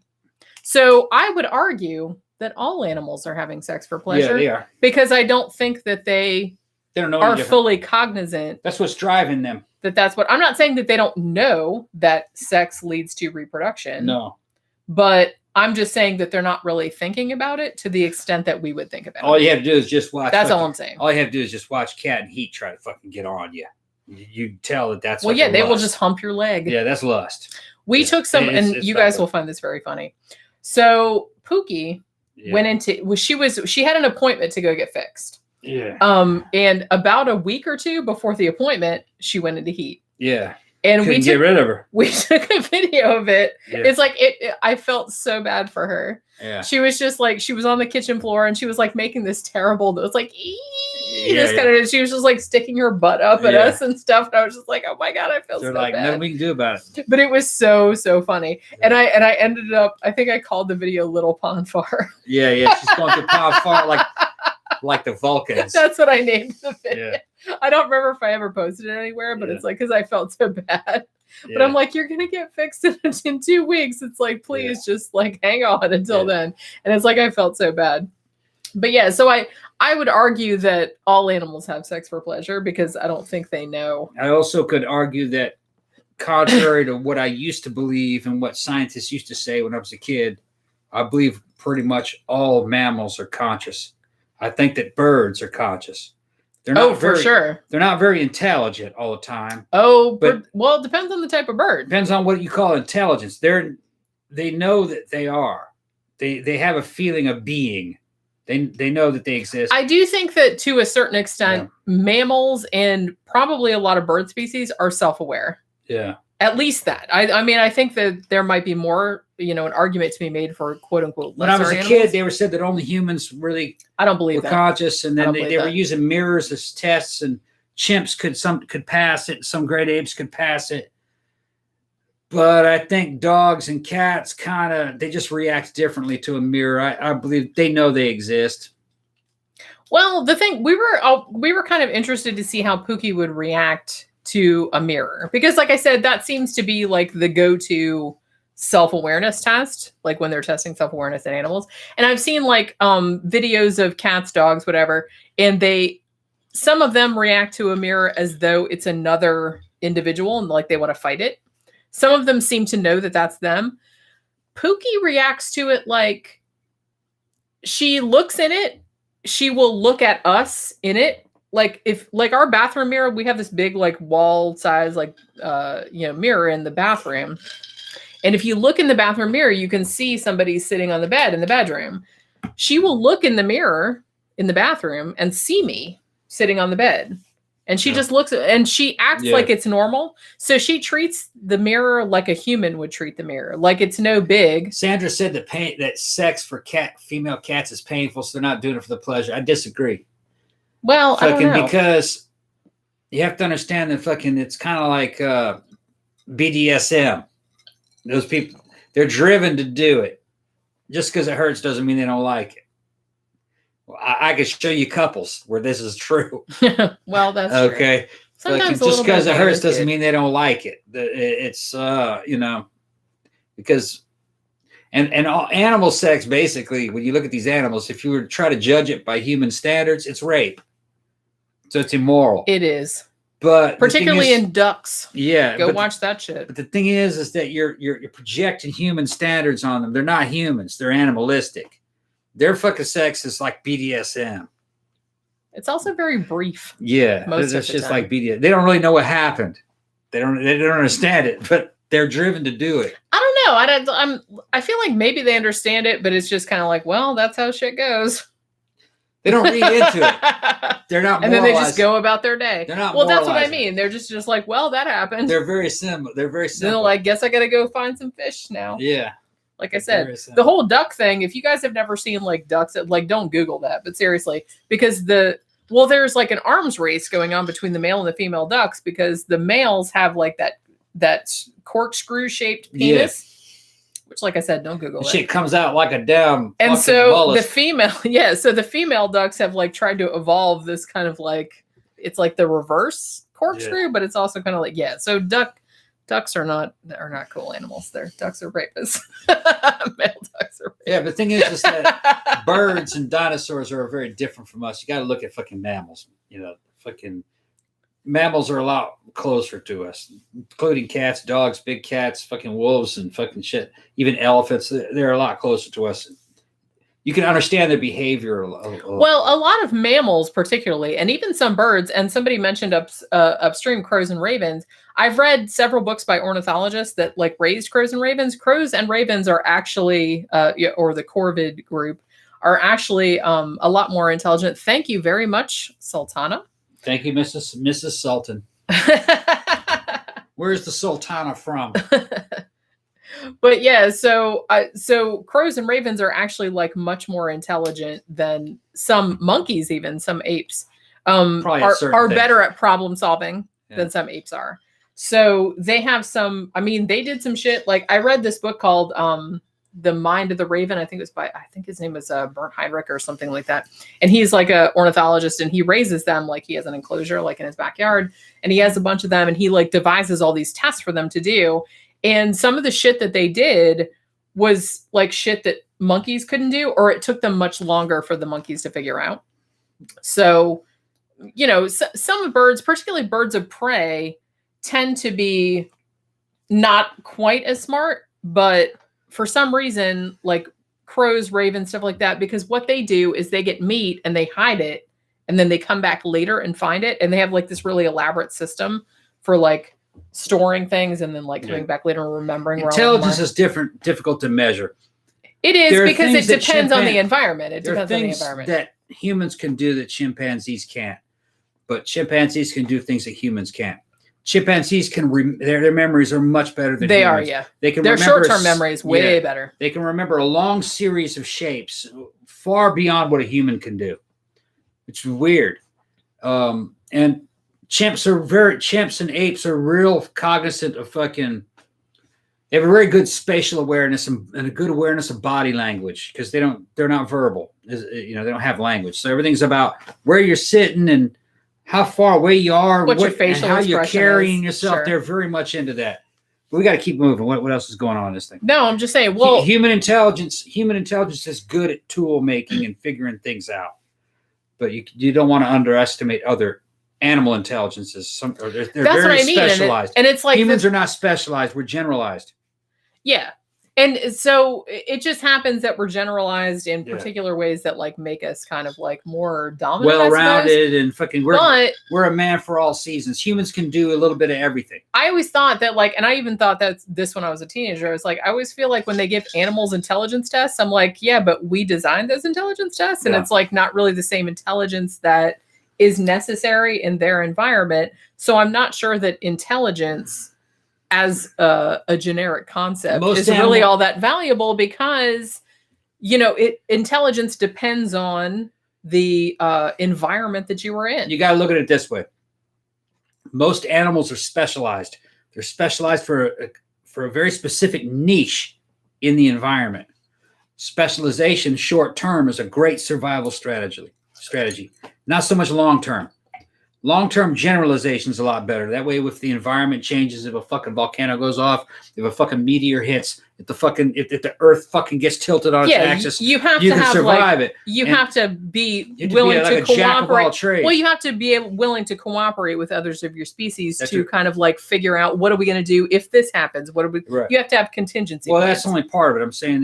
So I would argue that all animals are having sex for pleasure. Yeah, they are. Because I don't think that they are fully cognizant. That's what's driving them. That's what, I'm not saying that they don't know that sex leads to reproduction. No. But I'm just saying that they're not really thinking about it to the extent that we would think about it. All you have to do is just watch. That's all I'm saying. All you have to do is just watch cat and heat try to fucking get on you. You tell that's well, yeah, they will just hump your leg. Yeah, that's lust. We took some, and you guys will find this very funny. So Pookie went into, she had an appointment to go get fixed. Yeah. And about a week or two before the appointment, she went into heat. Yeah. And we get rid of her. We took a video of it. Yeah. It's like I felt so bad for her. Yeah. She was just like, she was on the kitchen floor and she was like making this terrible, it was like, kind of, she was just like sticking her butt up at us and stuff. And I was just like, oh my God, I feel so bad. Nothing we can do about it. But it was so funny. Yeah. And I ended up, I think I called the video Little Pond Fart. Yeah. She's going to Pond Fart like the Vulcans. That's what I named the video. Yeah. I don't remember if I ever posted it anywhere, but it's like, because I felt so bad. But I'm like, you're going to get fixed in 2 weeks. It's like, please just like hang on until then. And it's like, I felt so bad. But yeah, so I would argue that all animals have sex for pleasure because I don't think they know. I also could argue that contrary to what I used to believe and what scientists used to say when I was a kid, I believe pretty much all mammals are conscious. I think that birds are conscious. They're not for sure. They're not very intelligent all the time. But well, it depends on the type of bird. Depends on what you call intelligence. They know that they are. They have a feeling of being. They know that they exist. I do think that to a certain extent, mammals and probably a lot of bird species are self-aware. Yeah. At least that. I mean, I think that there might be more, an argument to be made for quote unquote. When I was a kid, they were said that only humans really I don't believe were conscious, and then they were using mirrors as tests, and chimps could pass it, some great apes could pass it. But I think dogs and cats they just react differently to a mirror. I believe they know they exist. Well, the thing we were kind of interested to see how Pookie would react to a mirror, because like I said, that seems to be like the go-to self-awareness test, like when they're testing self-awareness in animals. And I've seen like videos of cats, dogs, whatever, and some of them react to a mirror as though it's another individual and like they want to fight it. Some of them seem to know that that's them. Pookie reacts to it like she looks in it. She will look at us in it. Like if like our bathroom mirror, we have this big like wall size like mirror in the bathroom. And if you look in the bathroom mirror, you can see somebody sitting on the bed in the bedroom. She will look in the mirror in the bathroom and see me sitting on the bed. And she just looks and she acts like it's normal. So she treats the mirror like a human would treat the mirror. Like it's no big. Sandra said that sex for female cats is painful, so they're not doing it for the pleasure. I disagree. Well, I don't know. Because you have to understand that it's kind of like BDSM. Those people, they're driven to do it. Just because it hurts doesn't mean they don't like it. Well, I could show you couples where this is true. Well, that's okay. True. Sometimes just because it hurts doesn't mean they don't like it. It's because and all animal sex basically, when you look at these animals, if you were to try to judge it by human standards, it's rape. So it's immoral. It is. But particularly in ducks. Yeah. Go watch that shit. But the thing is that you're projecting human standards on them. They're not humans. They're animalistic. Their fucking sex is like BDSM. It's also very brief. Yeah. It's just like BDSM. They don't really know what happened. They don't understand it, but they're driven to do it. I don't know. I feel like maybe they understand it, but it's just kind of like, well, that's how shit goes. They don't read into it. They're not. And then they just go about their day. They're not. Well, that's what I mean. They're just like, well, that happened. They're very simple. They're very simple. They're like, guess I got to go find some fish now. Yeah. Like I said, the whole duck thing. If you guys have never seen like ducks, like don't Google that. But seriously, because there's like an arms race going on between the male and the female ducks because the males have like that corkscrew shaped penis. Yeah. Which, like I said, don't Google it. Shit comes out like a damn. And so mollusk. the female ducks have like tried to evolve this kind of like, it's like the reverse corkscrew, but it's also kind of like, So ducks are not cool animals. Ducks are rapists. Male ducks are rapists. Yeah, but the thing is that birds and dinosaurs are very different from us. You got to look at fucking mammals. Fucking mammals are a lot closer to us, including cats, dogs, big cats, fucking wolves, and fucking shit. Even elephants, they're a lot closer to us. You can understand their behavior. Well, a lot of mammals, particularly, and even some birds. And somebody mentioned upstream crows and ravens. I've read several books by ornithologists that like raised crows and ravens. Crows and ravens are actually, or the corvid group, are actually a lot more intelligent. Thank you very much, Sultana. Thank you, Mrs. Sultan. Where's the Sultana from? But yeah, so crows and ravens are actually like much more intelligent than some monkeys, even some apes are better at problem solving than some apes are. So they have some, they did some shit. Like I read this book called The Mind of the Raven. I think his name was Bernd Heinrich or something like that. And he's like a ornithologist and he raises them like he has an enclosure like in his backyard and he has a bunch of them and he like devises all these tests for them to do. And some of the shit that they did was like shit that monkeys couldn't do, or it took them much longer for the monkeys to figure out. So, some birds, particularly birds of prey, tend to be not quite as smart, but for some reason, like crows, ravens, stuff like that, because what they do is they get meat and they hide it and then they come back later and find it. And they have like this really elaborate system for like storing things and then like coming back later and remembering. Intelligence is difficult to measure. It is because it depends on the environment. It depends on the environment. That humans can do that chimpanzees can't, but chimpanzees can do things that humans can't. Chimpanzees can their memories are much better than they humans. are. Yeah, they can. Their short-term memory is way better. They can remember a long series of shapes far beyond what a human can do. It's weird. And chimps and apes are real cognizant of fucking. They have a very good spatial awareness and a good awareness of body language because they're not verbal. They don't have language. So everything's about where you're sitting and how far away you are, what your facial and how you're carrying yourself. Sure. They're very much into that. But we got to keep moving. What else is going on in this thing? No, I'm just saying. Well, human intelligence is good at tool making and figuring things out. But you don't want to underestimate other animal intelligences. They're very specialized. And it's like humans are not specialized. We're generalized. Yeah. And so it just happens that we're generalized in particular ways that like make us kind of like more dominant. Well-rounded and fucking we're a man for all seasons. Humans can do a little bit of everything. I always thought that like, and I even thought that this when I was a teenager, I was like, I always feel like when they give animals intelligence tests, I'm like, yeah, but we designed those intelligence tests. And it's like not really the same intelligence that is necessary in their environment. So I'm not sure that intelligence as a generic concept is really all that valuable because, intelligence depends on the environment that you were in. You got to look at it this way. Most animals are specialized. They're specialized for a very specific niche in the environment. Specialization short term is a great survival strategy. Not so much long term. Long-term generalization is a lot better. That way, if the environment changes, if a fucking volcano goes off, if a fucking meteor hits, if the Earth fucking gets tilted on its axis, you can survive it. You have to be willing to cooperate. Well, you have to be willing to cooperate with others of your species to kind of like figure out what are we going to do if this happens. What are we? Right. You have to have contingency. Well, that's only part of it. I'm saying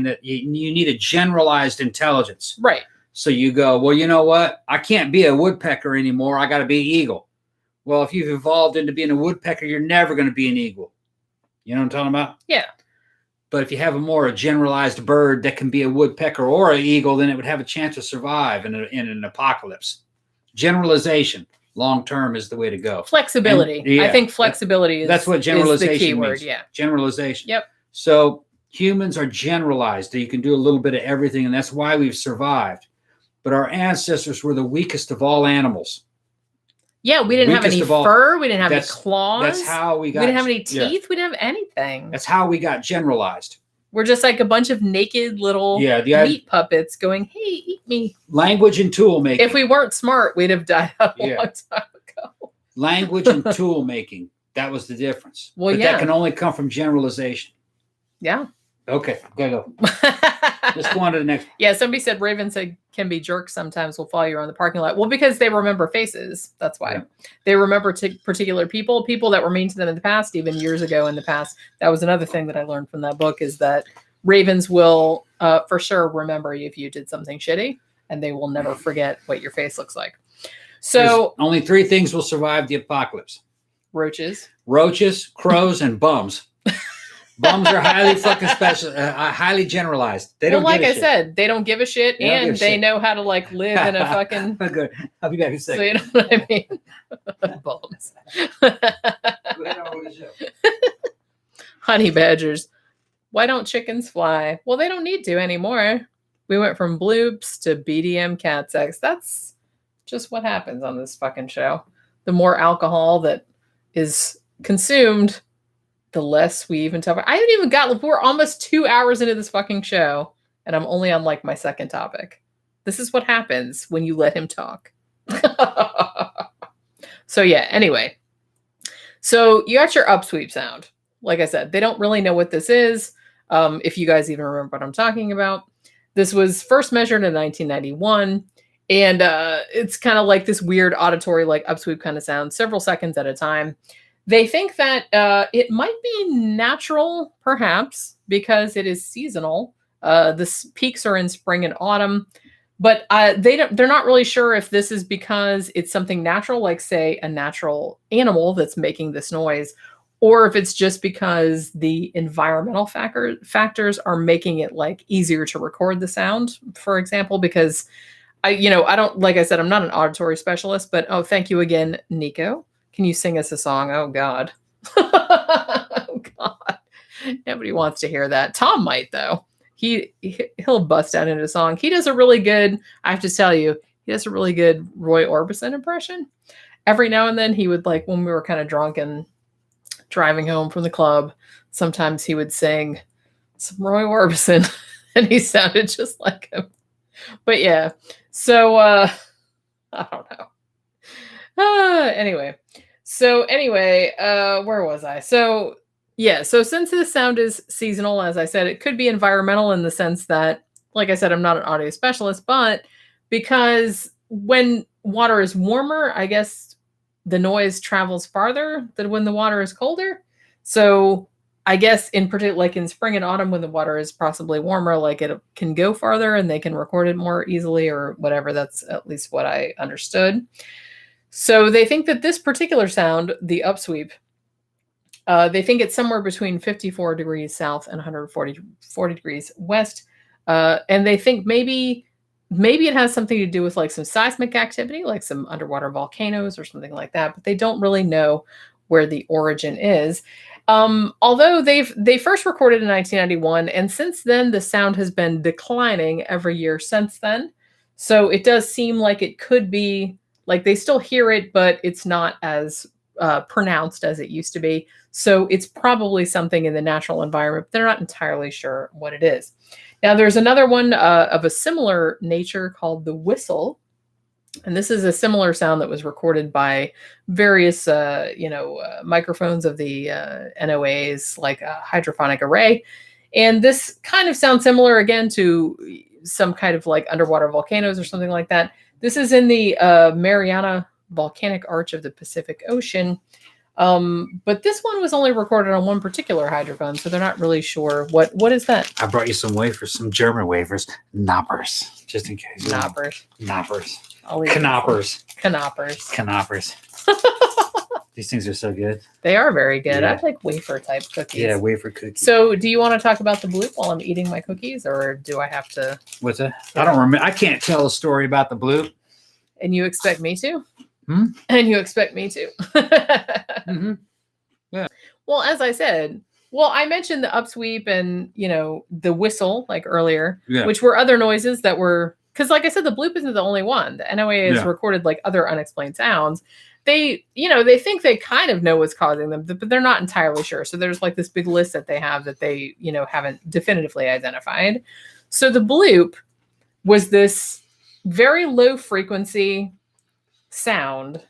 that you need a generalized intelligence. Right. So you go, well, you know what? I can't be a woodpecker anymore. I got to be an eagle. Well, if you've evolved into being a woodpecker, you're never going to be an eagle. You know what I'm talking about? Yeah. But if you have a generalized bird that can be a woodpecker or an eagle, then it would have a chance to survive in an apocalypse. Generalization, long term, is the way to go. Flexibility. I think flexibility that's what generalization is the key word. Means. Yeah. Generalization. Yep. So humans are generalized. You can do a little bit of everything, and that's why we've survived. But our ancestors were the weakest of all animals. Yeah, we didn't have any fur. We didn't have any claws. That's how we got. We didn't have any teeth. Yeah. We didn't have anything. That's how we got generalized. We're just like a bunch of naked little meat puppets going, hey, eat me. Language and tool making. If we weren't smart, we'd have died out a long time ago. Language and tool making. That was the difference. Well, but that can only come from generalization. Yeah. Okay, gotta go. Let's go on to the next. Yeah, somebody said ravens can be jerks sometimes. Will follow you around the parking lot. Well, because they remember faces. That's why. Yeah. They remember particular people that were mean to them in the past, even years ago in the past. That was another thing that I learned from that book is that ravens will for sure remember you if you did something shitty, and they will never forget what your face looks like. So there's only 3 things will survive the apocalypse. Roaches, crows, and bums. Bums are highly fucking special, highly generalized. They don't. Well, like I said, they don't give a shit, and they know how to like live in a fucking. Good. I'll be back in a second. So you know what I mean? Bums. Honey badgers. Why don't chickens fly? Well, they don't need to anymore. We went from bloops to BDM cat sex. That's just what happens on this fucking show. The more alcohol that is consumed, the less we even talk. I haven't even got. We're almost 2 hours into this fucking show, and I'm only on like my second topic. This is what happens when you let him talk. So yeah. Anyway, so you got your upsweep sound. Like I said, they don't really know what this is. If you guys even remember what I'm talking about, this was first measured in 1991, and it's kind of like this weird auditory like upsweep kind of sound, several seconds at a time. They think that it might be natural, perhaps, because it is seasonal. The peaks are in spring and autumn, but they're not really sure if this is because it's something natural, like say a natural animal that's making this noise, or if it's just because the environmental factors are making it like easier to record the sound. For example, because I don't, like I said, I'm not an auditory specialist, but thank you again, Nico. Can you sing us a song? Oh, God. Oh, God. Nobody wants to hear that. Tom might, though. He'll bust out into a song. He does a really good, I have to tell you, he does a really good Roy Orbison impression. Every now and then he would, like, when we were kind of drunk and driving home from the club, sometimes he would sing some Roy Orbison, and he sounded just like him. But, yeah. So, I don't know. Anyway, where was I? So since this sound is seasonal, as I said, it could be environmental in the sense that, like I said, I'm not an audio specialist, but because when water is warmer, I guess the noise travels farther than when the water is colder. So I guess in particular, like in spring and autumn, when the water is possibly warmer, like it can go farther and they can record it more easily or whatever. That's at least what I understood. So they think that this particular sound, the upsweep, they think it's somewhere between 54 degrees south and 140 degrees west. And they think maybe it has something to do with like some seismic activity, like some underwater volcanoes or something like that. But they don't really know where the origin is. Although they first recorded in 1991, and since then the sound has been declining every year since then. So it does seem like it could be like they still hear it, but it's not as pronounced as it used to be. So it's probably something in the natural environment. They're not entirely sure what it is. Now there's another one of a similar nature called the whistle. And this is a similar sound that was recorded by various, microphones of the NOAs, like a hydrophonic array. And this kind of sounds similar again to some kind of like underwater volcanoes or something like that. This is in the Mariana Volcanic Arch of the Pacific Ocean. But this one was only recorded on one particular hydrophone, so they're not really sure. What is that? I brought you some wafers, some German wafers, knoppers, just in case. Knoppers. Knoppers. These things are so good. They are very good. Yeah. I like wafer type cookies. Yeah, wafer cookies. So do you want to talk about the Bloop while I'm eating my cookies, or do I have to? What's that? I don't remember. I can't tell a story about the Bloop. And you expect me to? And you expect me to? Mm-hmm. Yeah. Well, as I said, I mentioned the upsweep and, the whistle like earlier, which were other noises that were, because like I said, the Bloop isn't the only one. The NOA has recorded like other unexplained sounds. They, they think they kind of know what's causing them, but they're not entirely sure. So there's like this big list that they have that they, haven't definitively identified. So the Bloop was this very low frequency sound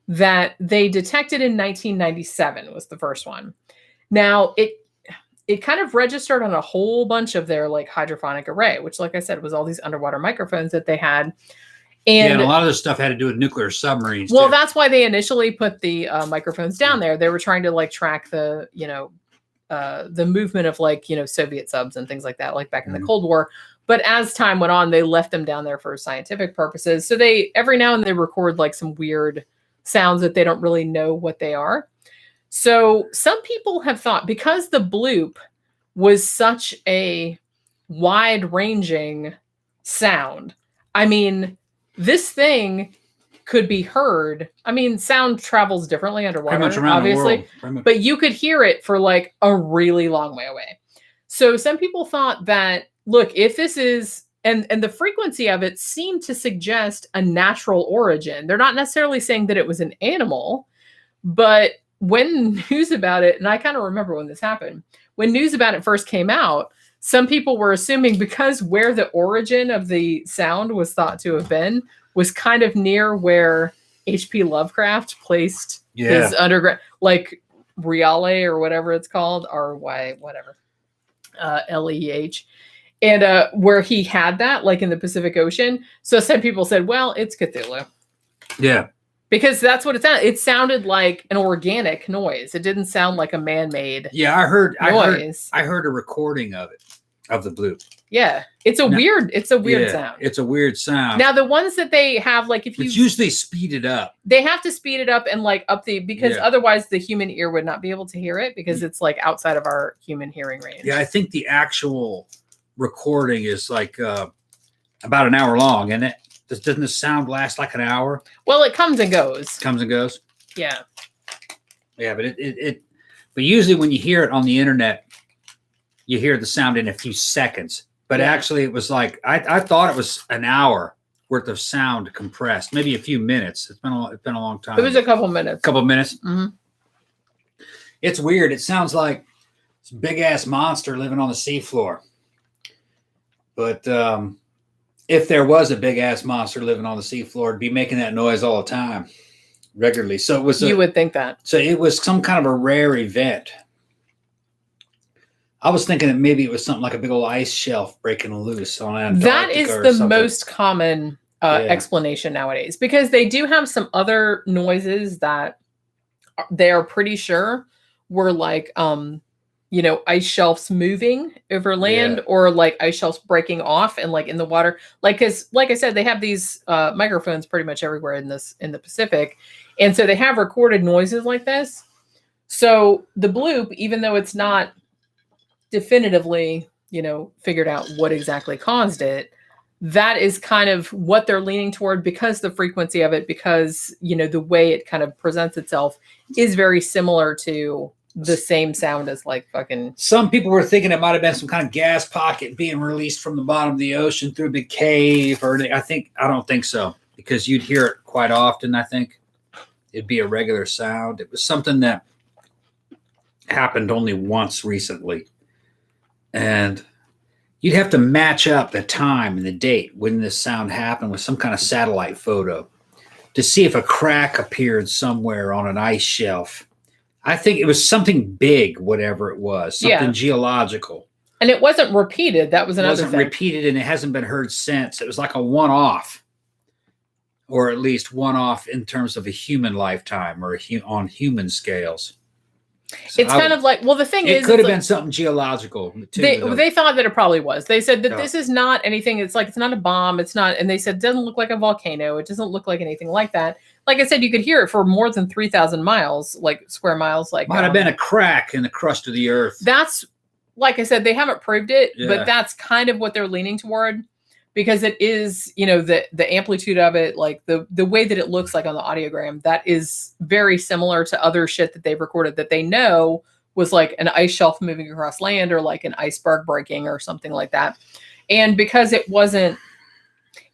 that they detected in 1997 was the first one. Now it kind of registered on a whole bunch of their like hydrophonic array, which like I said was all these underwater microphones that they had. And a lot of this stuff had to do with nuclear submarines. Well, that's why they initially put the microphones down there. They were trying to like track the movement of like, Soviet subs and things like that, like back in the Cold War. But as time went on, they left them down there for scientific purposes. So they every now and then record like some weird sounds that they don't really know what they are. So some people have thought, because the Bloop was such a wide-ranging sound, I mean, this thing could be heard. I mean, sound travels differently underwater, pretty much around obviously, the world. But you could hear it for like a really long way away. So some people thought that, look, if this is, and the frequency of it seemed to suggest a natural origin. They're not necessarily saying that it was an animal, but when news about it, and I kind of remember when this happened, when news about it first came out, some people were assuming, because where the origin of the sound was thought to have been was kind of near where H.P. Lovecraft placed his underground, like Riale or whatever it's called, R-Y, whatever, L-E-H. And where he had that, like in the Pacific Ocean. So some people said, well, it's Cthulhu. Yeah. Because that's what it sounded. It sounded like an organic noise. It didn't sound like a man-made noise. I heard a recording of it, of the Bloop. Yeah. It's a weird sound. It's a weird sound. Now the ones that they have, like if you... It's usually speeded up. They have to speed it up and like up the... Because otherwise the human ear would not be able to hear it, because it's like outside of our human hearing range. Yeah, I think the actual recording is like about an hour long, isn't it? Doesn't the sound last like an hour? Well, it comes and goes. Yeah. Yeah, but but usually when you hear it on the internet, you hear the sound in a few seconds. But actually it was like, I thought it was an hour worth of sound compressed, maybe a few minutes. It's been a long time. It was a couple minutes. Mm-hmm. It's weird. It sounds like this big ass monster living on the seafloor. But if there was a big ass monster living on the seafloor, it'd be making that noise all the time, regularly. So it was. You would think that. So it was some kind of a rare event. I was thinking that maybe it was something like a big old ice shelf breaking loose on Antarctica. That is the most common explanation nowadays, because they do have some other noises that they are pretty sure were like ice shelves moving over land, or like ice shelves breaking off and like in the water. Like, cause like I said, they have these microphones pretty much everywhere in the Pacific. And so they have recorded noises like this. So the Bloop, even though it's not definitively, figured out what exactly caused it, that is kind of what they're leaning toward, because the frequency of it, because, the way it kind of presents itself is very similar to the same sound as like fucking... Some people were thinking it might have been some kind of gas pocket being released from the bottom of the ocean through a big cave, or I don't think so, because you'd hear it quite often. I think it'd be a regular sound. It was something that happened only once recently, and you'd have to match up the time and the date when this sound happened with some kind of satellite photo. to see if a crack appeared somewhere on an ice shelf. I think it was something big, whatever it was, something geological. And it wasn't repeated. That was another thing. It wasn't repeated, and it hasn't been heard since. It was like a one-off, or at least one-off in terms of a human lifetime or on human scales. So it's kind of like, well, the thing is, it could have been something geological too. They thought that it probably was. They said that this is not anything. It's like, it's not a bomb. It's not. And they said, it doesn't look like a volcano. It doesn't look like anything like that. Like I said, you could hear it for more than 3,000 miles, like square miles. Like might have been a crack in the crust of the earth. That's, like I said, they haven't proved it, but that's kind of what they're leaning toward, because it is, you know, the amplitude of it, like the way that it looks like on the audiogram, that is very similar to other shit that they've recorded that they know was like an ice shelf moving across land, or like an iceberg breaking or something like that. And because it wasn't,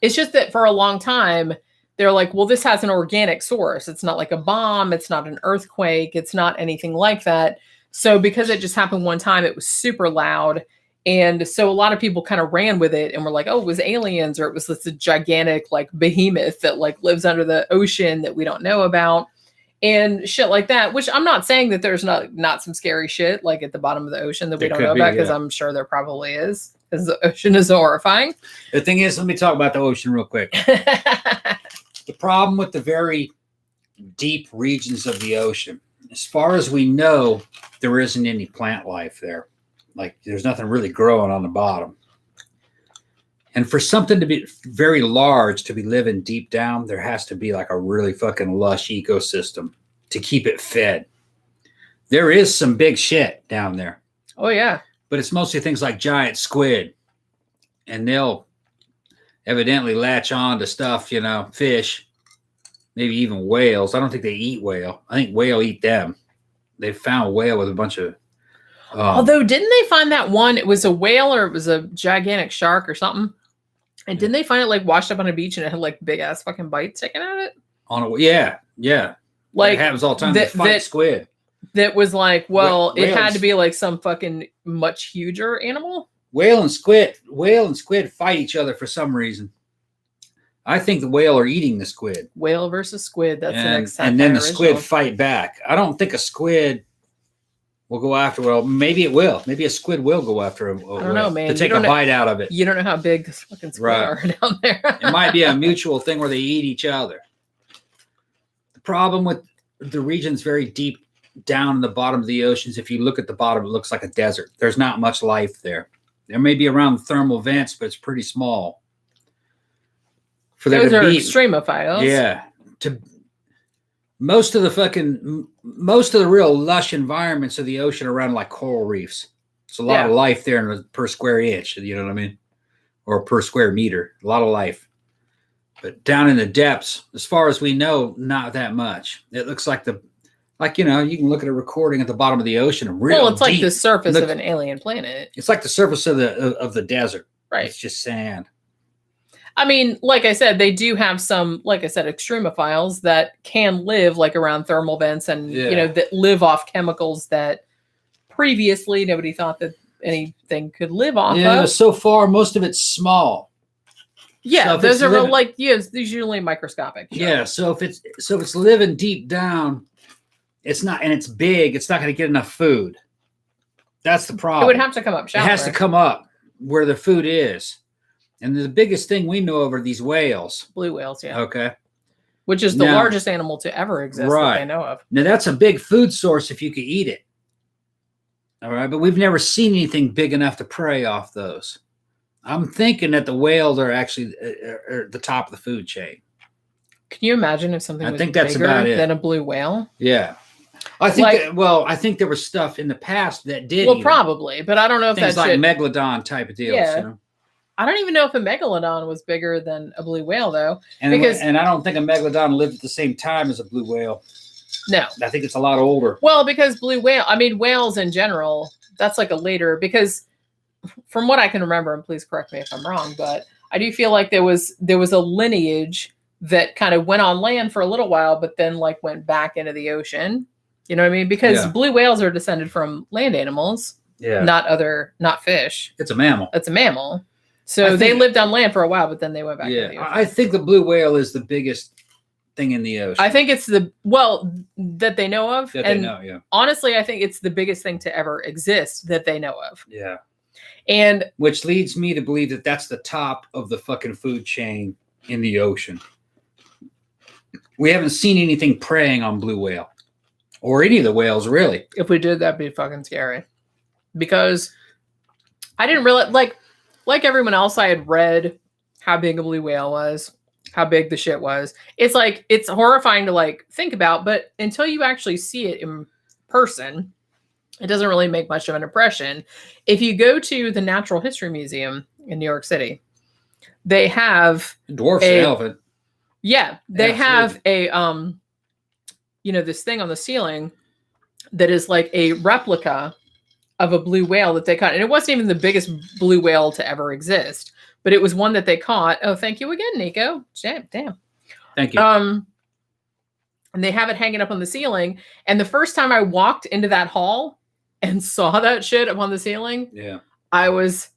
it's just that for a long time, they're like, well, this has an organic source. It's not like a bomb. It's not an earthquake. It's not anything like that. So because it just happened one time, it was super loud. And so a lot of people kind of ran with it and were like, oh, it was aliens, or it was this gigantic like behemoth that like lives under the ocean that we don't know about, and shit like that. Which I'm not saying that there's not some scary shit like at the bottom of the ocean that we don't know about, because I'm sure there probably is, because the ocean is horrifying. The thing is, let me talk about the ocean real quick. The problem with the very deep regions of the ocean, as far as we know, there isn't any plant life there. Like there's nothing really growing on the bottom. And for something to be very large, to be living deep down, there has to be like a really fucking lush ecosystem to keep it fed. There is some big shit down there. Oh, yeah. But it's mostly things like giant squid. And they'll evidently latch on to stuff, you know, fish, maybe even whales. I don't think they eat whale. I think whale eat them. They found whale with a bunch of... although, didn't they find that one? It was a whale, or it was a gigantic shark or something. And didn't they find it like washed up on a beach, and it had like big ass fucking bites sticking out of it? Yeah. Like it happens all the time. They fight squid. That was like, well, it had to be like some fucking much huger animal. Whale and squid fight each other for some reason. I think the whale are eating the squid. Whale versus squid. That's the next time. And then the squid fight back. I don't think a squid will go after. Well, maybe it will. Maybe a squid will go after a whale. I don't know, man. To take a bite out of it. You don't know how big this fucking squid are down there. It might be a mutual thing where they eat each other. The problem with the regions very deep down in the bottom of the oceans, if you look at the bottom, it looks like a desert. There's not much life there. There may be around thermal vents, but it's pretty small. For those are extremophiles. Yeah. Most of the real lush environments of the ocean are around like coral reefs. It's a lot of life there per square inch, you know what I mean? Or per square meter. A lot of life. But down in the depths, as far as we know, not that much. It looks like you know, you can look at a recording at the bottom of the ocean. Well, it's like the surface of an alien planet. It's like the surface of the desert. Right. It's just sand. I mean, like I said, they do have some, like I said, extremophiles that can live like around thermal vents and, you know, that live off chemicals that previously nobody thought that anything could live off of. Yeah, so far, most of it's small. Yeah, so those are real, like, these usually microscopic. Sure. Yeah, so if it's living deep down, it's not, and it's big, it's not going to get enough food. That's the problem. It would have to come up shallower. It has to come up where the food is. And the biggest thing we know of are these whales. Blue whales, yeah. Okay. Which is the largest animal to ever exist that I know of. Now, that's a big food source if you could eat it. All right. But we've never seen anything big enough to prey off those. I'm thinking that the whales are actually the top of the food chain. Can you imagine if something was that's bigger about it. Than a blue whale? Yeah. I think there was stuff in the past that did. Well, probably. But I don't know if that's like megalodon type of deals. Yeah. You know? I don't even know if a megalodon was bigger than a blue whale, though. And I don't think a megalodon lived at the same time as a blue whale. No. I think it's a lot older. Well, because whales in general, that's like a later, because from what I can remember, and please correct me if I'm wrong, but I do feel like there was a lineage that kind of went on land for a little while, but then like went back into the ocean. You know what I mean? Because blue whales are descended from land animals, not fish. It's a mammal. It's a mammal. So they lived on land for a while, but then they went back to the ocean. I think the blue whale is the biggest thing in the ocean. I think it's that they know of. That they know, yeah. Honestly, I think it's the biggest thing to ever exist that they know of. Yeah. And which leads me to believe that that's the top of the fucking food chain in the ocean. We haven't seen anything preying on blue whale or any of the whales, really. If we did, that'd be fucking scary. Because I didn't realize, like everyone else, I had read how big a blue whale was, how big the shit was. It's like, it's horrifying to like think about, but until you actually see it in person, it doesn't really make much of an impression. If you go to the Natural History Museum in New York City, they have dwarfs an elephant. Yeah, they have a this thing on the ceiling that is like a replica of a blue whale that they caught. And it wasn't even the biggest blue whale to ever exist, but it was one that they caught. Oh, thank you again, Nico. Damn. Thank you. And they have it hanging up on the ceiling. And the first time I walked into that hall and saw that shit up on the ceiling, yeah, I was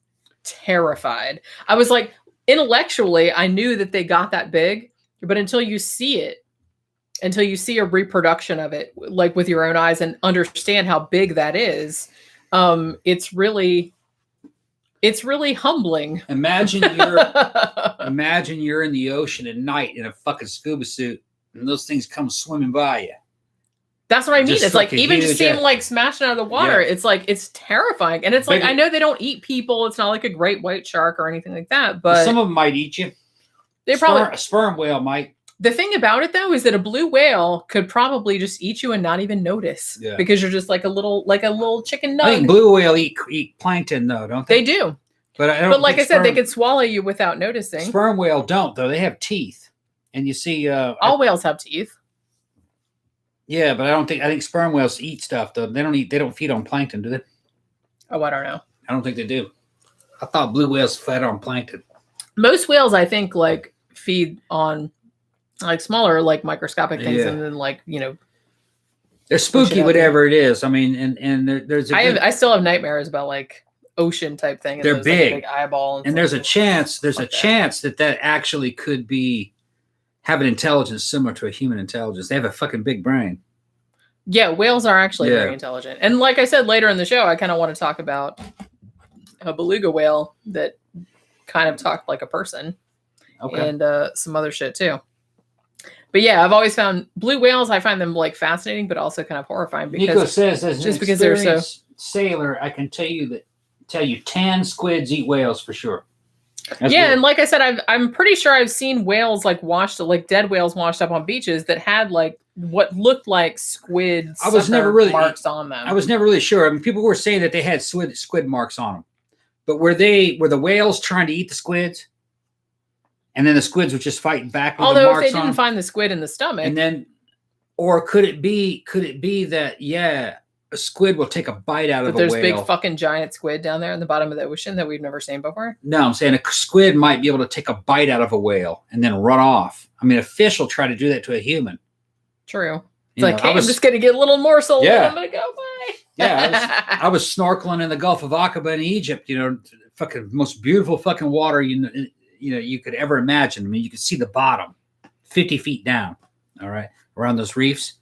terrified. I was like, intellectually, I knew that they got that big, but until you see it, until you see a reproduction of it, like with your own eyes and understand how big that is, it's really humbling. Imagine you're in the ocean at night in a fucking scuba suit and those things come swimming by you. That's what I mean. It's like even just seeing like smashing out of the water, it's like, it's terrifying. And it's like, I know they don't eat people. It's not like a great white shark or anything like that, but some of them might eat you. They probably a sperm whale might. The thing about it though is that a blue whale could probably just eat you and not even notice because you're just like a little chicken nug. I think blue whale eat plankton though, don't they? They do. But like I said, they could swallow you without noticing. Sperm whale don't though. They have teeth. And you see all whales have teeth. Yeah, but I think sperm whales eat stuff though. They don't feed on plankton, do they? Oh, I don't know. I don't think they do. I thought blue whales fed on plankton. Most whales, I think, like feed on like smaller, like microscopic things, and then like they're spooky, whatever it is. I mean, and there's I still have nightmares about like ocean type thing. And they're big. Like, big eyeball, and there's a chance. There's a chance that actually could have an intelligence similar to a human intelligence. They have a fucking big brain. Yeah, whales are actually very intelligent. And like I said later in the show, I kind of want to talk about a beluga whale that kind of talked like a person. Okay. And some other shit too. But yeah, I've always found blue whales, I find them like fascinating, but also kind of horrifying because Nico says as just because they're so sailor, I can tell you tan squids eat whales for sure. That's weird. And like I said, I'm pretty sure I've seen whales like dead whales washed up on beaches that had like what looked like squid marks on them. I was never really sure. I mean, people were saying that they had squid marks on them, but were the whales trying to eat the squids? And then the squids were just fighting back. With Although the if they didn't find the squid in the stomach, and then, or could it be that a squid will take a bite out of a whale? There's big fucking giant squid down there in the bottom of the ocean that we've never seen before. No, I'm saying a squid might be able to take a bite out of a whale and then run off. I mean, a fish will try to do that to a human. True. It's like, hey, I'm just going to get a little morsel and I'm going to go, bye. Yeah, I was snorkeling in the Gulf of Aqaba in Egypt, fucking most beautiful fucking water, you could ever imagine. I mean, you could see the bottom 50 feet down, all right, around those reefs.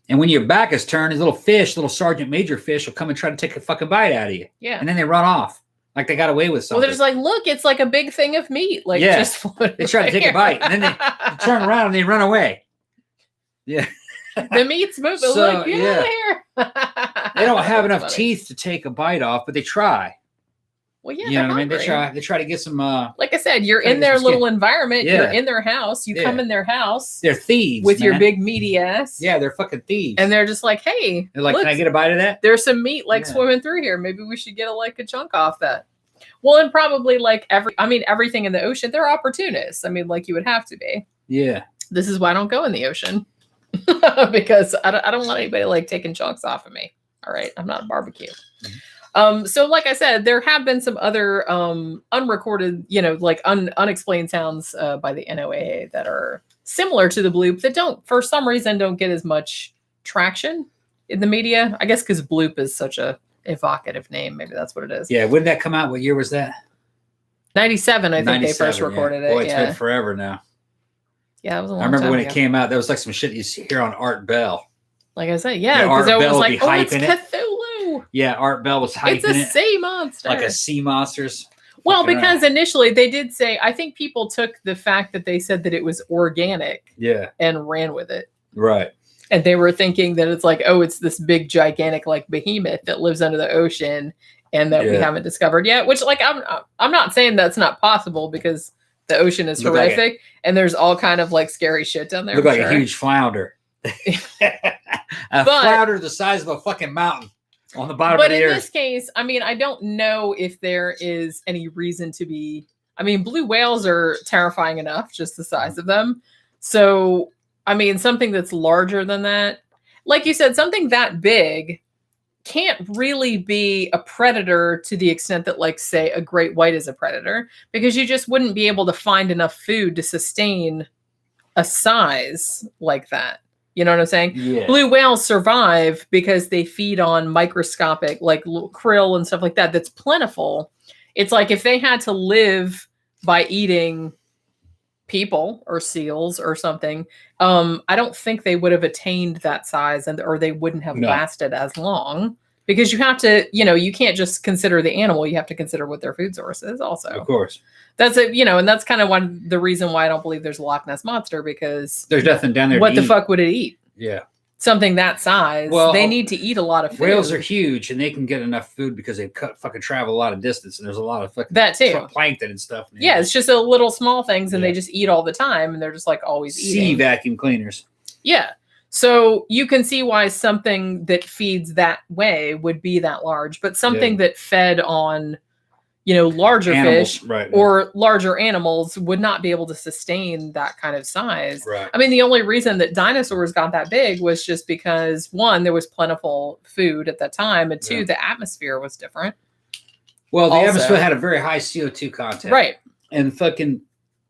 And when your back is turned, these little sergeant major fish will come and try to take a fucking bite out of you. Yeah. And then they run off like they got away with something. Well, they're just like, look, it's like a big thing of meat. Like, just they try to take a bite and then they turn around and they run away. Yeah. The meat's moving. So, like, get out of here. They don't have enough teeth to take a bite off, but they try. Well, yeah, you know what I mean? They try to get some. Like I said, you're in their little environment. Yeah. You're in their house. You come in their house. They're thieves with your big meaty ass. Yeah, they're fucking thieves. And they're just like, hey, they're like, can I get a bite of that? There's some meat swimming through here. Maybe we should get a chunk off that. Well, and probably everything in the ocean, they're opportunists. I mean, like you would have to be. Yeah. This is why I don't go in the ocean because I don't want anybody taking chunks off of me. All right, I'm not a barbecue. Mm-hmm. So like I said, there have been some other unrecorded, unexplained sounds by the NOAA that are similar to the bloop that for some reason don't get as much traction in the media. I guess because bloop is such a evocative name. Maybe that's what it is. Yeah. When did that come out? What year was that? 97. I think they first recorded it. Boy, it's been forever now. Yeah, that was a long I remember time when ago. it came out, that was like some shit you see here on Art Bell. Like I said, yeah, because it was like, oh, it's Cthulhu. Yeah, Art Bell was hyping it. It's a sea monster. Like a sea monsters. Well, because initially they did say, I think people took the fact that they said that it was organic and ran with it. Right. And they were thinking that it's like, oh, it's this big, gigantic, like behemoth that lives under the ocean and that we haven't discovered yet. Which, like, I'm not saying that's not possible because the ocean is horrific and there's all kind of like scary shit down there. Look like a huge flounder. Flounder the size of a fucking mountain on the bottom of the earth. But in this case, I mean, I don't know if there is any reason to be. I mean, blue whales are terrifying enough, just the size of them. So, I mean, something that's larger than that, like you said, something that big can't really be a predator to the extent that, like, say, a great white is a predator, because you just wouldn't be able to find enough food to sustain a size like that. You know what I'm saying? Yeah. Blue whales survive because they feed on microscopic, like krill and stuff like that. That's plentiful. It's like if they had to live by eating people or seals or something, I don't think they would have attained that size, or they wouldn't have lasted as long. Because you have to, you can't just consider the animal. You have to consider what their food source is also. Of course. That's it, and that's kind of the reason why I don't believe there's a Loch Ness Monster, because there's nothing down there. What the fuck would it eat? Yeah. Something that size. Well, they need to eat a lot of food. Whales are huge and they can get enough food because they fucking travel a lot of distance and there's a lot of fucking plankton and stuff. Yeah, it's just a little small things and they just eat all the time and they're just like always eating. Sea vacuum cleaners. Yeah. So you can see why something that feeds that way would be that large, but something that fed on, larger fish or larger animals would not be able to sustain that kind of size. Right. I mean, the only reason that dinosaurs got that big was just because, one, there was plentiful food at that time, and two, the atmosphere was different. Well, the atmosphere had a very high CO2 content. Right. And fucking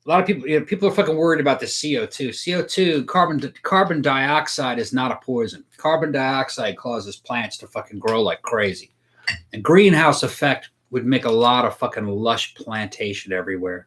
a lot of people, people are fucking worried about the CO2. CO2, carbon dioxide is not a poison. Carbon dioxide causes plants to fucking grow like crazy. The greenhouse effect would make a lot of fucking lush plantation everywhere,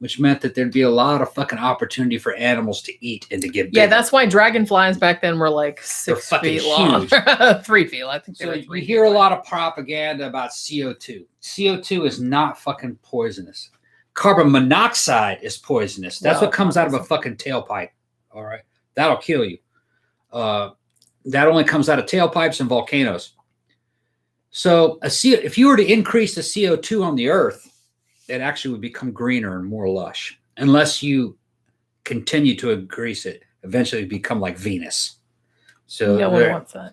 which meant that there'd be a lot of fucking opportunity for animals to eat and to get bigger. Yeah, that's why dragonflies back then were like 6 feet long. 3 feet. I think they were 3 feet. You hear a lot of propaganda about CO2. CO2 is not fucking poisonous. Carbon monoxide is poisonous. That's what comes out of a fucking tailpipe. All right. That'll kill you. That only comes out of tailpipes and volcanoes. So if you were to increase the CO2 on the earth, it actually would become greener and more lush. Unless you continue to increase it, eventually become like Venus. So no one wants that.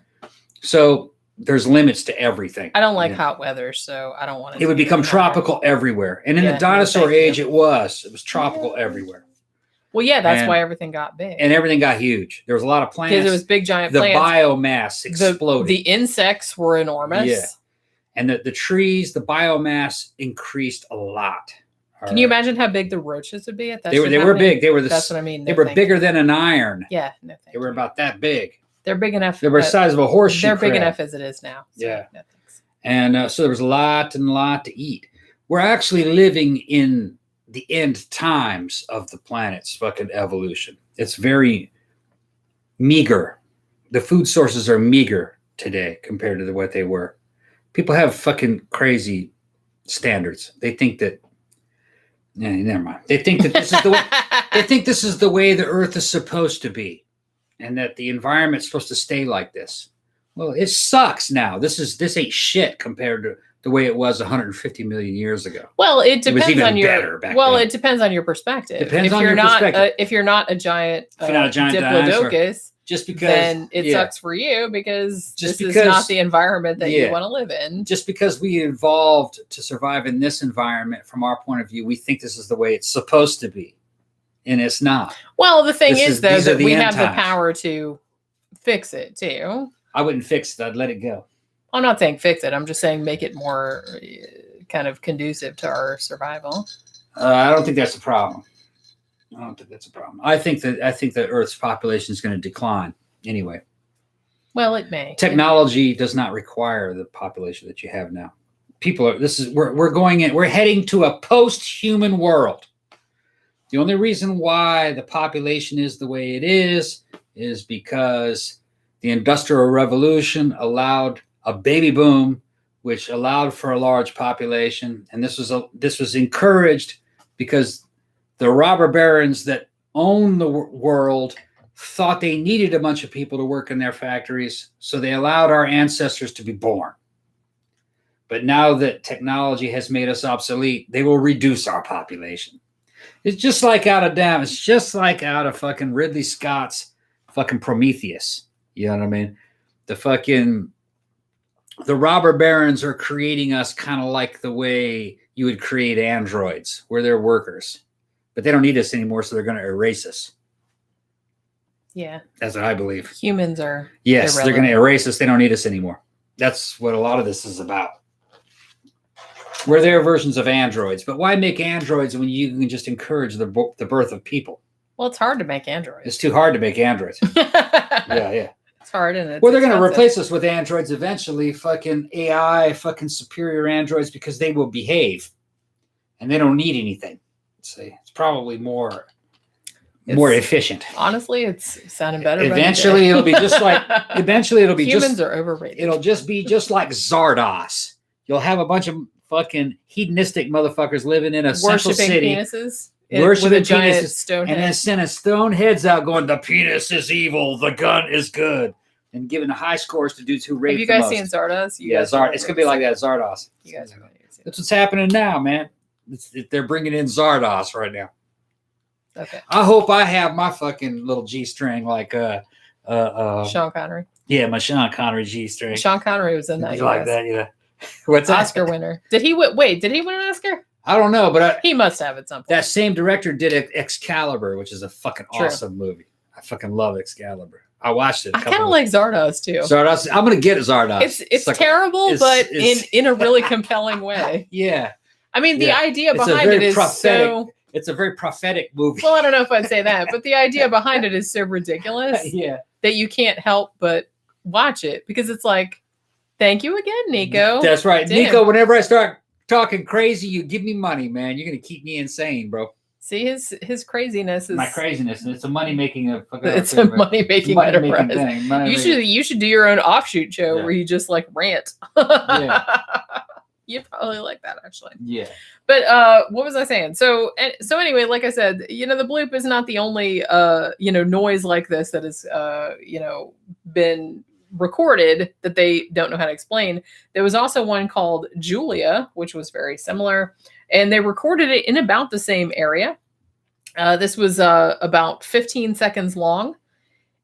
So there's limits to everything. I don't like hot weather, so I don't want it. It would become tropical everywhere. And in the dinosaur age, it was tropical everywhere. Well, yeah, that's why everything got big. And everything got huge. There was a lot of plants. Because it was big, giant plants. The biomass exploded. The insects were enormous. Yeah. And the trees, the biomass increased a lot. Can you imagine how big the roaches would be at that time? They were big. That's what I mean. They were bigger than an iron. Yeah. They were about that big. They're big enough. They were the size of a horseshoe. They're big enough as it is now. So yeah. No, and so there was a lot to eat. We're actually living in the end times of the planet's fucking evolution. It's very meager. The food sources are meager today compared to what they were. People have fucking crazy standards. They think that never mind. They think that this is the way they think this is the way the earth is supposed to be, and that the environment's supposed to stay like this. Well, it sucks now. This ain't shit compared to the way it was 150 million years ago. Well, it depends on your then. It depends on your perspective. Depends on your perspective. If you're not a giant, diplodocus, just because then it sucks for you because this is not the environment that you want to live in. Just because we evolved to survive in this environment, from our point of view, we think this is the way it's supposed to be, and it's not. Well, the thing is though, that we have the power to fix it too. I wouldn't fix it. I'd let it go. I'm not saying fix it. I'm just saying make it more kind of conducive to our survival. I don't think that's a problem. I think that Earth's population is going to decline anyway. Well, it may. Technology does not require the population that you have now. We're heading to a post-human world. The only reason why the population is the way it is because the Industrial Revolution allowed a baby boom, which allowed for a large population. And this was encouraged because the robber barons that own the world thought they needed a bunch of people to work in their factories. So they allowed our ancestors to be born. But now that technology has made us obsolete, they will reduce our population. It's just like out of fucking Ridley Scott's fucking Prometheus. You know what I mean? The robber barons are creating us kind of like the way you would create androids, where they're workers. But they don't need us anymore, so they're going to erase us. Yeah. That's what I believe. Humans are. Yes, irrelevant. They're going to erase us. They don't need us anymore. That's what a lot of this is about. We're their versions of androids. But why make androids when you can just encourage the birth of people? Well, it's hard to make androids. It's too hard to make androids. Yeah. It's hard, and it's well, they're going to replace us with androids eventually. Fucking AI, fucking superior androids, because they will behave, and they don't need anything. It's probably more efficient. Honestly, it's sounding better. Eventually, it'll be just like. Humans are overrated. It'll just be just like Zardos. You'll have a bunch of fucking hedonistic motherfuckers living in a central city, penises, worshiping with a giant penises, stone and then sending stone heads out, going, "The penis is evil, the gun is good," and giving high scores to dudes who rape. Have you guys seen Zardos? It's gonna be like that. Zardos. You guys are going to see it. That's what's happening now, man. They're bringing in Zardos right now. Okay. I hope I have my fucking little G-string like Sean Connery. Yeah, my Sean Connery G-string. Sean Connery was in that. You like that, yeah. What's that? Oscar winner. Did he wait, did he win an Oscar? I don't know, but he must have at some point. That same director did Excalibur, which is a fucking awesome movie. I fucking love Excalibur. I watched it. I kind of like Zardos too. Zardos. I'm gonna get Zardos. It's like, terrible, but in a really compelling way. Yeah. I mean, the idea behind it is so. It's a very prophetic movie. Well, I don't know if I'd say that, but the idea behind it is so ridiculous. Yeah. That you can't help but watch it because it's like, thank you again, Nico. That's right, damn. Nico. Whenever I start talking crazy, you give me money, man. You're gonna keep me insane, bro. See, his craziness is my craziness. It's a money making. It's a money making enterprise. You should do your own offshoot show where you just like rant. Yeah. You'd probably like that, actually. Yeah. But what was I saying? So anyway, like I said, the bloop is not the only noise like this that has been recorded that they don't know how to explain. There was also one called Julia, which was very similar, and they recorded it in about the same area. This was about 15 seconds long,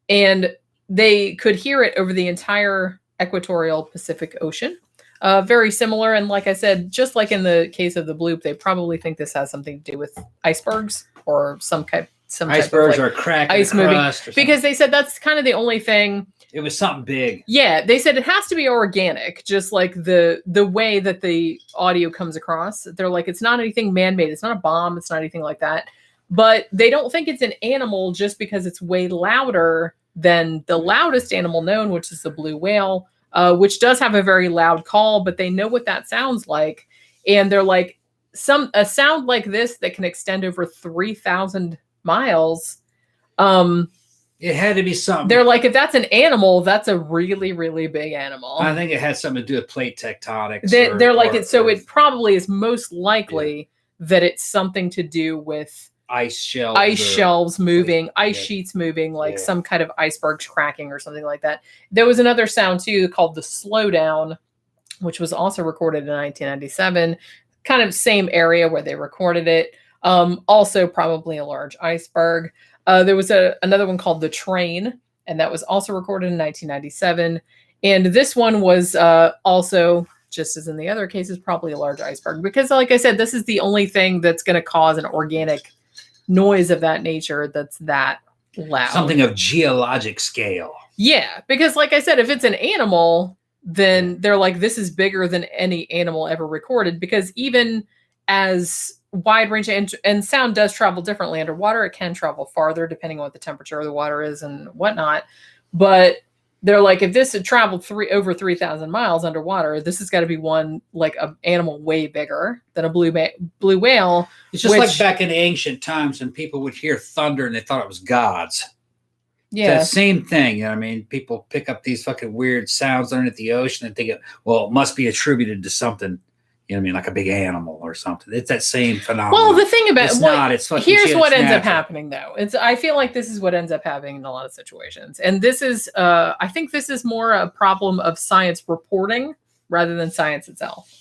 and they could hear it over the entire equatorial Pacific Ocean. Very similar, and like I said, just like in the case of the bloop, they probably think this has something to do with icebergs or some icebergs or crack ice moving, because they said that's kind of the only thing. It was something big. Yeah, they said it has to be organic, just like the way that the audio comes across. They're like, it's not anything man-made. It's not a bomb. It's not anything like that. But they don't think it's an animal just because it's way louder than the loudest animal known, which is the blue whale. Which does have a very loud call, but they know what that sounds like. And they're like, a sound like this that can extend over 3,000 miles. It had to be something. They're like, if that's an animal, that's a really, really big animal. I think it had something to do with plate tectonics. It probably is most likely that it's something to do with ice shelves moving, ice sheets moving, like some kind of icebergs cracking or something like that. There was another sound too called the slowdown, which was also recorded in 1997, kind of same area where they recorded it. Also probably a large iceberg. There was another one called the train, and that was also recorded in 1997. And this one was also, just as in the other cases, probably a large iceberg, because like I said, this is the only thing that's going to cause an organic noise of that nature that's that loud. Something of geologic scale. Yeah, because like I said, if it's an animal, then they're like, this is bigger than any animal ever recorded, because even as wide range and sound does travel differently underwater, it can travel farther depending on what the temperature of the water is and whatnot. But they're like, if this had traveled over 3,000 miles underwater, this has got to be one like an animal way bigger than a blue whale. It's just like back in ancient times when people would hear thunder and they thought it was gods. Yeah, the same thing. You know what I mean? People pick up these fucking weird sounds underneath the ocean and think, well, it must be attributed to something. You know what I mean? Like a big animal or something. It's that same phenomenon. Well, the thing about it's not. It's fucking here's shit. what ends up happening, though. I feel like this is what ends up happening in a lot of situations, and this is, I think, this is more a problem of science reporting rather than science itself,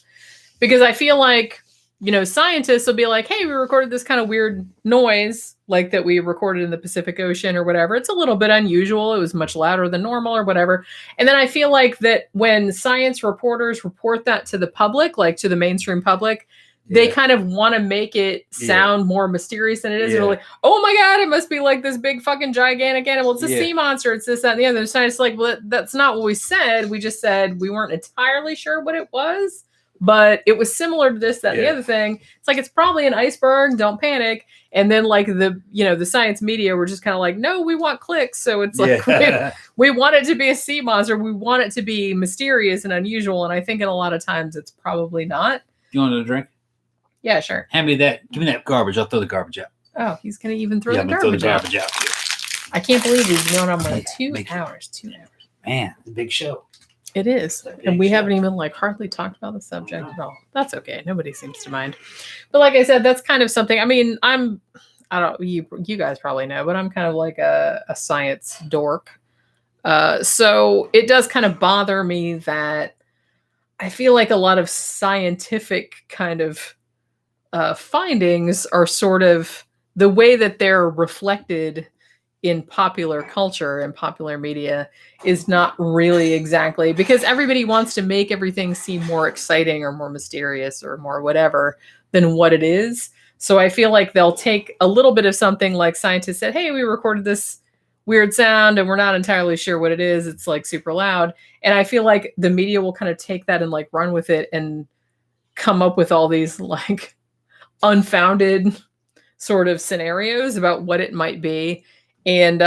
because I feel like, you know, scientists will be like, hey, we recorded this kind of weird noise, like that we recorded in the Pacific Ocean or whatever. It's a little bit unusual. It was much louder than normal or whatever. And then I feel like that when science reporters report that to the public, like to the mainstream public, they kind of want to make it sound more mysterious than it is. They're like, oh my God, it must be like this big fucking gigantic animal. It's a sea monster. It's this, that, and the other. Science like, well, that's not what we said. We just said we weren't entirely sure what it was, but it was similar to this, that, and the other thing. It's like, it's probably an iceberg. Don't panic. And then like the science media were just kind of like, no, we want clicks. So it's like, we want it to be a sea monster. We want it to be mysterious and unusual. And I think in a lot of times it's probably not. You want a drink? Yeah, sure. Hand me that. Give me that garbage. I'll throw the garbage out. Oh, he's going to even throw the garbage out. I can't believe he's going on like 2 hours. 2 hours. Man, it's a big show. It is. And we haven't even like hardly talked about the subject at all. That's okay. Nobody seems to mind. But like I said, that's kind of something. I mean, you guys probably know, but I'm kind of like a science dork. So it does kind of bother me that I feel like a lot of scientific kind of findings are sort of the way that they're reflected in popular culture and popular media is not really exactly, because everybody wants to make everything seem more exciting or more mysterious or more whatever than what it is. So I feel like they'll take a little bit of something, like scientists said, hey, we recorded this weird sound and we're not entirely sure what it is. It's like super loud. And I feel like the media will kind of take that and like run with it and come up with all these like unfounded sort of scenarios about what it might be. And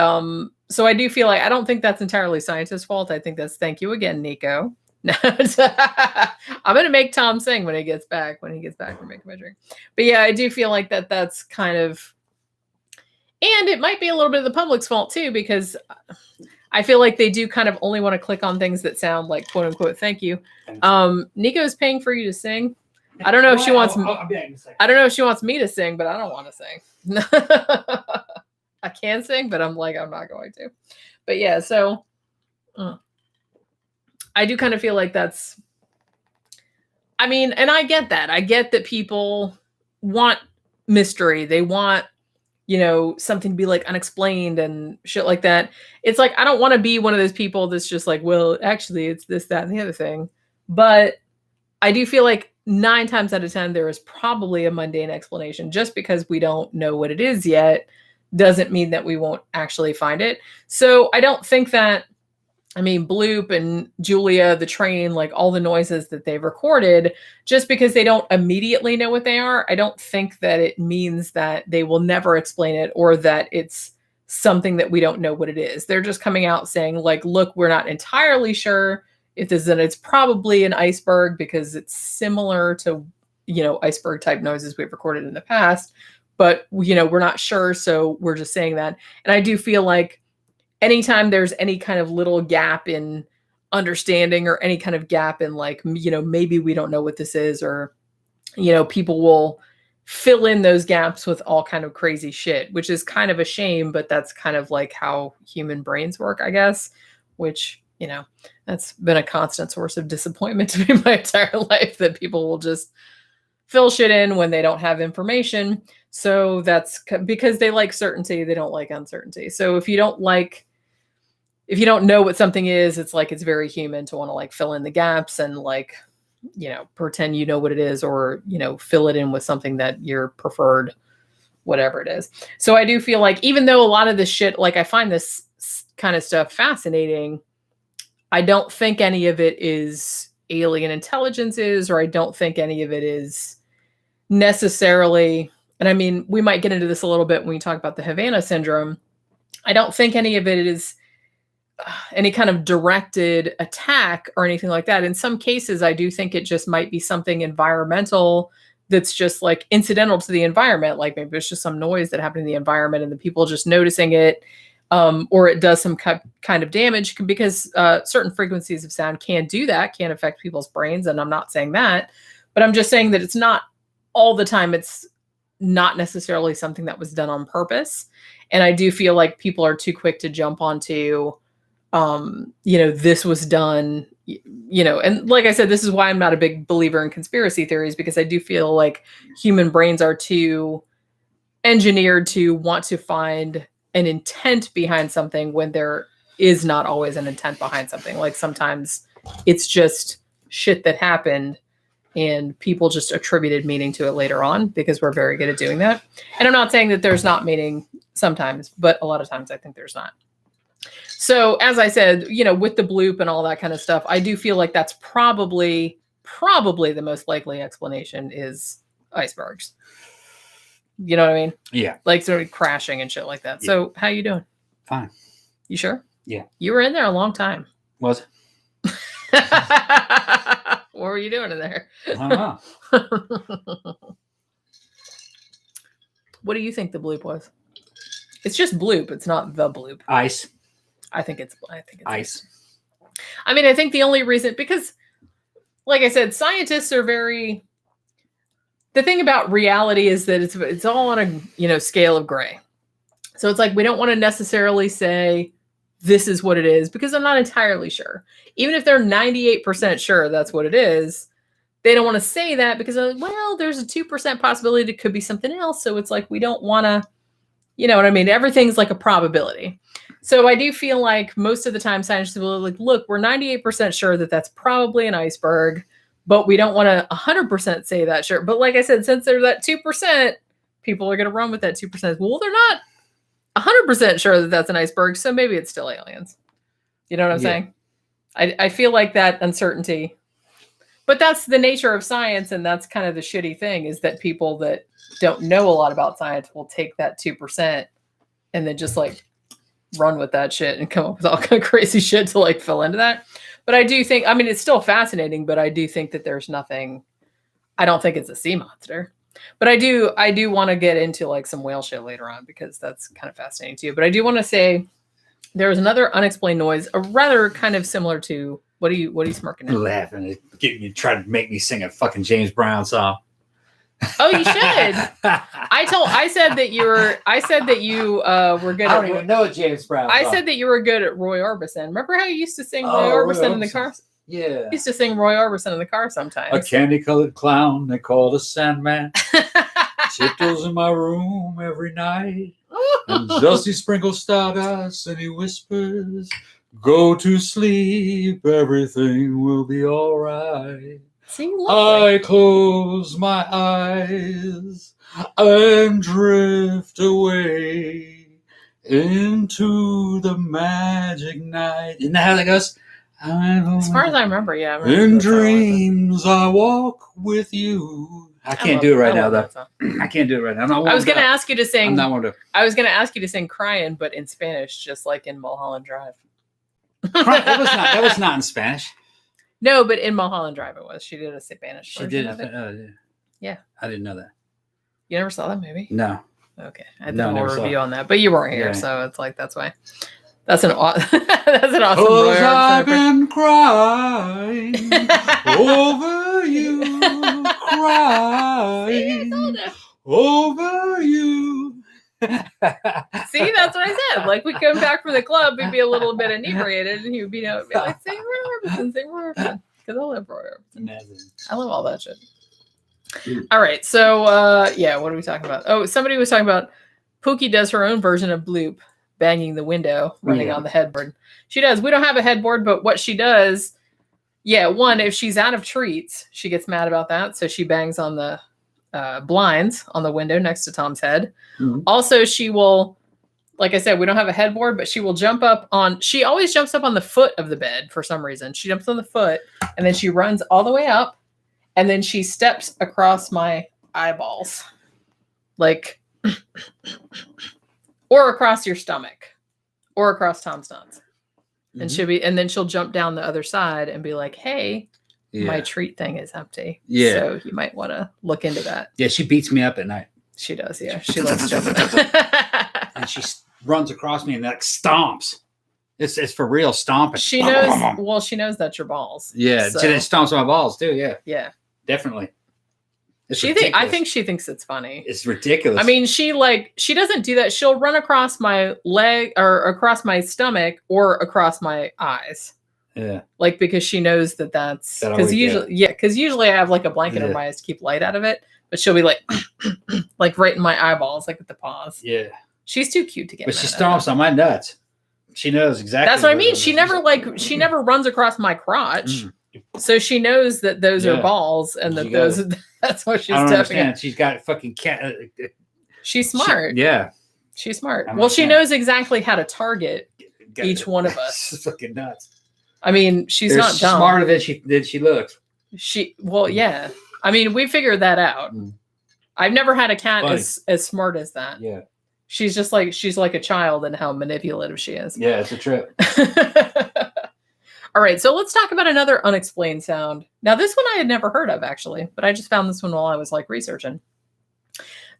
so I do feel like, I don't think that's entirely scientists' fault. I think that's, thank you again, Nico. I'm going to make Tom sing when he gets back from making my drink. But yeah, I do feel like that's kind of, and it might be a little bit of the public's fault too, because I feel like they do kind of only want to click on things that sound like quote unquote, thank you. Nico's paying for you to sing. I don't know if she wants, I don't know if she wants me to sing, but I don't want to sing. I can sing, but I'm not going to. But yeah, so I do kind of feel like that's, I mean, and I get that. I get that people want mystery. They want, you know, something to be like unexplained and shit like that. It's like, I don't want to be one of those people that's just like, well, actually it's this, that, and the other thing. But I do feel like 9 times out of 10, there is probably a mundane explanation. Just because we don't know what it is yet doesn't mean that we won't actually find it. So I don't think that, I mean, Bloop and Julia, the train, like all the noises that they've recorded, just because they don't immediately know what they are, I don't think that it means that they will never explain it or that it's something that we don't know what it is. They're just coming out saying like, look, we're not entirely sure if this is, it's probably an iceberg because it's similar to, you know, iceberg type noises we've recorded in the past, but, you know, we're not sure. So we're just saying that. And I do feel like anytime there's any kind of little gap in understanding or any kind of gap in like, you know, maybe we don't know what this is, or, you know, people will fill in those gaps with all kind of crazy shit, which is kind of a shame, but that's kind of like how human brains work, I guess, which, you know, that's been a constant source of disappointment to me my entire life, that people will just fill shit in when they don't have information. So that's because they like certainty. They don't like uncertainty. So if you don't know what something is, it's like, it's very human to want to like fill in the gaps and like, you know, pretend you know what it is, or, you know, fill it in with something that your preferred, whatever it is. So I do feel like, even though a lot of this shit, like I find this kind of stuff fascinating, I don't think any of it is alien intelligences, or I don't think any of it is necessarily, and I mean, we might get into this a little bit when we talk about the Havana Syndrome. I don't think any of it is any kind of directed attack or anything like that. In some cases, I do think it just might be something environmental that's just like incidental to the environment. Like maybe it's just some noise that happened in the environment and the people just noticing it, or it does some kind of damage, because certain frequencies of sound can do that, can affect people's brains. And I'm not saying that, but I'm just saying that it's not all the time. It's not necessarily something that was done on purpose. And I do feel like people are too quick to jump onto, this was done, and like I said, this is why I'm not a big believer in conspiracy theories, because I do feel like human brains are too engineered to want to find an intent behind something when there is not always an intent behind something. Like sometimes it's just shit that happened and people just attributed meaning to it later on, because we're very good at doing that. And I'm not saying that there's not meaning sometimes, but a lot of times I think there's not. So as I said, with the bloop and all that kind of stuff, I do feel like that's probably the most likely explanation is icebergs. You know what I mean? Yeah. Like sort of crashing and shit like that. Yeah. So how you doing? Fine. You sure? Yeah. You were in there a long time. Was it? What were you doing in there? I don't know. What do you think the bloop was? It's just bloop. It's not the bloop. Ice. I think it's ice. I mean, I think the only reason, because like I said, scientists are very, the thing about reality is that it's all on a, scale of gray. So it's like, we don't want to necessarily say this is what it is, because I'm not entirely sure. Even if they're 98% sure that's what it is, they don't want to say that because, well, there's a 2% possibility it could be something else. So it's like, we don't want to, you know what I mean? Everything's like a probability. So I do feel like most of the time scientists will be like, look, we're 98% sure that that's probably an iceberg, but we don't want to 100% say that sure. But like I said, since there's that 2%, people are going to run with that 2%. Well, they're not 100% sure that that's an iceberg, so maybe it's still aliens. You know what I'm saying? I feel like that uncertainty. But that's the nature of science, and that's kind of the shitty thing, is that people that don't know a lot about science will take that 2% and then just like run with that shit and come up with all kind of crazy shit to like fill into that. But I do think, I mean, it's still fascinating, but I do think that there's nothing, I don't think it's a sea monster. But I do want to get into like some whale shit later on, because that's kind of fascinating too. But I do want to say there was another unexplained noise, a rather kind of similar to, what are you smirking at? Laughing at getting you, trying to make me sing a fucking James Brown song. Oh, you should. I said that you were good. I don't even know James Brown. I said that you were good at Roy Orbison. Remember how you used to sing Roy Orbison in the car? Yeah. You used to sing Roy Orbison in the car sometimes. A candy-colored clown they call the Sandman. Tiptoes in my room every night. And Dusty sprinkles stardust and he whispers, go to sleep, everything will be all right. I close my eyes and drift away into the magic night. Isn't that how that goes? As far as I remember, yeah. In dreams, I walk with you. I can't do it right now, though. I can't do it right now. I was going to ask you to sing. I'm not one to. I was going to ask you to sing "Crying," but in Spanish, just like in Mulholland Drive. That was not in Spanish. No, but in Mulholland Drive it was. She did a Spanish version. She did it. Yeah. I didn't know that. You never saw that movie? No. Okay. I did a whole review on that, but you weren't here, so it's like that's why. That's an awesome. Cause I've been crying over you, crying over you. See, that's what I said. Like, we come back from the club, we'd be a little bit inebriated, and he would be like, sing Roy Orbison, because I love Roy Orbison. I love all that shit. All right, so what are we talking about? Oh, somebody was talking about Pookie does her own version of Bloop, banging the window, running on the headboard. She does. We don't have a headboard, but what she does, one, if she's out of treats, she gets mad about that, so she bangs on the blinds on the window next to Tom's head. Mm-hmm. Also, she will, like I said, we don't have a headboard, but she will she always jumps up on the foot of the bed for some reason. She jumps on the foot and then she runs all the way up and then she steps across my eyeballs, like, or across your stomach or across Tom's nuts. and then she'll jump down the other side and be like, "Hey, my treat thing is empty." Yeah. So you might want to look into that. Yeah, she beats me up at night. She does. Yeah, she loves jumping. And she runs across me and like stomps. It's for real stomping. She knows. Well, she knows that's your balls. Yeah, so. It stomps my balls too. Yeah. Yeah. Definitely. I think she thinks it's funny. It's ridiculous. I mean, she doesn't do that. She'll run across my leg or across my stomach or across my eyes. Yeah. Like, because she knows that's because usually I have like a blanket over my eyes to keep light out of it, but she'll be like, like right in my eyeballs, like with the paws. Yeah. She's too cute to get. But she stomps on my nuts. She knows exactly. That's what I mean. She never runs across my crotch. So she knows that those are balls and that that's what she's stepping. She's got fucking cat. She's smart. She's smart. Well, she knows exactly how to target each one of us. It's fucking nuts. I mean, she's not dumb. Smarter than she looks. Yeah. I mean, we figured that out. I've never had a cat as smart as that. Yeah. She's like a child in how manipulative she is. Yeah, it's a trip. All right, so let's talk about another unexplained sound. Now, this one I had never heard of, actually, but I just found this one while I was researching.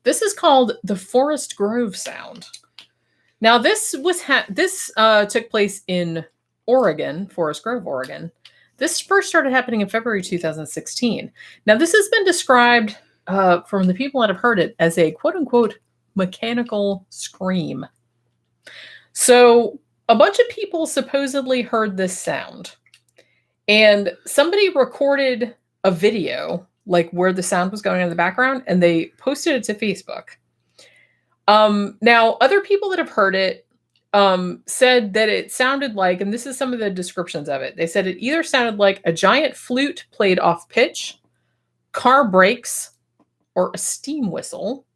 This is called the Forest Grove sound. Now, this took place in Oregon, Forest Grove, Oregon. This first started happening in February 2016. Now, this has been described from the people that have heard it as a quote-unquote mechanical scream. So a bunch of people supposedly heard this sound, and somebody recorded a video like where the sound was going in the background, and they posted it to Facebook. Now, other people that have heard it said that it sounded like, and this is some of the descriptions of it, they said it either sounded like a giant flute played off pitch, car brakes, or a steam whistle,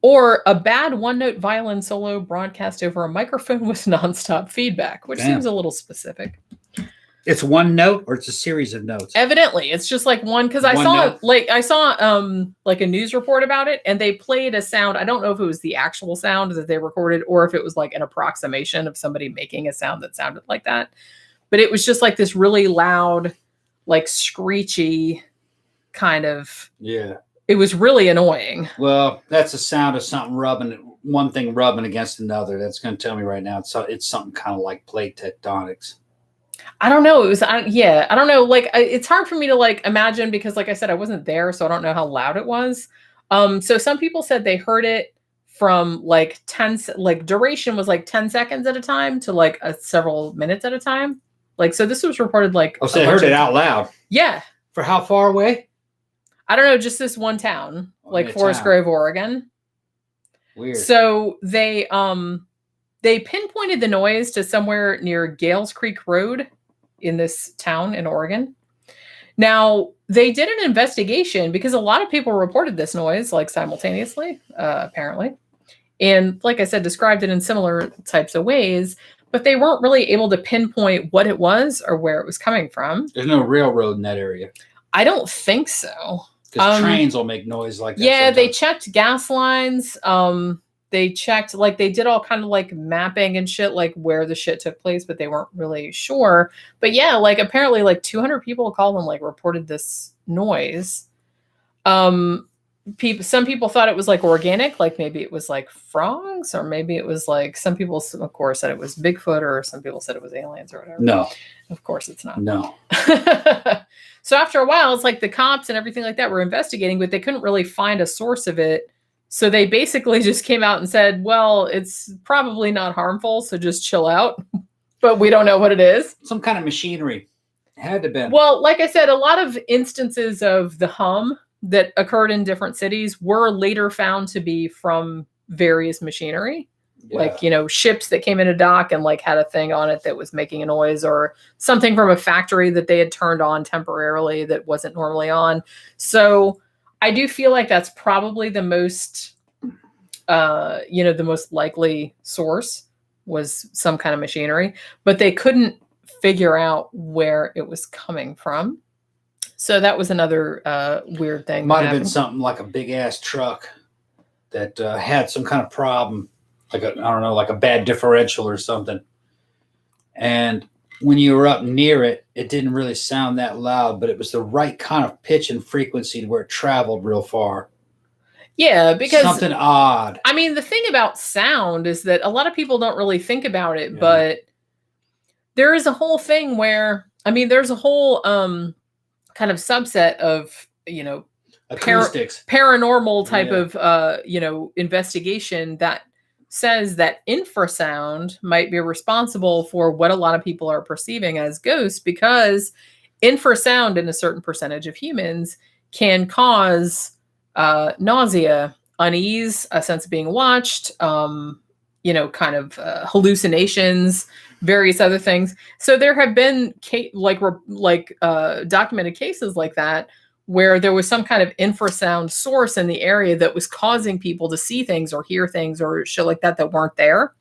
or a bad one-note violin solo broadcast over a microphone with nonstop feedback, which seems a little specific. It's one note, or it's a series of notes? Evidently, it's just like one, because I saw a news report about it, and they played a sound. I don't know if it was the actual sound that they recorded, or if it was like an approximation of somebody making a sound that sounded like that. But it was just like this really loud, like screechy kind of. Yeah. It was really annoying. Well, that's the sound of something one thing rubbing against another. That's going to tell me right now. It's something kind of like plate tectonics. I don't know. I don't know. Like, it's hard for me to like imagine because, like I said, I wasn't there, so I don't know how loud it was. So some people said they heard it from like duration was like 10 seconds at a time to like several minutes at a time. Like, so this was reported like. Oh, so they heard it out loud. Yeah. For how far away? I don't know, just this one town, like Forest Grove, Oregon. Weird. So they pinpointed the noise to somewhere near Gales Creek Road in this town in Oregon. Now, they did an investigation because a lot of people reported this noise like simultaneously, apparently. And like I said, described it in similar types of ways, but they weren't really able to pinpoint what it was or where it was coming from. There's no railroad in that area. I don't think so. Because trains will make noise like that. Yeah, sometimes. They checked gas lines. They checked, like, they did all kind of like mapping and shit, like where the shit took place, but they weren't really sure. But yeah, like apparently like 200 people called and like reported this noise. Some people thought it was like organic, like maybe it was like frogs, or maybe it was like, some people, of course, said it was Bigfoot, or some people said it was aliens or whatever. No. Of course it's not. No. So after a while, it's like the cops and everything like that were investigating, but they couldn't really find a source of it. So they basically just came out and said, well, it's probably not harmful, so just chill out. But we don't know what it is. Some kind of machinery. It had to be. Well, like I said, a lot of instances of the hum that occurred in different cities were later found to be from various machinery. Yeah. Like, you know, ships that came in a dock and like had a thing on it that was making a noise, or something from a factory that they had turned on temporarily that wasn't normally on. So I do feel like that's probably the most, the most likely source was some kind of machinery, but they couldn't figure out where it was coming from. So that was another weird thing. Might have been something like a big ass truck that had some kind of problem. Like a bad differential or something. And when you were up near it, it didn't really sound that loud, but it was the right kind of pitch and frequency to where it traveled real far. Yeah, because something odd. I mean, the thing about sound is that a lot of people don't really think about it, but there is a whole thing where, I mean, there's a whole kind of subset of, acoustics, paranormal type of, investigation that says that infrasound might be responsible for what a lot of people are perceiving as ghosts, because infrasound in a certain percentage of humans can cause nausea, unease, a sense of being watched, hallucinations, various other things. So there have been documented cases like that, where there was some kind of infrasound source in the area that was causing people to see things or hear things or shit like that weren't there.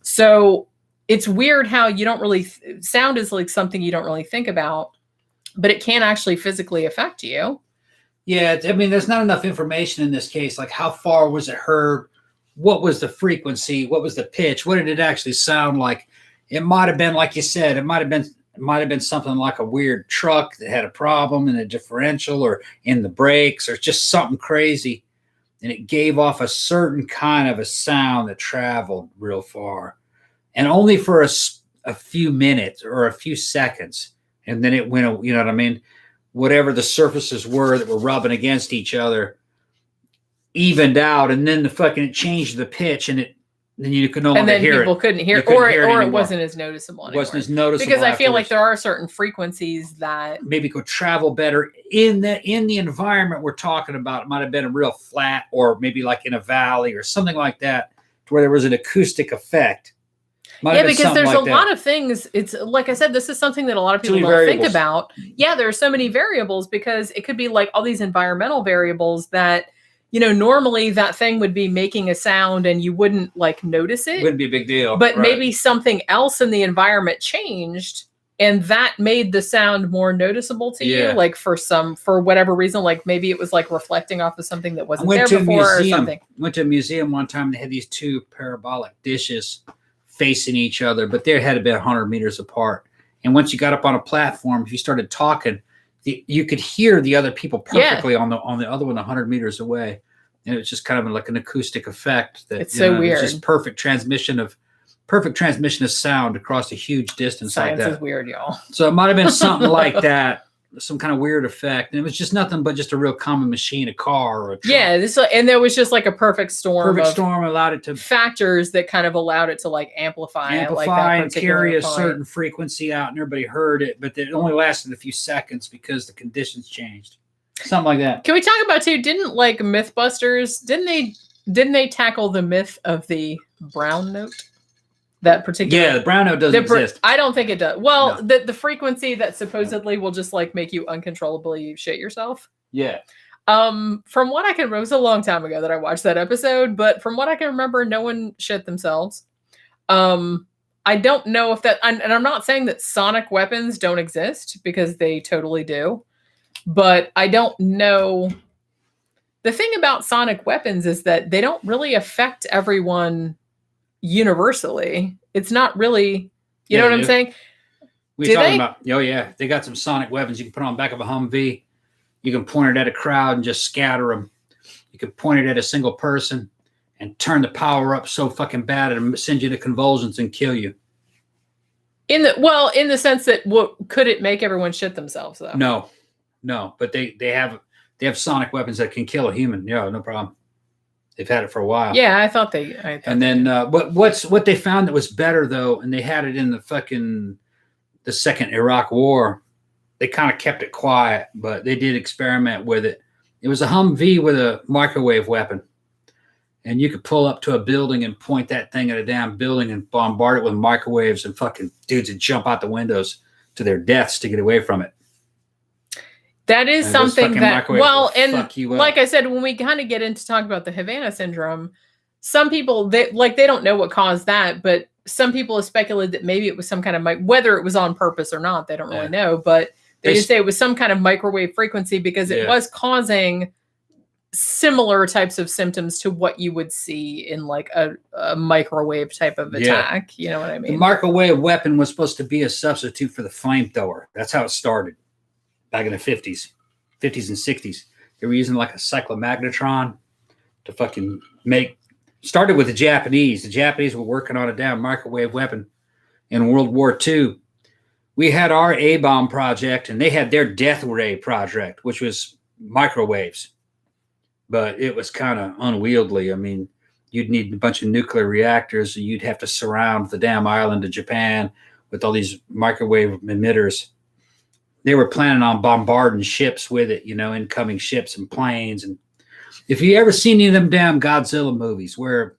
So it's weird how you don't really, sound is like something you don't really think about, but it can actually physically affect you. Yeah, I mean, there's not enough information in this case. Like, how far was it heard? What was the frequency? What was the pitch? What did it actually sound like? It might have been, like you said, it might have been something like a weird truck that had a problem in a differential or in the brakes or just something crazy. And it gave off a certain kind of a sound that traveled real far. And only for a few minutes or a few seconds. And then it went, you know what I mean? Whatever the surfaces were that were rubbing against each other evened out. And then it changed the pitch, and then you could no longer hear it. And then people couldn't hear it, or it wasn't as noticeable anymore. Wasn't as noticeable. Because I feel like there are certain frequencies that maybe could travel better in the environment we're talking about. It might have been a real flat, or maybe like in a valley or something like that, to where there was an acoustic effect. Because there's a lot of things. It's like I said, this is something that a lot of people don't think about. Yeah, there are so many variables, because it could be like all these environmental variables that, normally that thing would be making a sound and you wouldn't like notice it. It wouldn't be a big deal. But maybe something else in the environment changed, and that made the sound more noticeable to you, like for whatever reason, like maybe it was like reflecting off of something that wasn't there before or something. Went to a museum one time, and they had these two parabolic dishes facing each other, but they had to be 100 meters apart. And once you got up on a platform, if you started talking, you could hear the other people perfectly on the other one 100 meters away. And it was just kind of like an acoustic effect. It's so weird. It's just perfect transmission of sound across a huge distance. Science like that. Is weird, y'all. So it might have been something like that. Some kind of weird effect, and it was just nothing but just a real common machine, a car or a truck. Yeah, and there was just like a perfect storm allowed it to factors that kind of allowed it to like amplify and carry a certain frequency out, and everybody heard it, but it only lasted a few seconds because the conditions changed. Something like that. Can we talk about too? Didn't like Mythbusters? Didn't they tackle the myth of the brown note? That particular, the brown note doesn't exist. I don't think it does. Well, no. the frequency that supposedly will just like make you uncontrollably shit yourself. Yeah. From what I can, it was a long time ago that I watched that episode, but from what I can remember, no one shit themselves. I don't know if that, and I'm not saying that sonic weapons don't exist, because they totally do, but I don't know. The thing about sonic weapons is that they don't really affect everyone universally. It's not really, you know what I'm saying? We're talking about, they got some sonic weapons you can put on the back of a Humvee. You can point it at a crowd and just scatter them. You can point it at a single person and turn the power up so fucking bad it'll send you to convulsions and kill you. In the sense that, could it make everyone shit themselves though? No, but they have sonic weapons that can kill a human. Yeah, no problem. They've had it for a while. Yeah, I thought and then what they found that was better though, and they had it in the second Iraq War. They kind of kept it quiet, but they did experiment with it. It was a Humvee with a microwave weapon, and you could pull up to a building and point that thing at a damn building and bombard it with microwaves, and fucking dudes would jump out the windows to their deaths to get away from it. That is something that, like I said, when we kind of get into talking about the Havana Syndrome, some people, they don't know what caused that, but some people have speculated that maybe it was some kind of, whether it was on purpose or not, they don't really know, but they just say it was some kind of microwave frequency, because it was causing similar types of symptoms to what you would see in like a microwave type of attack. You know what I mean? The microwave weapon was supposed to be a substitute for the flamethrower. That's how it started back in the 50s and 60s. They were using like a cyclomagnetron to fucking started with the Japanese. The Japanese were working on a damn microwave weapon in World War II. We had our A-bomb project, and they had their death ray project, which was microwaves. But it was kind of unwieldy. I mean, you'd need a bunch of nuclear reactors. And you'd have to surround the damn island of Japan with all these microwave emitters. They were planning on bombarding ships with it, incoming ships and planes. And if you ever seen any of them damn Godzilla movies where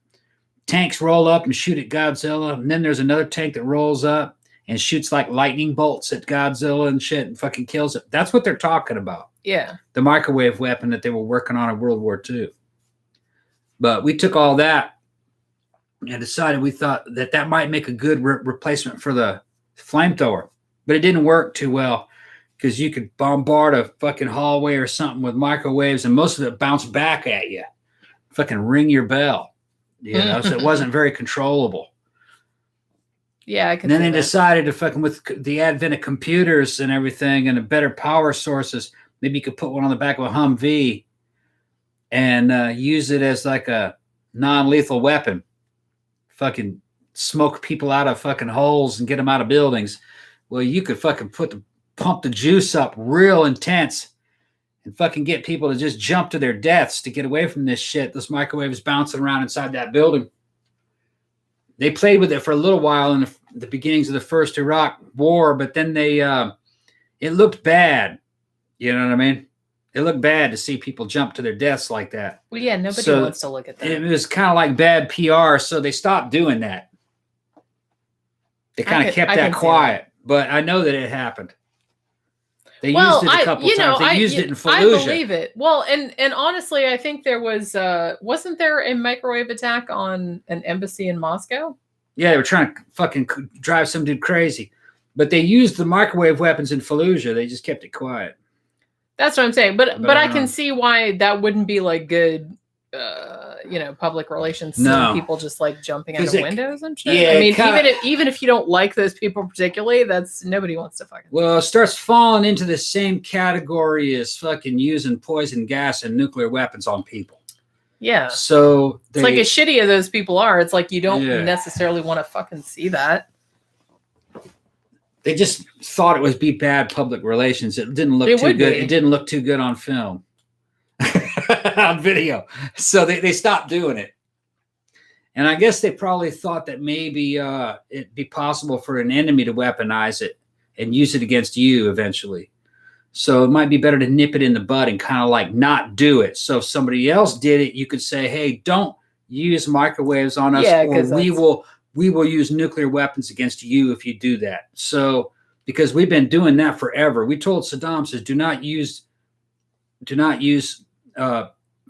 tanks roll up and shoot at Godzilla, and then there's another tank that rolls up and shoots like lightning bolts at Godzilla and shit and fucking kills it. That's what they're talking about. Yeah. The microwave weapon that they were working on in World War II. But we took all that and decided we thought that might make a good replacement for the flamethrower. But it didn't work too well because you could bombard a fucking hallway or something with microwaves and most of it bounced back at you. Fucking ring your bell. So it wasn't very controllable. Yeah, I can. And then they decided to fucking, with the advent of computers and everything and a better power sources, maybe you could put one on the back of a Humvee and use it as like a non-lethal weapon. Fucking smoke people out of fucking holes and get them out of buildings. Well, you could fucking pump the juice up real intense and fucking get people to just jump to their deaths to get away from this shit. This microwave is bouncing around inside that building. They played with it for a little while in the beginnings of the first Iraq war, but then it looked bad. You know what I mean? It looked bad to see people jump to their deaths like that. Well, yeah, nobody wants to look at that. It was kind of like bad PR, so they stopped doing that. They kind of kept that quiet, but I know that it happened. They used it a couple times. They used it in Fallujah. I believe it. Well, and honestly, I think there was wasn't there a microwave attack on an embassy in Moscow? Yeah, they were trying to fucking drive some dude crazy. But they used the microwave weapons in Fallujah. They just kept it quiet. That's what I'm saying. But I can see why that wouldn't be like good public relations. No. People just like jumping out of windows and shit. Yeah, I mean, even if you don't like those people particularly, that's nobody wants to fucking. Well, it starts falling into the same category as fucking using poison gas and nuclear weapons on people. Yeah. So it's like as shitty as those people are, it's like you don't necessarily want to fucking see that. They just thought it would be bad public relations. It didn't look too good. It didn't look too good on film. On video. So they stopped doing it. And I guess they probably thought that maybe it'd be possible for an enemy to weaponize it and use it against you eventually. So it might be better to nip it in the bud and kind of like not do it. So if somebody else did it, you could say, hey, don't use microwaves on us, or we will use nuclear weapons against you if you do that. So because we've been doing that forever. We told Saddam, says, do not use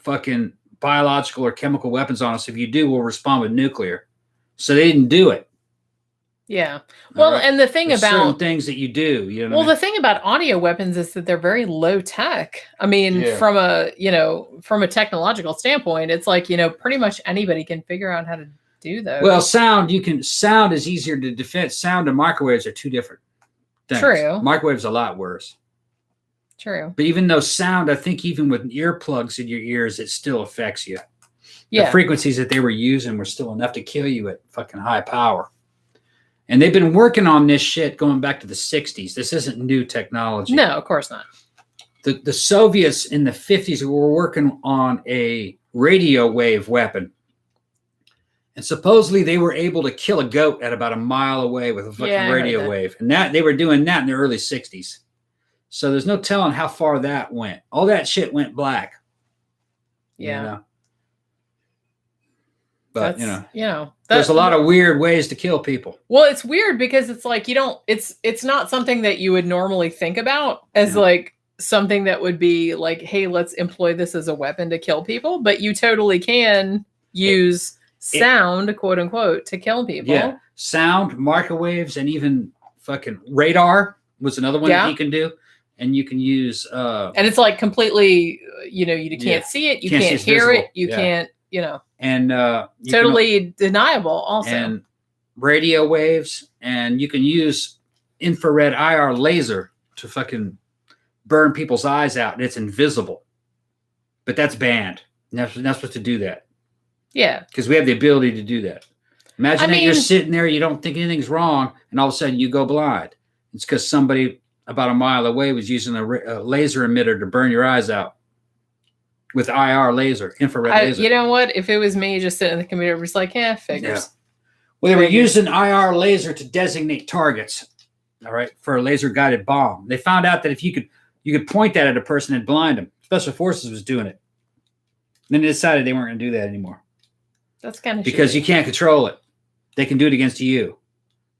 fucking biological or chemical weapons on us. If you do, we'll respond with nuclear. So they didn't do it. Yeah. Well, and the thing There's about certain things that you do, the thing about audio weapons is that they're very low tech. I mean, from a technological standpoint, it's like, pretty much anybody can figure out how to do those. Well, sound is easier to defend. Sound and microwaves are two different things. True. Microwaves a lot worse. True. But even though sound, I think even with earplugs in your ears, it still affects you. Yeah. The frequencies that they were using were still enough to kill you at fucking high power. And they've been working on this shit going back to the 60s. This isn't new technology. No, of course not. The Soviets in the 50s were working on a radio wave weapon. And supposedly they were able to kill a goat at about a mile away with a fucking radio wave. And that they were doing that in the early 60s. So there's no telling how far that went. All that shit went black. Yeah. But there's a lot of weird ways to kill people. Well, it's weird because it's like it's not something that you would normally think about as like something that would be like, hey, let's employ this as a weapon to kill people. But you totally can use sound, quote unquote, to kill people. Yeah. Sound, microwaves, and even fucking radar was another one that you can do. and you can use and it's like completely, you can't see it, you can't hear it, you can't, and totally deniable also. And radio waves, and you can use infrared IR laser to fucking burn people's eyes out, and it's invisible. But that's banned. You're not supposed to do that. Yeah. Because we have the ability to do that. Imagine that you're sitting there, you don't think anything's wrong, and all of a sudden you go blind. It's because somebody about a mile away was using a laser emitter to burn your eyes out with IR laser, infrared laser. You know what? If it was me just sitting in the computer, it was like, figures. Yeah. Well, they were using IR laser to designate targets, all right, for a laser-guided bomb. They found out that if you could point that at a person and blind them. Special Forces was doing it. Then they decided they weren't going to do that anymore. That's kind of because you can't control it. They can do it against you.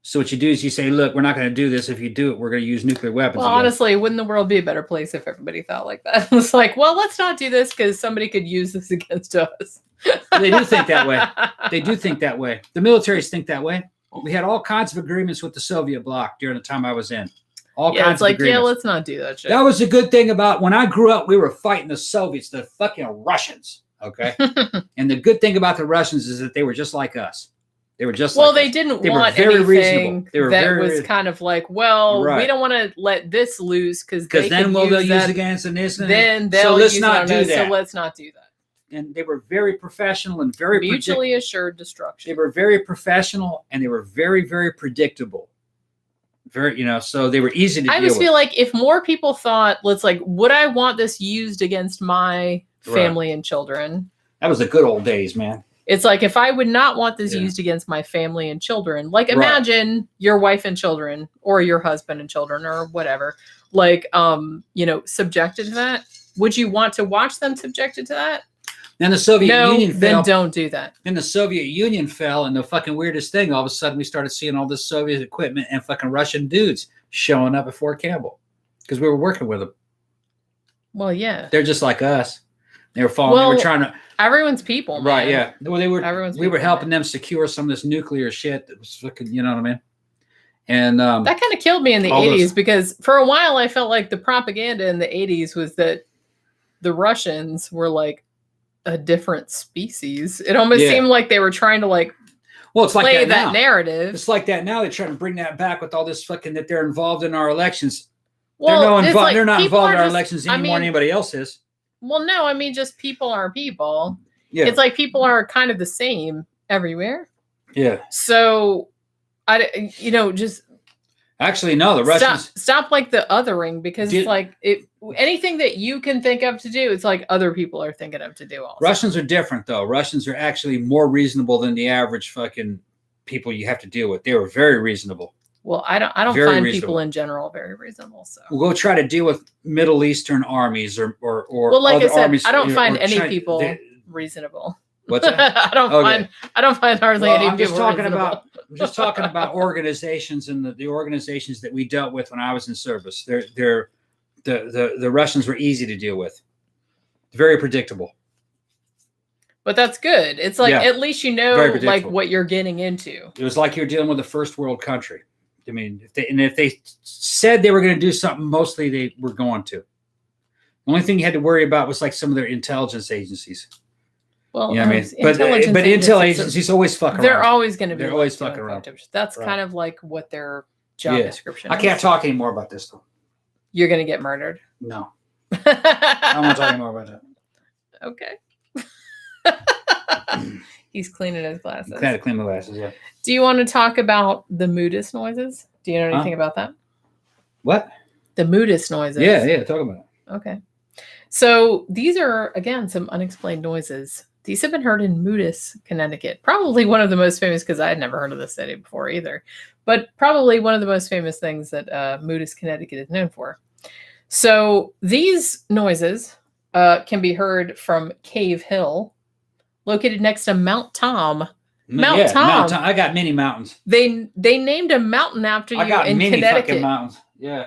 So what you do is you say, look, we're not going to do this. If you do it, we're going to use nuclear weapons. Well, honestly, wouldn't the world be a better place if everybody thought like that? It's like, well, let's not do this because somebody could use this against us. They do think that way. They do think that way. The militaries think that way. We had all kinds of agreements with the Soviet bloc during the time I was in. All kinds of agreements. Yeah, let's not do that shit. That was the good thing about when I grew up, we were fighting the Soviets, the fucking Russians. Okay. And the good thing about the Russians is that they were just like us. They were just they didn't want anything that was kind of like, we don't want to let this loose because then they'll use against this. Then they'll use it on us, so let's not do that. And they were very professional and very mutually assured destruction. They were very professional and they were very, very predictable. Very, so they were easy to deal with. I just feel like if more people thought, would I want this used against my family and children? That was the good old days, man. It's like, if I would not want this used against my family and children, imagine your wife and children or your husband and children or whatever, subjected to that. Would you want to watch them subjected to that? Then the Soviet Union fell. Then don't do that. Then the Soviet Union fell, and the fucking weirdest thing, all of a sudden we started seeing all this Soviet equipment and fucking Russian dudes showing up at Fort Campbell because we were working with them. Well, yeah. They're just like us. They were falling. They were trying to. Everyone's people, man. Right? Yeah. Well, they were. We were helping them secure some of this nuclear shit that was fucking. You know what I mean? And that kind of killed me in the 80s because for a while I felt like the propaganda in the 80s was that the Russians were like a different species. It almost seemed like they were trying to it's play like that narrative. It's like that now. They're trying to bring that back with all this fucking that they're involved in our elections. Well, they're not involved in our elections any more than anybody else is. Well, no, I mean just people are people. Yeah. It's like people are kind of the same everywhere. Yeah. So just actually no, the Russians stop the othering because anything that you can think of to do, it's like other people are thinking of to do also. Russians are different though. Russians are actually more reasonable than the average fucking people you have to deal with. They were very reasonable. Well, I don't find people in general very reasonable. So we'll go try to deal with Middle Eastern armies or like other I said, armies. I don't find any people reasonable. What's that? I don't find hardly any people reasonable. I'm just talking about organizations and the organizations that we dealt with when I was in service. The Russians were easy to deal with, very predictable. But that's good. It's at least what you're getting into. It was like you're dealing with a first world country. I mean, if they said they were going to do something, mostly they were going to. The only thing you had to worry about was some of their intelligence agencies. Well, you know what I mean? But intel agencies always fuck around. They're always going to be. They're always fucking around. That's kind of like what their job description is. I can't talk anymore about this though. You're going to get murdered. No. I'm not talking more about that. Okay. He's cleaning his glasses. Kind of clean my glasses, yeah. Do you want to talk about the Moodus noises? Do you know anything about that? What? The Moodus noises. Yeah, talk about it. Okay. So these are, again, some unexplained noises. These have been heard in Moodus, Connecticut. Probably one of the most famous, because I had never heard of this city before either. But probably one of the most famous things that Moodus, Connecticut is known for. So these noises can be heard from Cave Hill, located next to Mount Tom. Mount Tom. I got many mountains. They named a mountain after you in Connecticut. I got many fucking mountains. Yeah.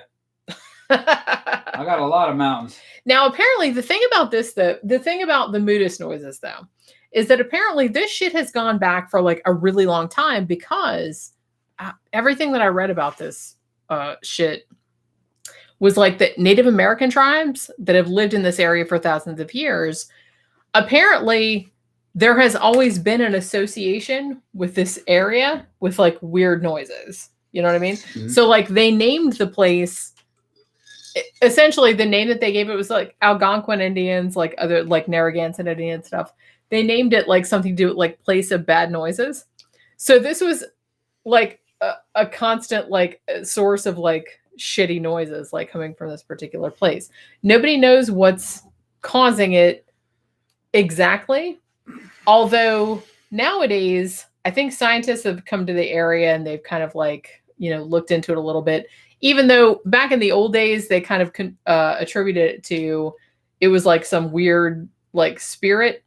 I got a lot of mountains. Now, apparently, the thing about the Moodus noises, though, is that apparently this shit has gone back for a really long time because everything that I read about this shit was like the Native American tribes that have lived in this area for thousands of years. Apparently, there has always been an association with this area with like weird noises. You know what I mean? Mm-hmm. So like they named the place, essentially the name that they gave it was like Algonquin Indians, like other like Narragansett Indian stuff. They named it like something to do with like place of bad noises. So this was like a constant like source of like shitty noises like coming from this particular place. Nobody knows what's causing it exactly. Although nowadays, I think scientists have come to the area and they've kind of like, you know, looked into it a little bit. Even though back in the old days, they kind of attributed it to, it was like some weird like spirit.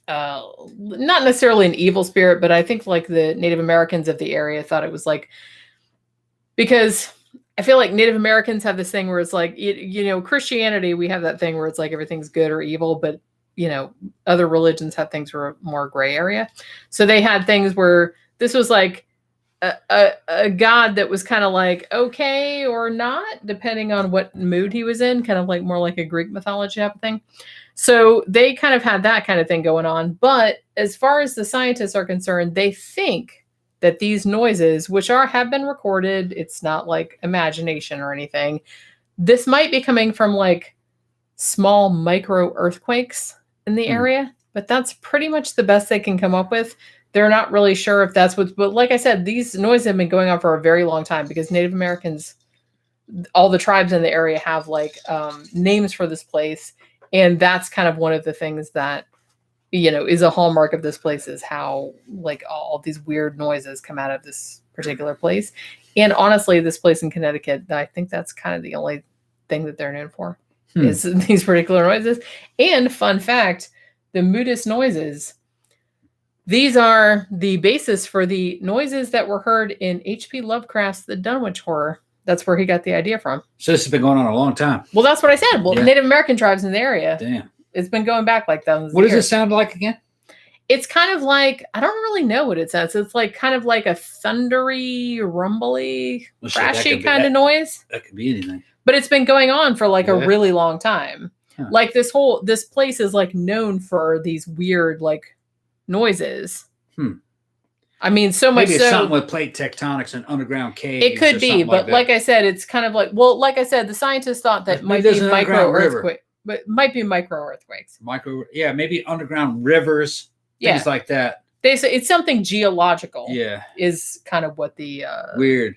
Not necessarily an evil spirit, but I think like the Native Americans of the area thought it was like, because I feel like Native Americans have this thing where it's like, you know, Christianity, we have that thing where it's like everything's good or evil, but you know, other religions have things were more gray area. So they had things where this was like a god that was kind of like okay or not, depending on what mood he was in, kind of like more like a Greek mythology type of thing. So they kind of had that kind of thing going on. But as far as the scientists are concerned, they think that these noises, which have been recorded, it's not like imagination or anything. This might be coming from like small micro earthquakes in the area, but that's pretty much the best they can come up with. They're not really sure if that's what's, but like I said, these noises have been going on for a very long time because Native Americans, all the tribes in the area have like names for this place. And that's kind of one of the things that, you know, is a hallmark of this place is how like all these weird noises come out of this particular place. And honestly, this place in Connecticut, I think that's kind of the only thing that they're known for. Is these particular noises. And fun fact, the Moodus Noises, these are the basis for the noises that were heard in H.P. Lovecraft's The Dunwich Horror. That's where he got the idea from. So this has been going on a long time. Well, that's what I said. Well, Native American tribes in the area. Damn. It's been going back like thousands of years. What does it sound like again? It's kind of like, I don't really know what it sounds. It's like kind of like a thundery, rumbly, crashy kind of noise. That could be anything. But it's been going on for like a really long time. Huh. Like this place is like known for these weird like noises. I mean, so much Maybe so. It's something with plate tectonics and underground caves. It could be, but like I said, it's kind of like, well, like I said, the scientists thought that might be micro earthquake, but it might be micro earthquakes. Maybe underground rivers, things like that. They say it's something geological. Yeah, is kind of what the weird.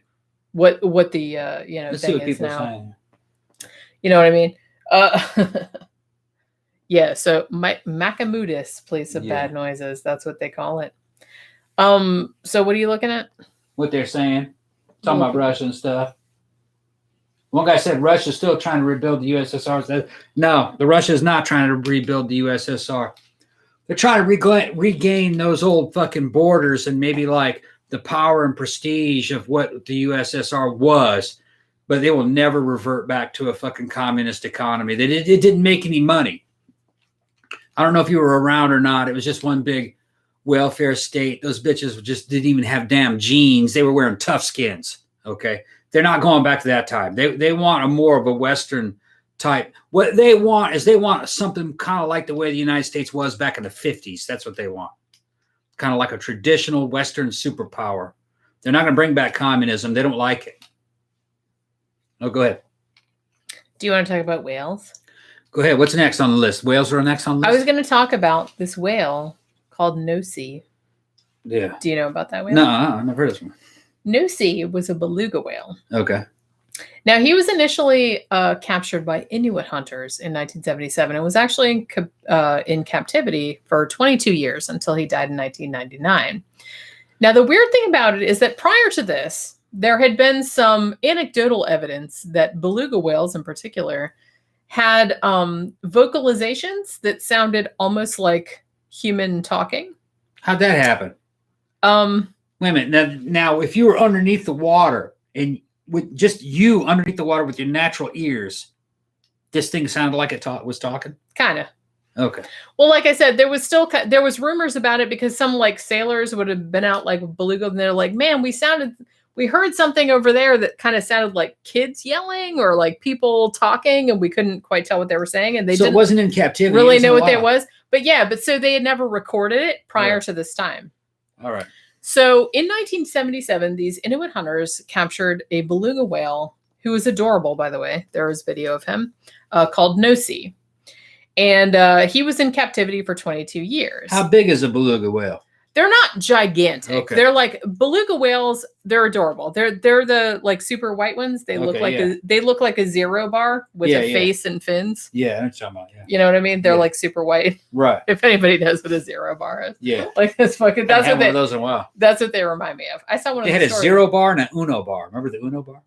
What the you know Let's thing see what is people now. saying. You know what I mean? Yeah. So Macamoodus, place of bad noises. That's what they call it. So what are you looking at? What they're saying. Talking about Russia and stuff. One guy said Russia's still trying to rebuild the USSR. No, the Russia is not trying to rebuild the USSR. They're trying to regain those old fucking borders and maybe like the power and prestige of what the USSR was, but they will never revert back to a fucking communist economy. It didn't make any money. I don't know if you were around or not. It was just one big welfare state. Those bitches just didn't even have damn jeans. They were wearing tough skins. Okay. They're not going back to that time. They want a more of a Western type. What they want is something kind of like the way the United States was back in the 50s. That's what they want. Kind of like a traditional Western superpower. They're not going to bring back communism. They don't like it. Oh, go ahead. Do you want to talk about whales? Go ahead. What's next on the list? Whales are next on the list? I was going to talk about this whale called Noc. Yeah. Do you know about that whale? No, I've never heard of this one. Noc was a beluga whale. Okay. Now, he was initially captured by Inuit hunters in 1977 and was actually in captivity for 22 years until he died in 1999. Now, the weird thing about it is that prior to this, there had been some anecdotal evidence that beluga whales in particular had vocalizations that sounded almost like human talking. How'd that happen? Wait a minute. Now, if you were underneath the water and with just you underneath the water with your natural ears, this thing sounded like it was talking? Kind of. Okay. Well, like I said, there was rumors about it because some like sailors would have been out like beluga and they're like, man, we we heard something over there that kind of sounded like kids yelling or like people talking, and we couldn't quite tell what they were saying. And they so didn't it wasn't in captivity. Really know what that was. But so they had never recorded it prior to this time. All right. So in 1977, these Inuit hunters captured a beluga whale who was adorable, by the way. There was video of him called Noc. And he was in captivity for 22 years. How big is a beluga whale? They're not gigantic. Okay. They're like beluga whales. They're adorable. They're the like super white ones. They look like a zero bar with a face and fins. Yeah, that's what I'm talking about. Yeah. You know what I mean? They're like super white. Right. If anybody knows what a zero bar is. Yeah. Like that's fucking. That's what one of those in a while. That's what they remind me of. I saw one. They had a zero bar and an uno bar. Remember the uno bar?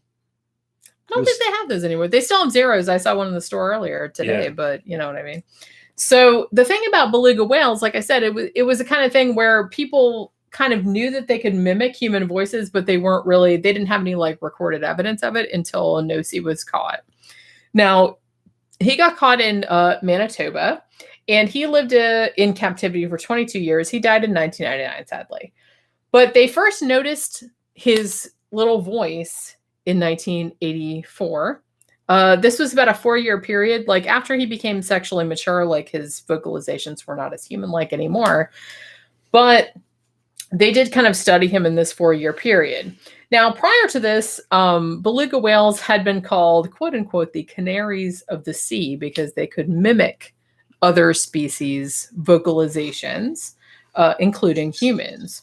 I don't think they have those anymore. They still have zeros. I saw one in the store earlier today, but you know what I mean. So the thing about beluga whales, like I said, it was a kind of thing where people kind of knew that they could mimic human voices, but they didn't have any like recorded evidence of it until Noc was caught. Now, he got caught in Manitoba, and he lived in captivity for 22 years. He died in 1999, sadly. But they first noticed his little voice in 1984. This was about a 4-year period. Like after he became sexually mature, like his vocalizations were not as human-like anymore. But they did kind of study him in this 4-year period. Now, prior to this, beluga whales had been called, quote unquote, the canaries of the sea because they could mimic other species' vocalizations, including humans.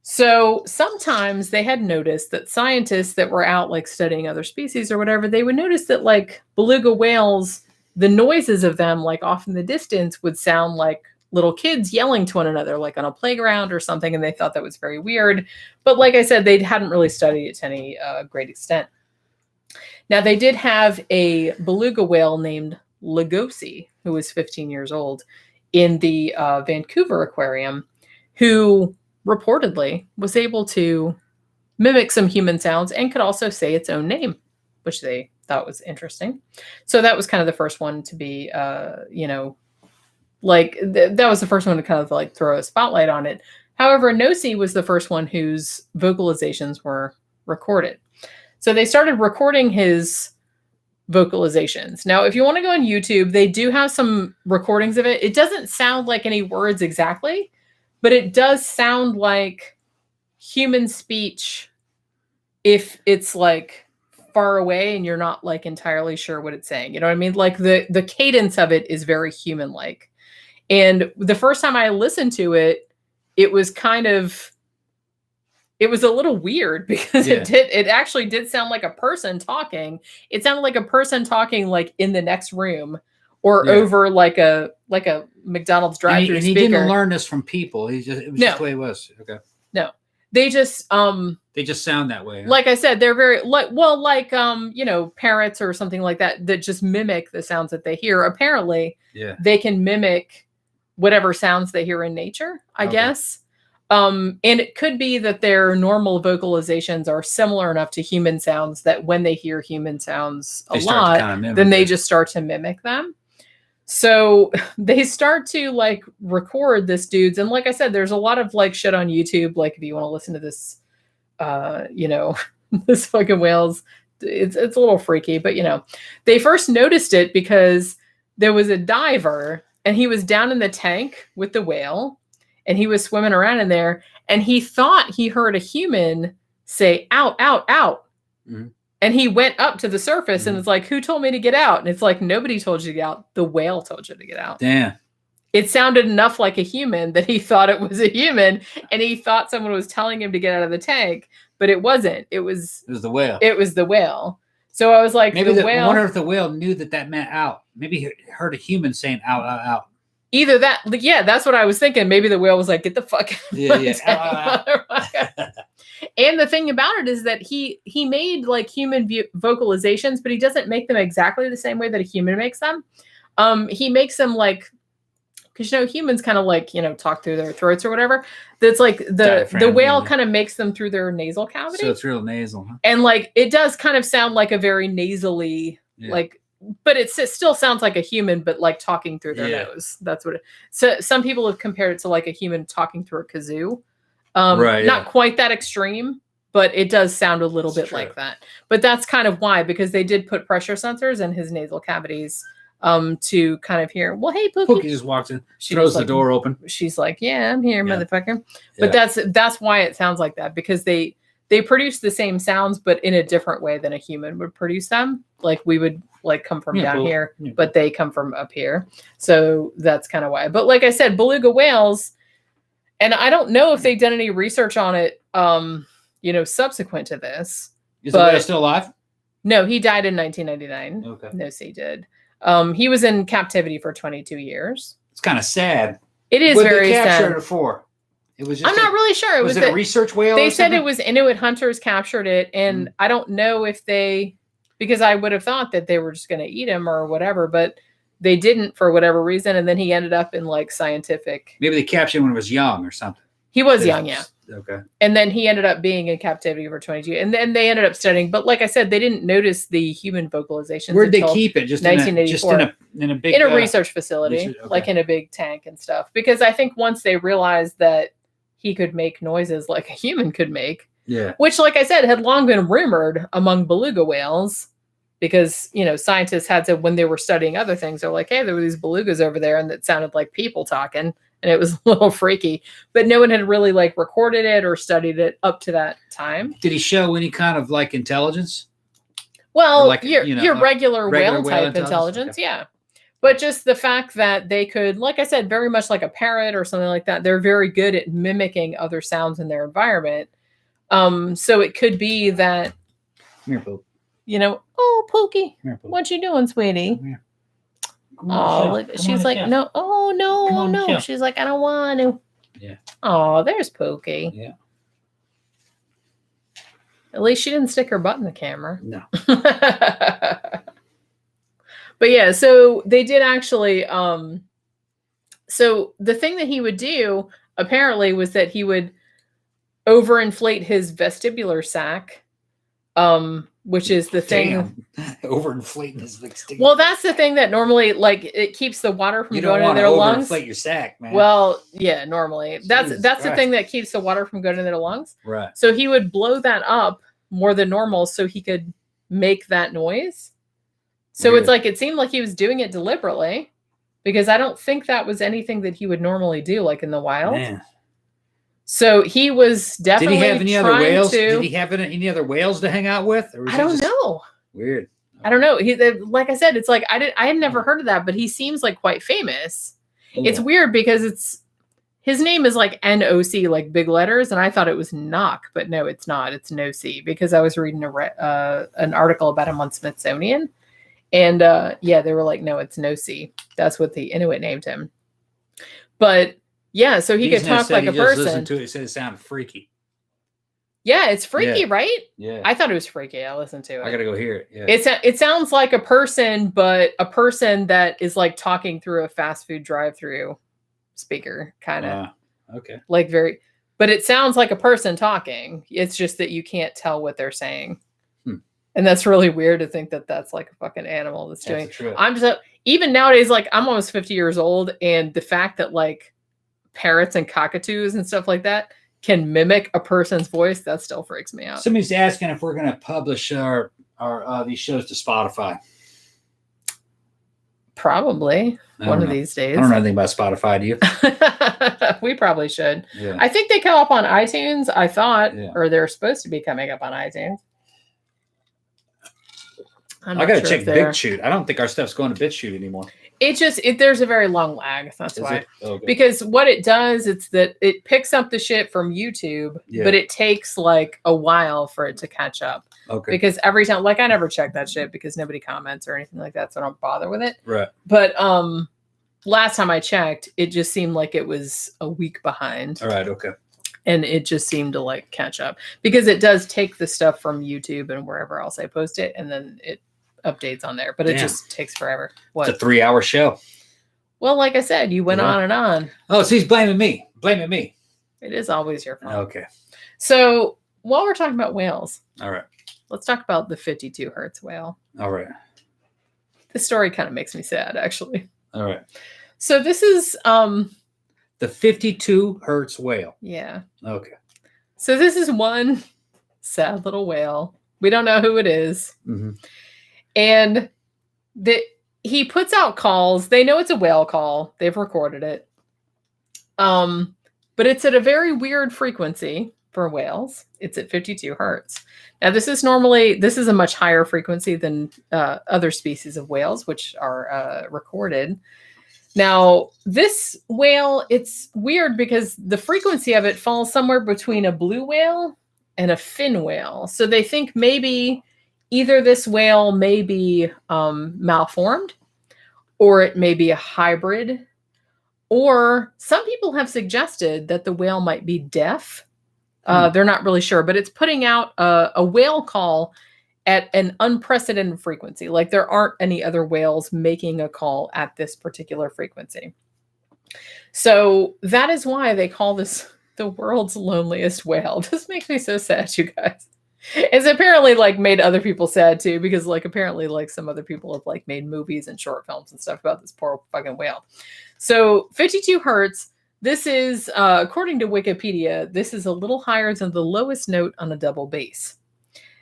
So sometimes they had noticed that scientists that were out like studying other species or whatever, they would notice that like beluga whales, the noises of them like off in the distance would sound like little kids yelling to one another, like on a playground or something. And they thought that was very weird. But like I said, they hadn't really studied it to any great extent. Now they did have a beluga whale named Lugosi, who was 15 years old in the Vancouver aquarium, who reportedly was able to mimic some human sounds and could also say its own name, which they thought was interesting. So that was kind of the first one to be, that was the first one to kind of like throw a spotlight on it. However, Noc was the first one whose vocalizations were recorded. So they started recording his vocalizations. Now, if you want to go on YouTube, they do have some recordings of it. It doesn't sound like any words exactly, but it does sound like human speech if it's like far away and you're not like entirely sure what it's saying. You know what I mean? Like the cadence of it is very human-like. And the first time I listened to it, it was a little weird because it actually did sound like a person talking. It sounded like a person talking like in the next room or over like a McDonald's drive-thru speaker. And he didn't learn this from people. It was just the way it was. Okay. No. They just sound that way. Huh? Like I said, they're very parrots or something like that just mimic the sounds that they hear. Apparently, they can mimic whatever sounds they hear in nature, I guess. And it could be that their normal vocalizations are similar enough to human sounds that when they hear human sounds a lot, then they just start to mimic them. So they start to like record this dude's. And like I said, there's a lot of like shit on YouTube. Like if you want to listen to this, this fucking whales, it's a little freaky, but they first noticed it because there was a diver and he was down in the tank with the whale and he was swimming around in there and he thought he heard a human say, out, out, out. Mm-hmm. And he went up to the surface and it's like, who told me to get out? And it's like, nobody told you to get out. The whale told you to get out. Damn. It sounded enough like a human that he thought it was a human and he thought someone was telling him to get out of the tank, but it wasn't. It was the whale. It was the whale. So I was like, maybe I wonder if the whale knew that meant out. Maybe he heard a human saying out, out, out. Either that, that's what I was thinking. Maybe the whale was like, get the fuck out. And the thing about it is that he made like human vocalizations, but he doesn't make them exactly the same way that a human makes them. He makes them like, because humans kind of like talk through their throats or whatever. That's like the whale kind of makes them through their nasal cavity. So it's real nasal, huh? And like it does kind of sound like a very nasally like. But it still sounds like a human, but like talking through their nose. That's what so some people have compared it to like a human talking through a kazoo. Not quite that extreme, but it does sound a little bit true. like that. But that's kind of why, because they did put pressure sensors in his nasal cavities to kind of hear, well, hey, Pookie. Pookie just walks in, throws the door open. She's like, yeah, I'm here, motherfucker. But that's why it sounds like that, because they produce the same sounds, but in a different way than a human would produce them. Like we would like come from down here, but they come from up here. So that's kind of why. But like I said, beluga whales, and I don't know if they've done any research on it, subsequent to this. Is the whale still alive? No, he died in 1999. Okay. No, he did. He was in captivity for 22 years. It's kind of sad. It is very sad. What did they capture it for? It was just I'm not really sure. Was it a research whale? They said it was Inuit hunters captured it, and I don't know if because I would have thought that they were just going to eat him or whatever, but they didn't for whatever reason, and then he ended up in like scientific. Maybe they captured him when he was young or something. He was young, yeah. Okay. And then he ended up being in captivity for 22, and then they ended up studying. But like I said, they didn't notice the human vocalizations. Where'd they keep it? Just 1984, in a big research facility, like in a big tank and stuff. Because I think once they realized that he could make noises like a human could make, which, like I said, had long been rumored among beluga whales, because scientists had to, when they were studying other things, they're like, hey, there were these belugas over there, and it sounded like people talking. And it was a little freaky, but no one had really like recorded it or studied it up to that time. Did he show any kind of like intelligence? Well, like, your regular whale type intelligence, yeah. But just the fact that they could, like I said, very much like a parrot or something like that, they're very good at mimicking other sounds in their environment. So it could be that, come here, Poop. Oh, Pookie, what you doing, sweetie? Oh, look, she's like, no, oh, no. She's like, I don't want to. Yeah. Oh, there's Pookie. Yeah. At least she didn't stick her butt in the camera. No. But yeah, so they did actually, so the thing that he would do apparently was that he would overinflate his vestibular sac, which is the thing. Overinflating his vestibular. Well, that's the thing that normally, like, it keeps the water from going in their lungs. Overinflate your sac, man. Well, yeah, normally that's the thing that keeps the water from going in their lungs. Right. So he would blow that up more than normal so he could make that noise. So Weird. It's like, it seemed like he was doing it deliberately, because I don't think that was anything that he would normally do, like in the wild. Man. So he was definitely. Did he have any other whales? Did he have any other whales to hang out with? Or was I don't know. Weird. I don't know. Like I said, it's like I had never heard of that, but he seems like quite famous. Yeah. It's weird because his name is like NOC, like big letters, and I thought it was Noc, but no, it's not. It's NOC, because I was reading an article about him on Smithsonian, and they were like, no, it's NOC. That's what the Inuit named him. But yeah, so he could talk like a person. Listened to it, he said it sounded freaky. Yeah, it's freaky, right? Yeah. I thought it was freaky. I listened to it. I gotta go hear it. Yeah. It sounds like a person, but a person that is like talking through a fast food drive-through speaker, kind of. Okay. Like but it sounds like a person talking. It's just that you can't tell what they're saying. And that's really weird to think that that's like a fucking animal that's doing. True. I'm just, even nowadays, like I'm almost 50 years old, and the fact that like parrots and cockatoos and stuff like that can mimic a person's voice, that still freaks me out. Somebody's asking if we're going to publish our these shows to Spotify. Probably one of these days. I don't know anything about Spotify, do you? We probably should. Yeah. I think they come up on iTunes, I thought, or they're supposed to be coming up on iTunes. I got to check BitChute. I don't think our stuff's going to BitChute anymore. There's a very long lag. That's why. Okay. Because what it does, it's that it picks up the shit from YouTube, but it takes like a while for it to catch up. Okay. Because every time, like I never check that shit because nobody comments or anything like that, so I don't bother with it. Right. But last time I checked, it just seemed like it was a week behind. All right. Okay. And it just seemed to like catch up, because it does take the stuff from YouTube and wherever else I post it, and then it updates on there, but it just takes forever. What? It's a 3-hour show. Well, like I said, you went on and on. Oh, so he's blaming me. It is always your fault. Okay. So while we're talking about whales, all right, let's talk about the 52 hertz whale. All right. This story kind of makes me sad, actually. All right. So this is the 52 hertz whale. Yeah. Okay. So this is one sad little whale. We don't know who it is. Mm-hmm. And he puts out calls. They know it's a whale call. They've recorded it. But it's at a very weird frequency for whales. It's at 52 hertz. Now, this is a much higher frequency than other species of whales, which are recorded. Now, this whale, it's weird because the frequency of it falls somewhere between a blue whale and a fin whale. So they think maybe either this whale may be malformed, or it may be a hybrid, or some people have suggested that the whale might be deaf. They're not really sure, but it's putting out a whale call at an unprecedented frequency. Like there aren't any other whales making a call at this particular frequency. So that is why they call this the world's loneliest whale. This makes me so sad, you guys. It's apparently like made other people sad too, because like apparently like some other people have like made movies and short films and stuff about this poor fucking whale. So 52 hertz, this is, according to Wikipedia, this is a little higher than the lowest note on a double bass.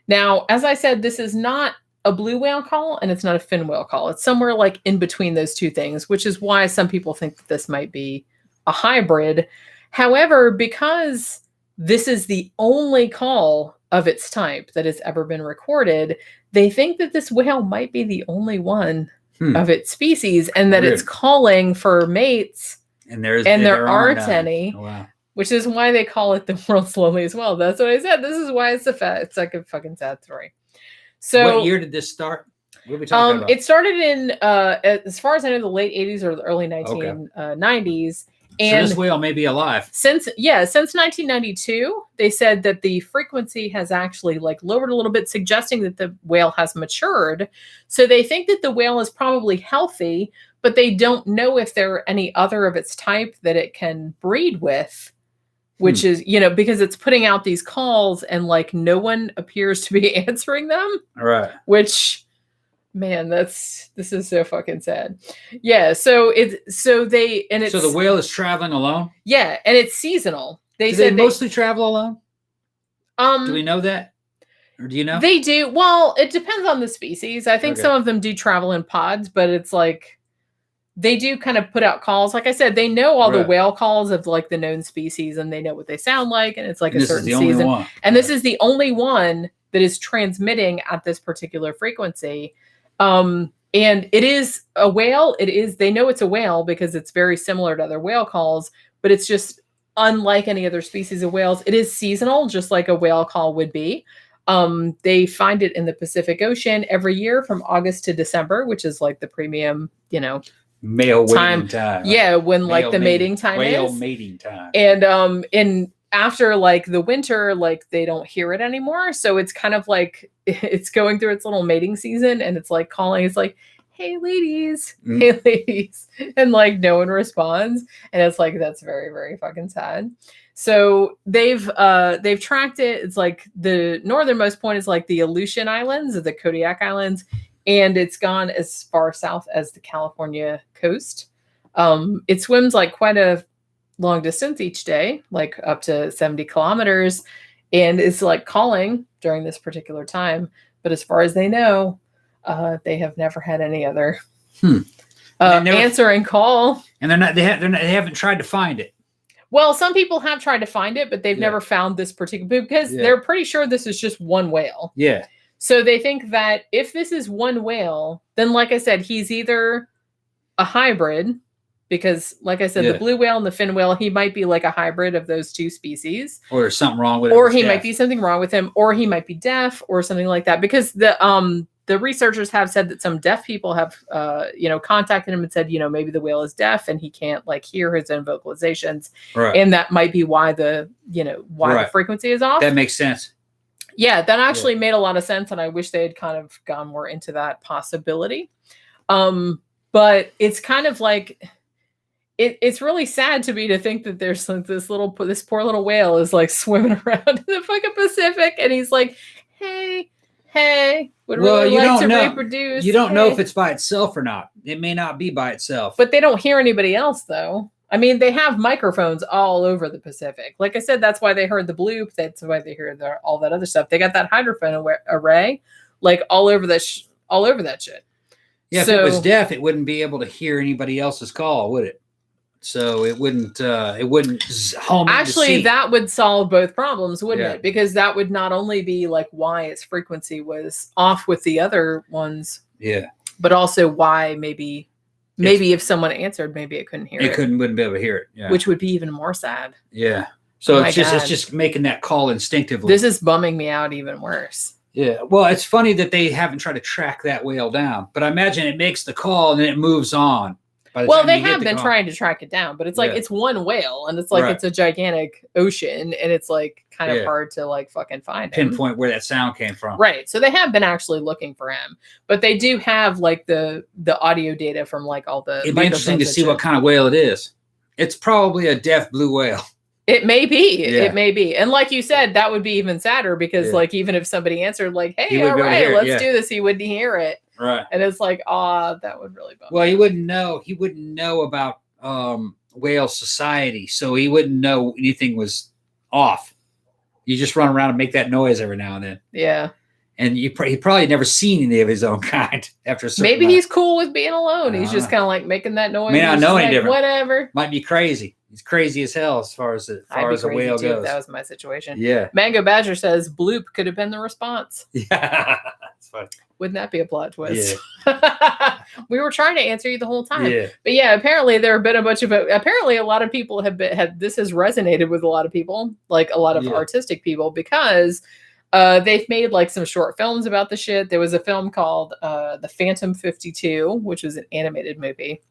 Now, as I said, this is not a blue whale call and it's not a fin whale call. It's somewhere like in between those two things, which is why some people think that this might be a hybrid. However, because this is the only call of its type that has ever been recorded, they think that this whale might be the only one of its species, and that it's calling for mates, and there aren't any. Oh, wow. Which is why they call it the world's loneliest whale. That's what I said. This is why it's like a fucking sad story. So what year did this start? What are we talking about? It started in, as far as I know, the late 80s or the early 1990s. And so this whale may be alive. Since 1992, they said that the frequency has actually like lowered a little bit, suggesting that the whale has matured. So they think that the whale is probably healthy, but they don't know if there are any other of its type that it can breed with, which is, because it's putting out these calls and like no one appears to be answering them. All right. Which, man, this is so fucking sad. Yeah. So the whale is traveling alone. Yeah. And it's seasonal. Do they mostly travel alone? Do we know that? Or do you know? They do. Well, it depends on the species. I think some of them do travel in pods, but it's like, they do kind of put out calls. Like I said, they know all the whale calls of like the known species and they know what they sound like. And it's like a certain season. And this is the only one that is transmitting at this particular frequency. And it is a whale. They know it's a whale because it's very similar to other whale calls, but it's just unlike any other species of whales. It is seasonal, just like a whale call would be. They find it in the Pacific Ocean every year from August to December, which is like the premium, male mating time. Yeah, when like the mating time whale is. Mating time. And after like the winter, like they don't hear it anymore. So it's kind of like it's going through its little mating season and it's like calling, it's like, hey ladies, hey ladies. And like no one responds. And it's like, that's very, very fucking sad. So they've tracked it. It's like the northernmost point is like the Aleutian Islands or the Kodiak Islands. And it's gone as far south as the California coast. It swims like quite a long distance each day, like up to 70 kilometers, and it's like calling during this particular time. But as far as they know, they have never had any other answer and call. And they haven't tried to find it. Well, some people have tried to find it, but they've never found this particular, because they're pretty sure this is just one whale. Yeah. So they think that if this is one whale, then like I said, he's either a hybrid, because like I said, the blue whale and the fin whale, he might be like a hybrid of those two species. Or there's something wrong with him. Or he might be something wrong with him, or he might be deaf or something like that. Because the researchers have said that some deaf people have, contacted him and said, maybe the whale is deaf and he can't like hear his own vocalizations. Right. And that might be why the frequency is off. That makes sense. Yeah, that actually made a lot of sense, and I wish they had kind of gone more into that possibility. But it's kind of like it's really sad to me to think that there's like this poor little whale is like swimming around in the fucking Pacific, and he's like, hey, would really like to reproduce. You don't know if it's by itself or not. It may not be by itself. But they don't hear anybody else, though. I mean, they have microphones all over the Pacific. Like I said, that's why they heard the bloop. That's why they hear all that other stuff. They got that hydrophone array, like all over that shit. Yeah, so, if it was deaf, it wouldn't be able to hear anybody else's call, would it? So it wouldn't home. Actually, that would solve both problems, wouldn't it? Because that would not only be like why its frequency was off with the other ones. Yeah. But also why maybe if someone answered, maybe it couldn't hear it. Wouldn't be able to hear it. Yeah. Which would be even more sad. Yeah. So it's just making that call instinctively. This is bumming me out even worse. Yeah. Well, it's funny that they haven't tried to track that whale down, but I imagine it makes the call and then it moves on. Well, they have been trying to track it down, but it's like it's one whale and it's like it's a gigantic ocean and it's like kind of hard to like fucking find pinpoint where that sound came from. Right. So they have been actually looking for him, but they do have like the audio data from like all the. It'd be interesting to see what kind of whale it is. It's probably a deaf blue whale. It may be. Yeah. It may be. And like you said, that would be even sadder because like even if somebody answered like, hey, all right, let's do this, he wouldn't hear it. Right. And it's like, that would really bump. Well, he wouldn't know about whale society, so he wouldn't know anything was off. You just run around and make that noise every now and then. Yeah. And he probably never seen any of his own kind after a certain maybe he's cool with being alone. He's just kind of like making that noise. May not know any different. Whatever. Might be crazy. He's crazy as hell as far as a whale goes. If that was my situation. Yeah. Mango Badger says Bloop could have been the response. Yeah. That's funny. Wouldn't that be a plot twist? Yeah. We were trying to answer you the whole time. Yeah. But yeah, apparently there have been apparently a lot of people this has resonated with a lot of people, like a lot of artistic people, because they've made like some short films about the shit. There was a film called The Phantom 52, which was an animated movie.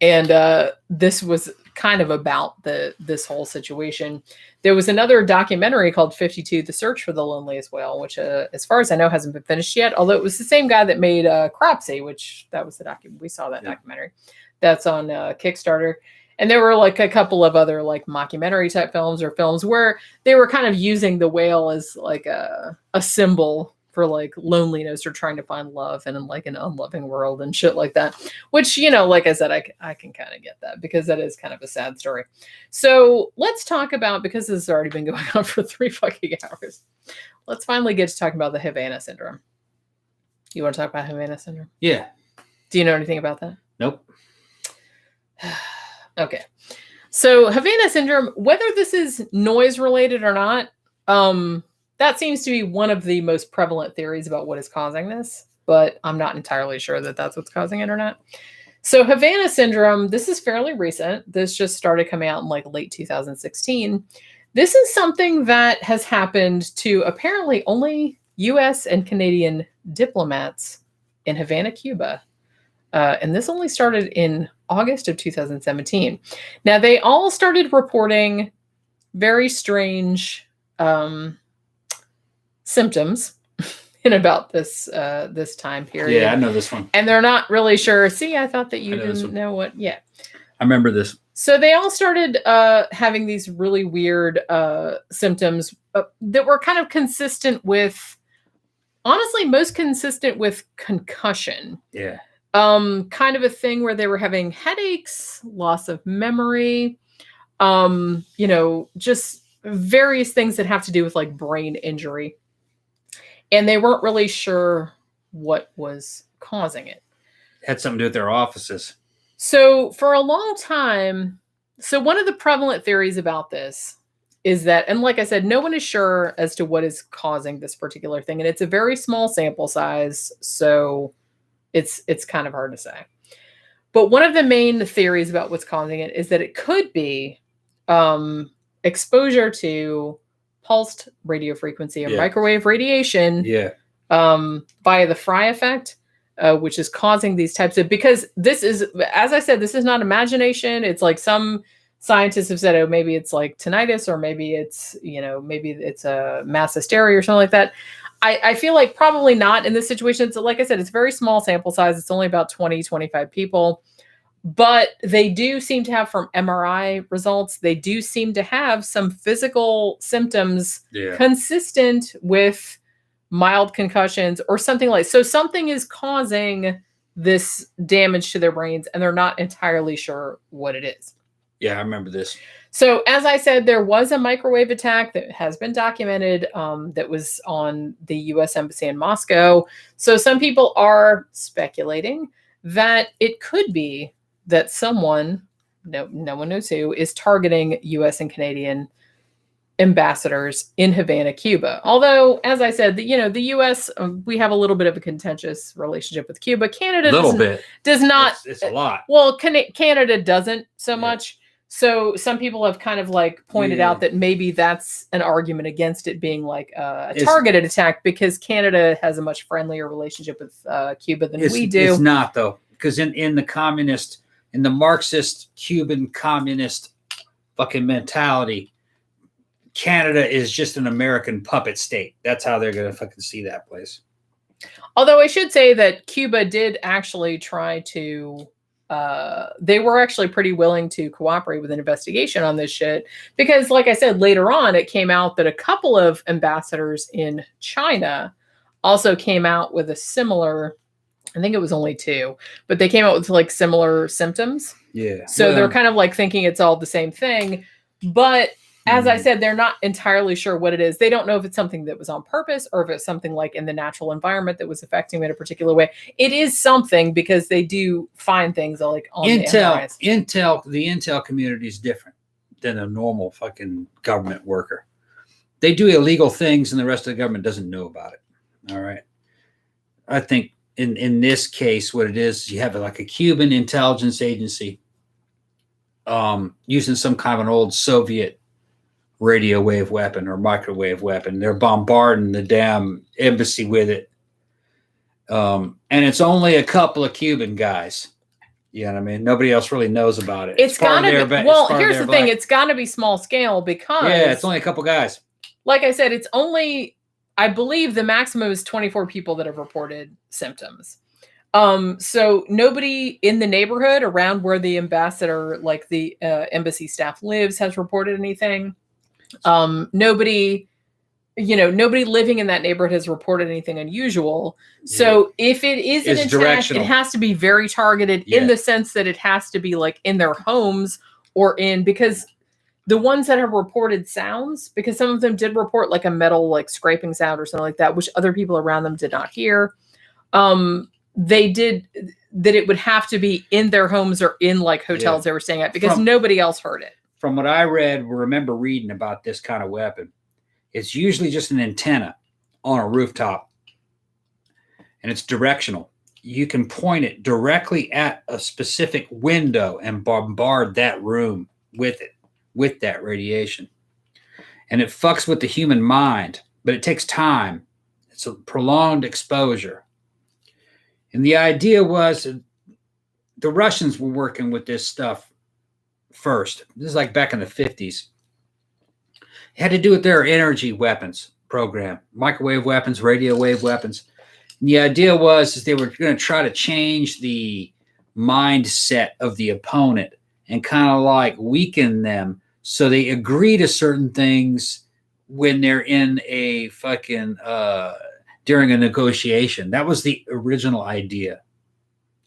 And this was kind of about this whole situation. There was another documentary called 52, The Search for the Loneliest Whale, which as far as I know hasn't been finished yet, although it was the same guy that made Cropsy, which that was we saw that documentary. That's on Kickstarter. And there were like a couple of other like mockumentary type films or films where they were kind of using the whale as like a symbol for like loneliness or trying to find love and in like an unloving world and shit like that, which, like I said, I can kind of get that because that is kind of a sad story. So let's talk about, because this has already been going on for 3 fucking hours, let's finally get to talking about the Havana Syndrome. You want to talk about Havana Syndrome? Yeah. Do you know anything about that? Nope. Okay. So Havana Syndrome, whether this is noise related or not, that seems to be one of the most prevalent theories about what is causing this, but I'm not entirely sure that that's what's causing it or not. So Havana Syndrome, this is fairly recent. This just started coming out in like late 2016. This is something that has happened to apparently only US and Canadian diplomats in Havana, Cuba. And this only started in August of 2017. Now, they all started reporting very strange symptoms in about this time period. Yeah, I know this one. And they're not really sure. See, I thought that you didn't know what. Yeah. I remember this. So they all started having these really weird symptoms that were kind of consistent with, honestly, most consistent with concussion. Yeah. Kind of a thing where they were having headaches, loss of memory, just various things that have to do with like brain injury. And they weren't really sure what was causing it. Had something to do with their offices. So for a long time, one of the prevalent theories about this is that, and like I said, no one is sure as to what is causing this particular thing. And it's a very small sample size, so it's kind of hard to say. But one of the main theories about what's causing it is that it could be exposure to pulsed radio frequency or microwave radiation via the Fry effect, which is causing these types of, because this is, as I said, this is not imagination. It's like some scientists have said, oh, maybe it's like tinnitus, or maybe it's, maybe it's a mass hysteria or something like that. I feel like probably not in this situation. It's, like I said, it's very small sample size. It's only about 20, 25 people. But they do seem to have, from MRI results, they do seem to have some physical symptoms consistent with mild concussions or something like. So something is causing this damage to their brains, and they're not entirely sure what it is. Yeah, I remember this. So, as I said, there was a microwave attack that has been documented that was on the U.S. Embassy in Moscow. So, some people are speculating that it could be that someone, no one knows who, is targeting U.S. and Canadian ambassadors in Havana, Cuba. Although, as I said, the U.S., we have a little bit of a contentious relationship with Cuba. Canada does not. It's a lot. Well, Canada doesn't so much. So some people have kind of like pointed out that maybe that's an argument against it being like a targeted attack, because Canada has a much friendlier relationship with Cuba than we do. It's not, though, because in the Marxist Cuban communist fucking mentality, Canada is just an American puppet state. That's how they're going to fucking see that place. Although I should say that Cuba did actually try to, they were actually pretty willing to cooperate with an investigation on this shit. Because like I said, later on, it came out that a couple of ambassadors in China also came out with a similar, I think it was only 2, but they came out with like similar symptoms. Yeah. So they're kind of like thinking it's all the same thing. But as I said, they're not entirely sure what it is. They don't know if it's something that was on purpose or if it's something like in the natural environment that was affecting them in a particular way. It is something, because they do find things like on the MRIs. The intel community is different than a normal fucking government worker. They do illegal things and the rest of the government doesn't know about it. All right. I think in this case, what it is, you have like a Cuban intelligence agency using some kind of an old Soviet radio wave weapon or microwave weapon. They're bombarding the damn embassy with it. And it's only a couple of Cuban guys. You know what I mean? Nobody else really knows about it. It's gotta be, well, here's the thing. It's gotta be small scale because... Yeah, it's only a couple guys. Like I said, it's only, I believe the maximum is 24 people that have reported symptoms. So nobody in the neighborhood around where the ambassador, like the embassy staff lives, has reported anything. Nobody living in that neighborhood has reported anything unusual. So if it is an attack, it has to be very targeted in the sense that it has to be like in their homes or because the ones that have reported sounds, because some of them did report like a metal, like scraping sound or something like that, which other people around them did not hear. They did that. It would have to be in their homes or in like hotels they were staying at, because nobody else heard it. From what I remember reading about this kind of weapon, it's usually just an antenna on a rooftop, and it's directional. You can point it directly at a specific window and bombard that room with it, with that radiation. And it fucks with the human mind, but it takes time. It's a prolonged exposure. And the idea was the Russians were working with this stuff first. This is like back in the 50s. It had to do with their energy weapons program, microwave weapons, radio wave weapons. And the idea was they were going to try to change the mindset of the opponent and kind of like weaken them so they agree to certain things when they're in a fucking during a negotiation. That was the original idea.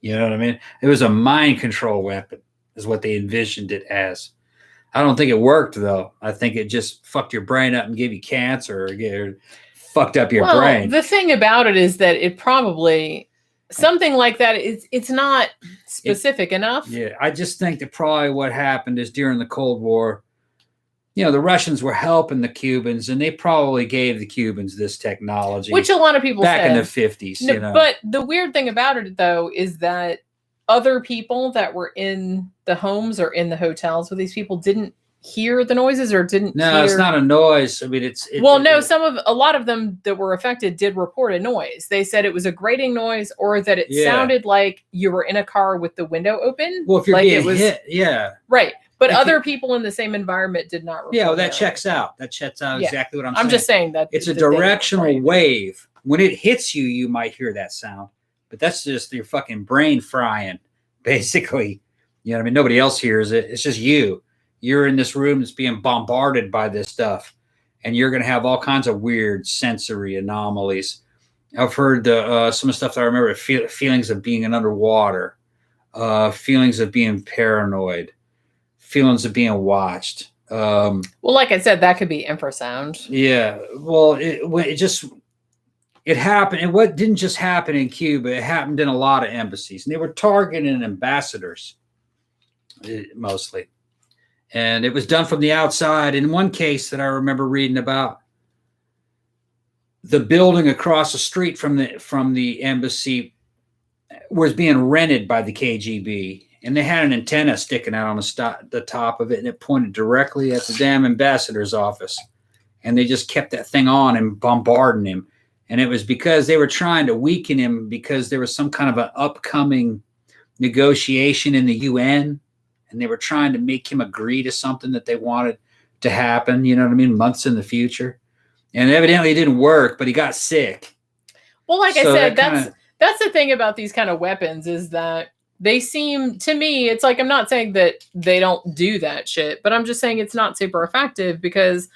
You know what I mean? It was a mind control weapon is what they envisioned it as. I don't think it worked, though. I think it just fucked your brain up and gave you cancer or fucked up your brain. The thing about it is that it probably, something like that, it's not specific enough. Yeah, I just think that probably what happened is during the Cold War, the Russians were helping the Cubans, and they probably gave the Cubans this technology. Which a lot of people back in the 50s. But the weird thing about it, though, is that other people that were in the homes or in the hotels with these people didn't hear the noises or didn't hear. It's not a noise. I mean, a lot of them that were affected did report a noise. They said it was a grating noise or that it sounded like you were in a car with the window open. Well, if you're getting hit, right. But other people in the same environment did not report. Yeah, well, that checks out. That checks out exactly what I'm saying. I'm just saying that it's a directional wave. When it hits you, you might hear that sound, but that's just your fucking brain frying, basically. You know what I mean? Nobody else hears it. It's just you. You're in this room that's being bombarded by this stuff, and you're going to have all kinds of weird sensory anomalies. I've heard some of the stuff that I remember, feelings of being underwater, feelings of being paranoid, feelings of being watched. Well, like I said, that could be infrasound. Yeah. Well, it happened. And what didn't just happen in Cuba, it happened in a lot of embassies. And they were targeting ambassadors mostly. And it was done from the outside. In one case that I remember reading about, the building across the street from the embassy was being rented by the KGB. And they had an antenna sticking out on the top of it, and it pointed directly at the damn ambassador's office. And they just kept that thing on and bombarding him. And it was because they were trying to weaken him because there was some kind of an upcoming negotiation in the UN, and they were trying to make him agree to something that they wanted to happen, you know what I mean, months in the future. And evidently it didn't work, but he got sick. Well, like I said, that's the thing about these kind of weapons is that they seem, to me, it's like, I'm not saying that they don't do that shit, but I'm just saying it's not super effective because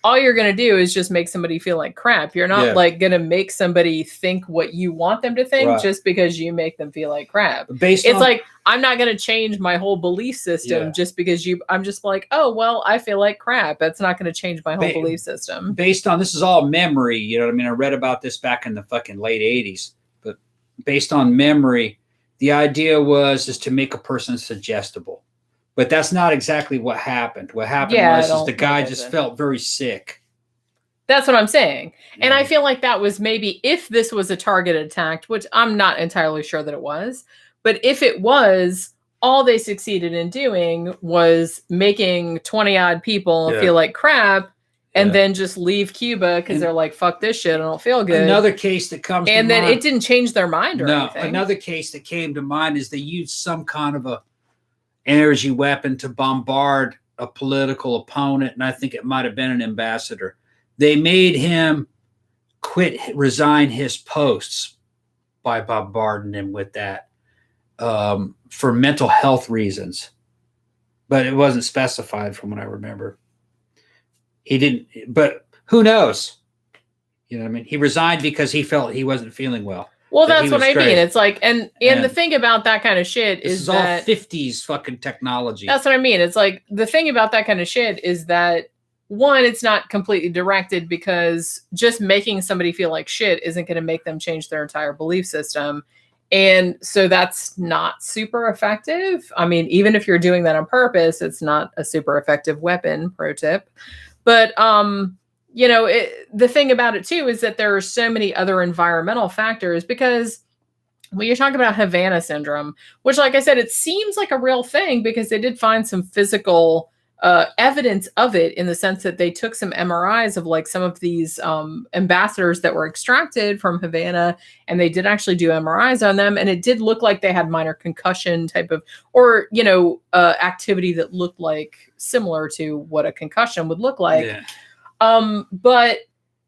all you're going to do is just make somebody feel like crap. You're not like going to make somebody think what you want them to think just because you make them feel like crap. Like, I'm not going to change my whole belief system just because I'm just like, oh, well, I feel like crap. That's not going to change my whole belief system. Based on, this is all memory. You know what I mean? I read about this back in the fucking late 80s, but based on memory, the idea was to make a person suggestible. But that's not exactly what happened. What happened was the guy just felt very sick. That's what I'm saying. Yeah. And I feel like that was maybe, if this was a targeted attack, which I'm not entirely sure that it was, but if it was, all they succeeded in doing was making 20 odd people feel like crap and then just leave Cuba because they're like, fuck this shit, I don't feel good. Another case that comes to mind. And then it didn't change their mind or anything. Another case that came to mind is they used some kind of a energy weapon to bombard a political opponent, and I think it might have been an ambassador. They made him resign his posts by bombarding him with that for mental health reasons. But it wasn't specified from what I remember. He didn't, but who knows? You know what I mean? He resigned because he felt he wasn't feeling well. Well, that's what I mean. It's like, and the thing about that kind of shit is that all 50s fucking technology. That's what I mean. It's like, the thing about that kind of shit is that, one, it's not completely directed because just making somebody feel like shit isn't going to make them change their entire belief system. And so that's not super effective. I mean, even if you're doing that on purpose, it's not a super effective weapon, pro tip. But, you know, the thing about it, too, is that there are so many other environmental factors because when you're talking about Havana Syndrome, which, like I said, it seems like a real thing because they did find some physical evidence of it in the sense that they took some MRIs of like some of these ambassadors that were extracted from Havana, and they did actually do MRIs on them. And it did look like they had minor concussion type of, or, you know, activity that looked like similar to what a concussion would look like. Yeah. But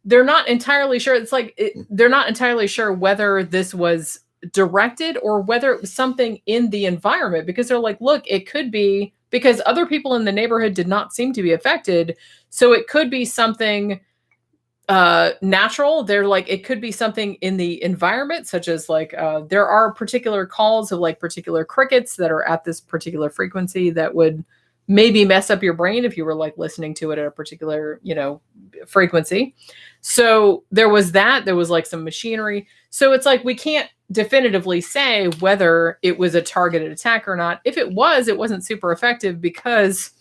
they're not entirely sure. It's like, they're not entirely sure whether this was directed or whether it was something in the environment, because they're like, look, it could be because other people in the neighborhood did not seem to be affected. So it could be something natural. They're like, it could be something in the environment, such as like, there are particular calls of like particular crickets that are at this particular frequency that would maybe mess up your brain if you were like listening to it at a particular, you know, frequency. So there was that, there was like some machinery. So it's like, we can't definitively say whether it was a targeted attack or not. If it was, it wasn't super effective because,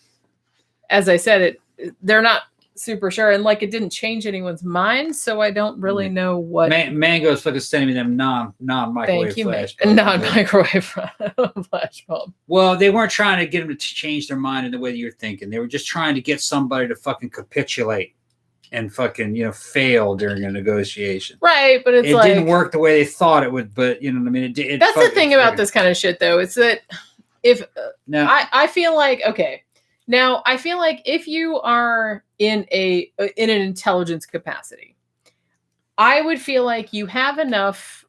as I said, they're not super sure. And like, it didn't change anyone's mind. So I don't really know what. Mango's fucking sending me them non-microwave flash bulbs. Non-microwave flash bulb. Well, they weren't trying to get them to change their mind in the way that you're thinking. They were just trying to get somebody to fucking capitulate and fucking, you know, fail during a negotiation. Right. But it didn't work the way they thought it would, but you know what I mean? That's the thing about this kind of shit though. It's that if I feel like, okay, now I feel like if you are in an intelligence capacity, I would feel like you have enough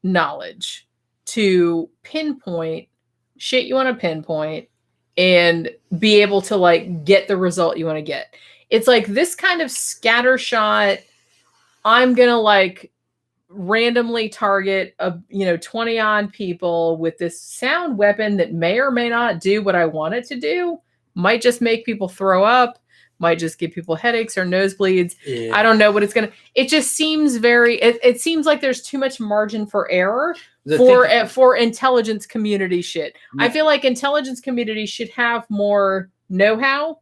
knowledge to pinpoint shit you want to pinpoint and be able to like get the result you want to get. It's like this kind of scattershot, I'm going to like randomly target 20 odd people with this sound weapon that may or may not do what I want it to do, might just make people throw up, might just give people headaches or nosebleeds. Yeah. I don't know what it's going to, it just seems it seems like there's too much margin for error for intelligence community shit. Yeah. I feel like intelligence community should have more know-how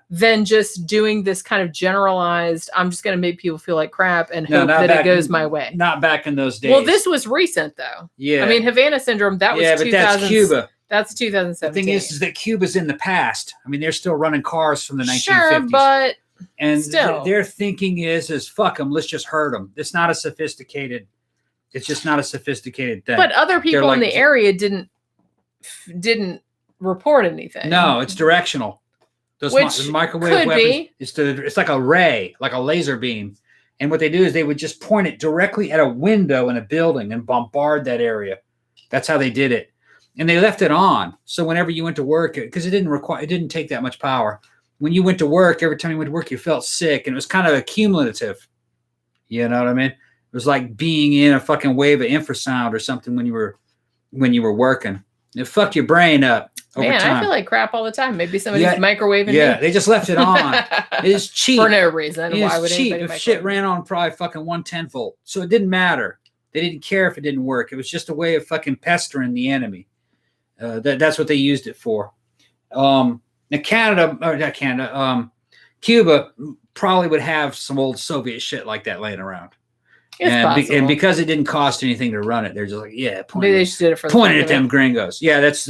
than just doing this kind of generalized, I'm just going to make people feel like crap and hope that it goes my way. Not back in those days. Well, this was recent though. Yeah. I mean, Havana Syndrome, that was 2000. Yeah, but that's Cuba. That's 2017. The thing is that Cuba's in the past. I mean, they're still running cars from the 1950s. Sure, but and still. Their thinking is fuck them, let's just hurt them. It's not a sophisticated, it's just not a sophisticated thing. But other people in the area didn't report anything. No, it's directional. Those microwave weapons, it's like a ray, like a laser beam. And what they do is they would just point it directly at a window in a building and bombard that area. That's how they did it. And they left it on. So whenever you went to work, because it didn't take that much power. When you went to work, every time you went to work, you felt sick. And it was kind of accumulative. You know what I mean? It was like being in a fucking wave of infrasound or something when you were working. It fucked your brain up over time. I feel like crap all the time. Maybe somebody's microwaving me. Yeah, they just left it on. It's cheap. For no reason. Why would cheap if shit ran on probably fucking 110 volt. So it didn't matter. They didn't care if it didn't work. It was just a way of fucking pestering the enemy. That's what they used it for. Now Cuba probably would have some old Soviet shit like that laying around. And because it didn't cost anything to run it, they're just like, they just did it for pointing at them gringos. Yeah, that's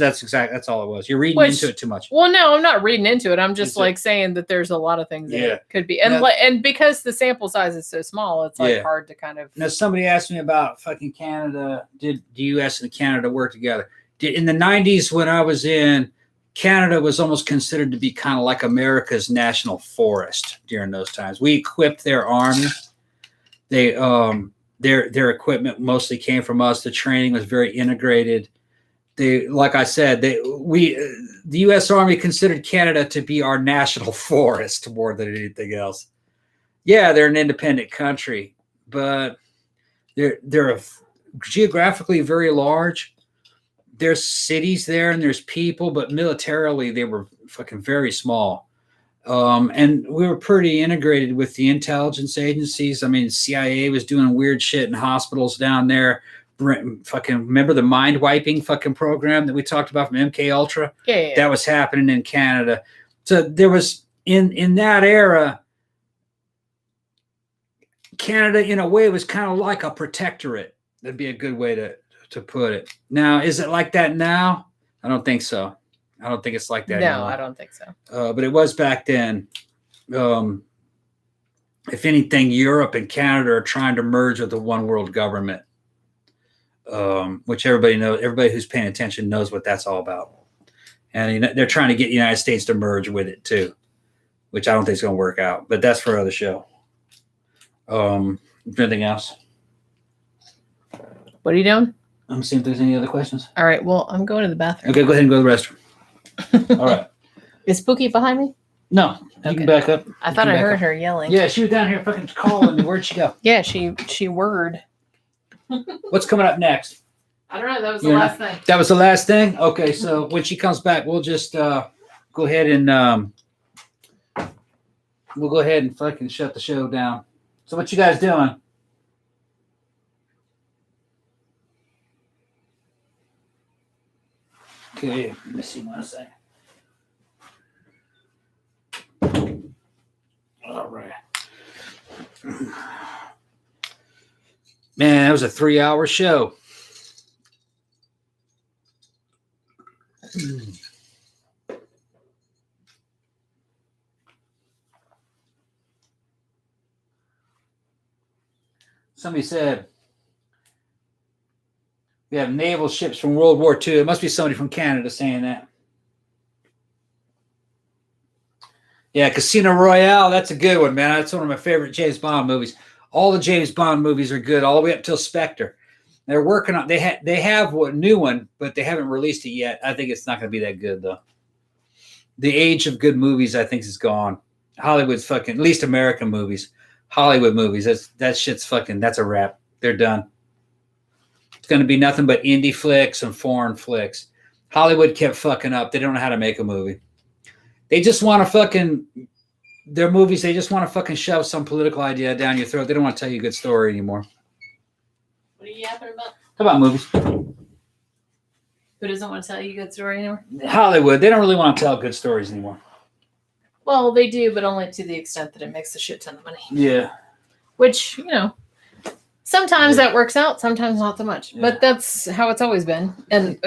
all it was. You're reading into it too much. Well, no, I'm not reading into it. I'm just saying that there's a lot of things that it could be, and because the sample size is so small, it's like hard to kind of. Now, somebody asked me about fucking Canada. Did the U.S. and Canada work together? In the 90s, when I was in Canada, was almost considered to be kind of like America's national forest during those times. We equipped their army. They their equipment mostly came from us. The training was very integrated. Like I said, the U.S. Army considered Canada to be our national forest more than anything else. Yeah, they're an independent country, but they're geographically very large. There's cities there and there's people, but militarily they were fucking very small. And we were pretty integrated with the intelligence agencies. I mean, CIA was doing weird shit in hospitals down there. Fucking remember the mind wiping fucking program that we talked about from MK Ultra? Yeah. That was happening in Canada. So there was in that era, Canada in a way was kind of like a protectorate. That'd be a good way to put it. Now, is it like that now? I don't think so. I don't think it's like that. No, I don't think so. But it was back then. If anything, Europe and Canada are trying to merge with the one world government, which everybody knows. Everybody who's paying attention knows what that's all about. And they're trying to get the United States to merge with it too, which I don't think is going to work out. But that's for another show. Anything else? What are you doing? I'm seeing if there's any other questions. All right. Well, I'm going to the bathroom. Okay, go ahead and go to the restroom. All right. Is Spooky behind me? No. You can back up. I thought I heard her yelling. Yeah, she was down here fucking calling me. Where'd she go? Yeah, she whirred. What's coming up next? I don't know. That was the last thing. That was the last thing? Okay, so when she comes back, we'll just go ahead and fucking shut the show down. So what you guys doing? Okay, let me see what I say. All right. Man, that was a 3-hour show. Somebody said we have naval ships from World War II. It must be somebody from Canada saying that. Yeah, Casino Royale, that's a good one, man. That's one of my favorite James Bond movies. All the James Bond movies are good, all the way up till Spectre. They're working on. They have a new one, but they haven't released it yet. I think it's not going to be that good though. The age of good movies, I think, is gone. Hollywood's fucking, at least American movies, Hollywood movies. That shit's fucking. That's a wrap. They're done. It's going to be nothing but indie flicks and foreign flicks. Hollywood kept fucking up. They don't know how to make a movie. They just want to fucking their movies. They just want to fucking shove some political idea down your throat. They don't want to tell you a good story anymore. What are you yapping about? How about movies? Who doesn't want to tell you a good story anymore? Hollywood. They don't really want to tell good stories anymore. Well, they do, but only to the extent that it makes a shit ton of money. Yeah. Which, sometimes that works out, sometimes not so much. Yeah. But that's how it's always been. And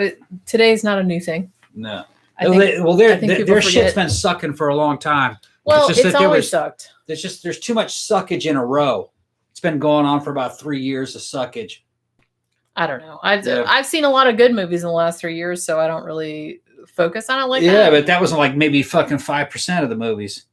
today's not a new thing. No. Their shit's been sucking for a long time. Well, it's always sucked. There's too much suckage in a row. It's been going on for about 3 years of suckage. I don't know. I've seen a lot of good movies in the last 3 years, so I don't really focus on it like that. Yeah, but that wasn't like maybe fucking 5% of the movies.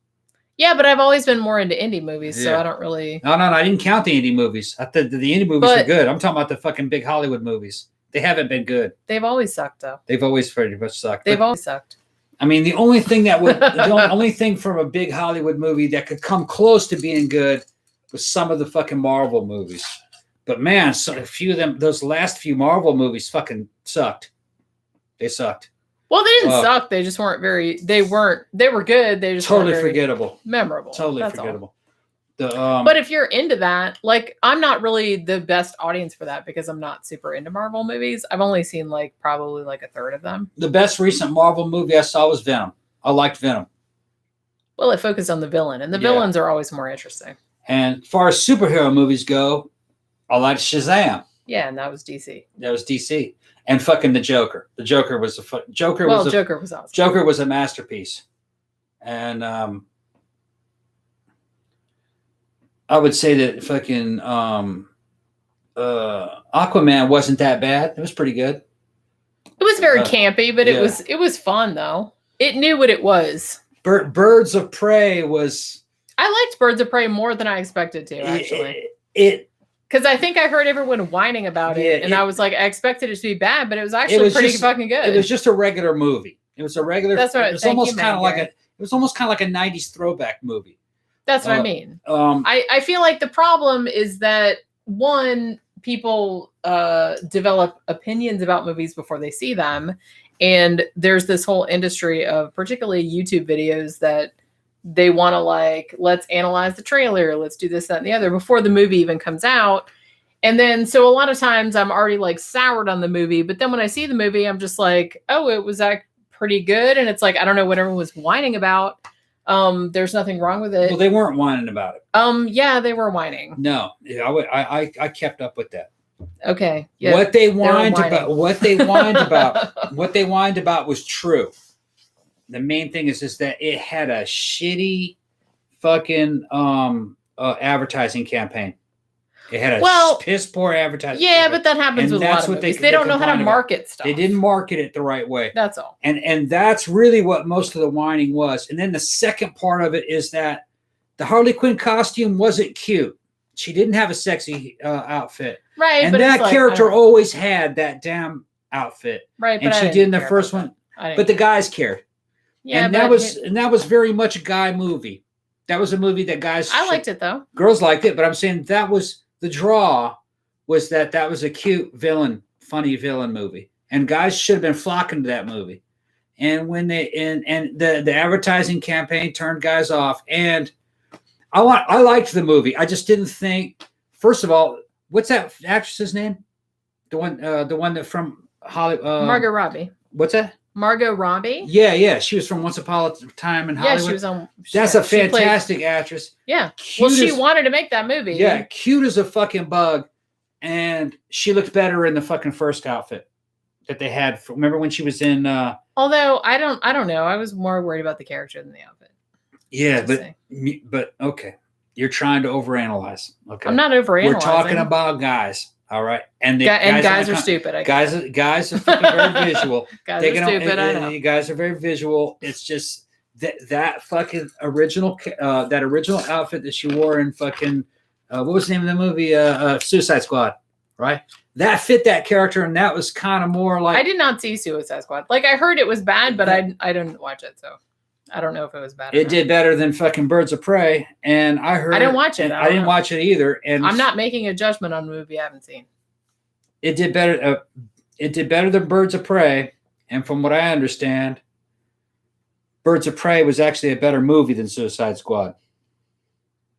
Yeah, but I've always been more into indie movies, so I don't really... No, I didn't count the indie movies. I thought the indie movies were good. I'm talking about the fucking big Hollywood movies. They haven't been good. They've always sucked, though. They've always pretty much sucked. They've always sucked. I mean, the only thing the only thing from a big Hollywood movie that could come close to being good was some of the fucking Marvel movies. But man, so a few of them, those last few Marvel movies fucking sucked. They sucked. Well, they didn't suck. They just weren't they were good. They just totally forgettable. Memorable. Totally forgettable. But if you're into that, like, I'm not really the best audience for that because I'm not super into Marvel movies. I've only seen probably a third of them. The best recent Marvel movie I saw was Venom. I liked Venom. Well, it focused on the villain, and the villains are always more interesting. And as far as superhero movies go, I liked Shazam. Yeah, and that was DC. That was DC. And fucking the Joker. The Joker was Joker was awesome. Joker was a masterpiece. And I would say that fucking Aquaman wasn't that bad. It was pretty good. It was very campy, but it was fun though. It knew what it was. Birds of Prey was. I liked Birds of Prey more than I expected to, actually. Because I think I heard everyone whining about it, and I was like, I expected it to be bad, but it was actually pretty fucking good. It was just a regular movie. It was a regular. That's what it was almost kind of like It was almost kind of like a '90s throwback movie. That's what I mean. I feel like the problem is that people develop opinions about movies before they see them, and there's this whole industry of particularly YouTube videos that they want to let's analyze the trailer, let's do this, that, and the other before the movie even comes out. And then, so a lot of times I'm already soured on the movie, but then when I see the movie, I'm just like, oh, it was pretty good. And it's I don't know what everyone was whining about. There's nothing wrong with it. Well, they weren't whining about it. Yeah, they were whining. No, I kept up with that. Okay. Yeah, what they whined about was true. The main thing is that it had a shitty fucking advertising campaign. It had a piss poor advertising. Yeah, campaign. But that happens with a lot of movies. They don't know how to market stuff. They didn't market it the right way. That's all. And that's really what most of the whining was. And then the second part of it is that the Harley Quinn costume wasn't cute. She didn't have a sexy outfit. Right. And that character always had that damn outfit. Right. And she did in the first one. But the guys cared. Yeah, and that was very much a guy movie. That was a movie that guys. I liked it though. Girls liked it, but I'm saying that was the draw. Was that was a cute villain, funny villain movie, and guys should have been flocking to that movie. And when the advertising campaign turned guys off, and I liked the movie. I just didn't think. First of all, what's that actress's name? The one that from Hollywood. Margot Robbie. What's that? Margot Robbie? Yeah. She was from Once Upon a Time in Hollywood. Yeah, she was on... That's a fantastic actress. Yeah. She wanted to make that movie. Yeah, cute as a fucking bug. And she looked better in the fucking first outfit that they had. Remember when she was in... Although, I don't know. I was more worried about the character than the outfit. Yeah, but okay. You're trying to overanalyze. Okay. I'm not overanalyzing. We're talking about guys. All right, and guys are stupid. Guys are fucking very visual. Guys are stupid. I know. You guys are very visual. It's just that fucking original outfit that she wore in fucking what was the name of the movie? Suicide Squad, right? That fit that character, and that was kind of more like. I did not see Suicide Squad. I heard it was bad, but I didn't watch it, so I don't know if it was bad. It did better than fucking Birds of Prey, and I heard. I didn't watch it. I didn't watch it either, and I'm not making a judgment on a movie I haven't seen. It did better. It did better than Birds of Prey, and from what I understand, Birds of Prey was actually a better movie than Suicide Squad.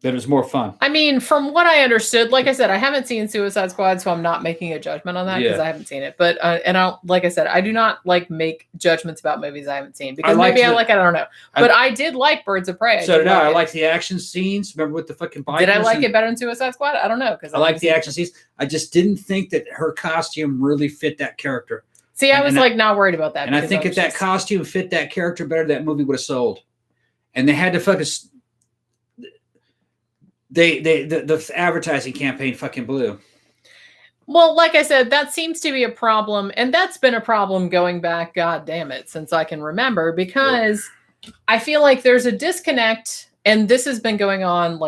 That it was more fun. I mean, from what I understood, like I said, I haven't seen Suicide Squad, so I'm not making a judgment on that because I haven't seen it. But like I said, I do not make judgments about movies I haven't seen because maybe I like it. I don't know. But I did like Birds of Prey. So did I. I liked the action scenes. Remember with the fucking bikers? Did I like it better than Suicide Squad? I don't know because I liked the action scenes. I just didn't think that her costume really fit that character. See, I was not worried about that. And I think if that costume fit that character better, that movie would have sold. And they had to fucking. The advertising campaign fucking blew. Well, like I said, that seems to be a problem, and that's been a problem going back, god damn it, since I can remember, because I feel like there's a disconnect, and this has been going on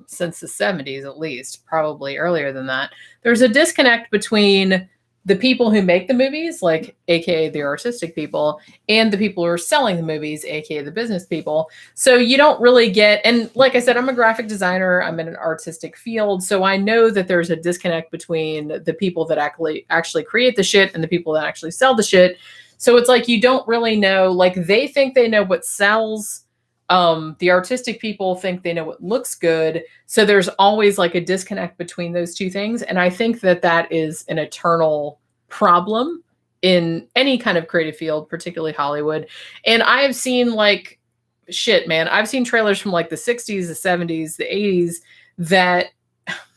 since the 70s at least, probably earlier than that. There's a disconnect between the people who make the movies, aka the artistic people, and the people who are selling the movies, aka the business people. So you don't really get, and like I said, I'm a graphic designer, I'm in an artistic field, so I know that there's a disconnect between the people that actually create the shit and the people that actually sell the shit. So it's you don't really know, they think they know what sells. The artistic people think they know what looks good. So there's always a disconnect between those two things. And I think that is an eternal problem in any kind of creative field, particularly Hollywood. And I have seen shit, man. I've seen trailers from the 60s, the 70s, the 80s that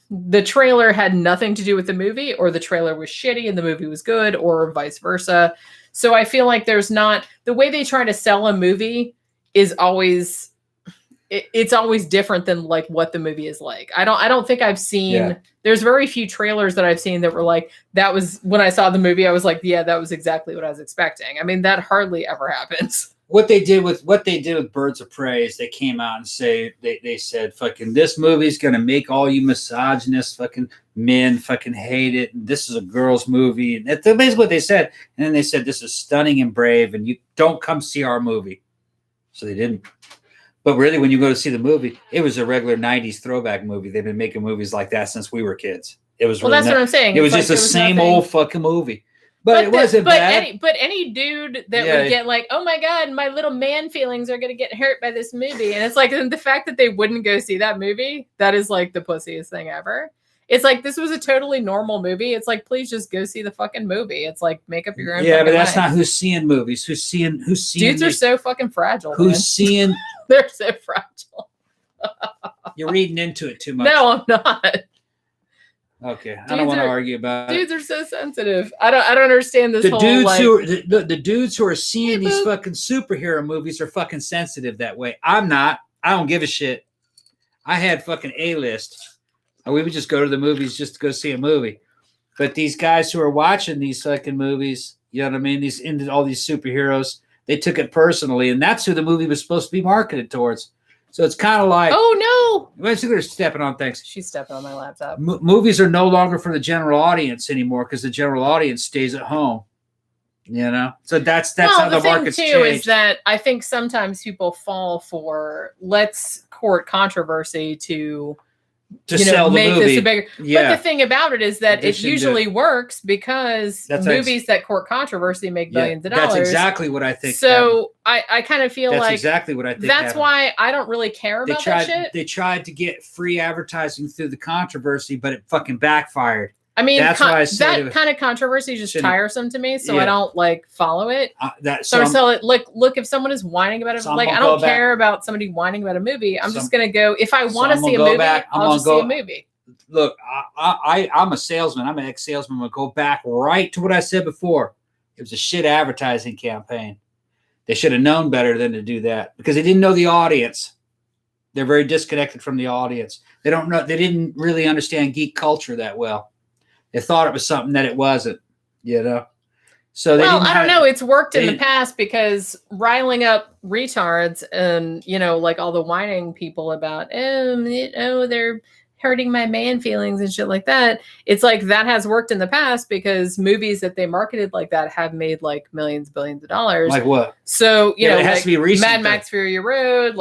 the trailer had nothing to do with the movie, or the trailer was shitty and the movie was good, or vice versa. So I feel there's not, the way they try to sell a movie is always, it's always different than what the movie is like. I don't think I've seen, there's very few trailers that I've seen that were that was, when I saw the movie, I was yeah, that was exactly what I was expecting. I mean, that hardly ever happens. What they did with Birds of Prey is they came out and they said, fucking, this movie's going to make all you misogynist fucking men fucking hate it. This is a girl's movie. And that's basically what they said. And then they said, this is stunning and brave, and you don't come see our movie. So they didn't. But really, when you go to see the movie, it was a regular 90s throwback movie. They've been making movies like that since we were kids. It was that's what I'm saying. It was just the same old fucking movie. But it wasn't bad. But any dude that would get oh my God, my little man feelings are going to get hurt by this movie. And it's the fact that they wouldn't go see that movie, that is the pussiest thing ever. It's this was a totally normal movie. It's please just go see the fucking movie. It's make up your own. Yeah, but that's life. not who's seeing movies. Who's seeing? Dudes are so fucking fragile. Who's seeing? They're so fragile. You're reading into it too much. No, I'm not. Okay, I don't want to argue about it. Dudes are so sensitive. I don't understand this the whole the dudes who are seeing these fucking superhero movies are fucking sensitive that way. I'm not. I don't give a shit. I had fucking A-list. We would just go to the movies just to go see a movie. But these guys who are watching these fucking movies, you know what I mean? Into all these superheroes, they took it personally, and that's who the movie was supposed to be marketed towards. So it's kind of oh no, they're stepping on things. She's stepping on my laptop. Movies are no longer for the general audience anymore because the general audience stays at home. You know, so that's how the market's changed. The thing too is that I think sometimes people fall for let's court controversy to sell the movie. This a bigger. Yeah. But the thing about it is that it usually works because movies that court controversy make billions of dollars. That's exactly what I think. So I kind of feel that's exactly what I think. That's why I don't really care about that shit. They tried to get free advertising through the controversy, but it fucking backfired. I mean, that's why I said that kind of controversy is just tiresome to me, so I don't follow it. Look, if someone is whining about it, I don't care about somebody whining about a movie. I'm just gonna go. If I want to see a movie, I'll just see a movie. Look, I'm a salesman. I'm an ex-salesman. I'm gonna go back right to what I said before. It was a shit advertising campaign. They should have known better than to do that because they didn't know the audience. They're very disconnected from the audience. They don't know. They didn't really understand geek culture that well. They thought it was something that it wasn't, you know. So they I don't know. It's worked in the past because riling up retards and all the whining people about they're hurting my man feelings and shit like that. It's that has worked in the past because movies that they marketed like that have made millions, billions of dollars. Like what? So it has to be recent. Mad Max Fury Road,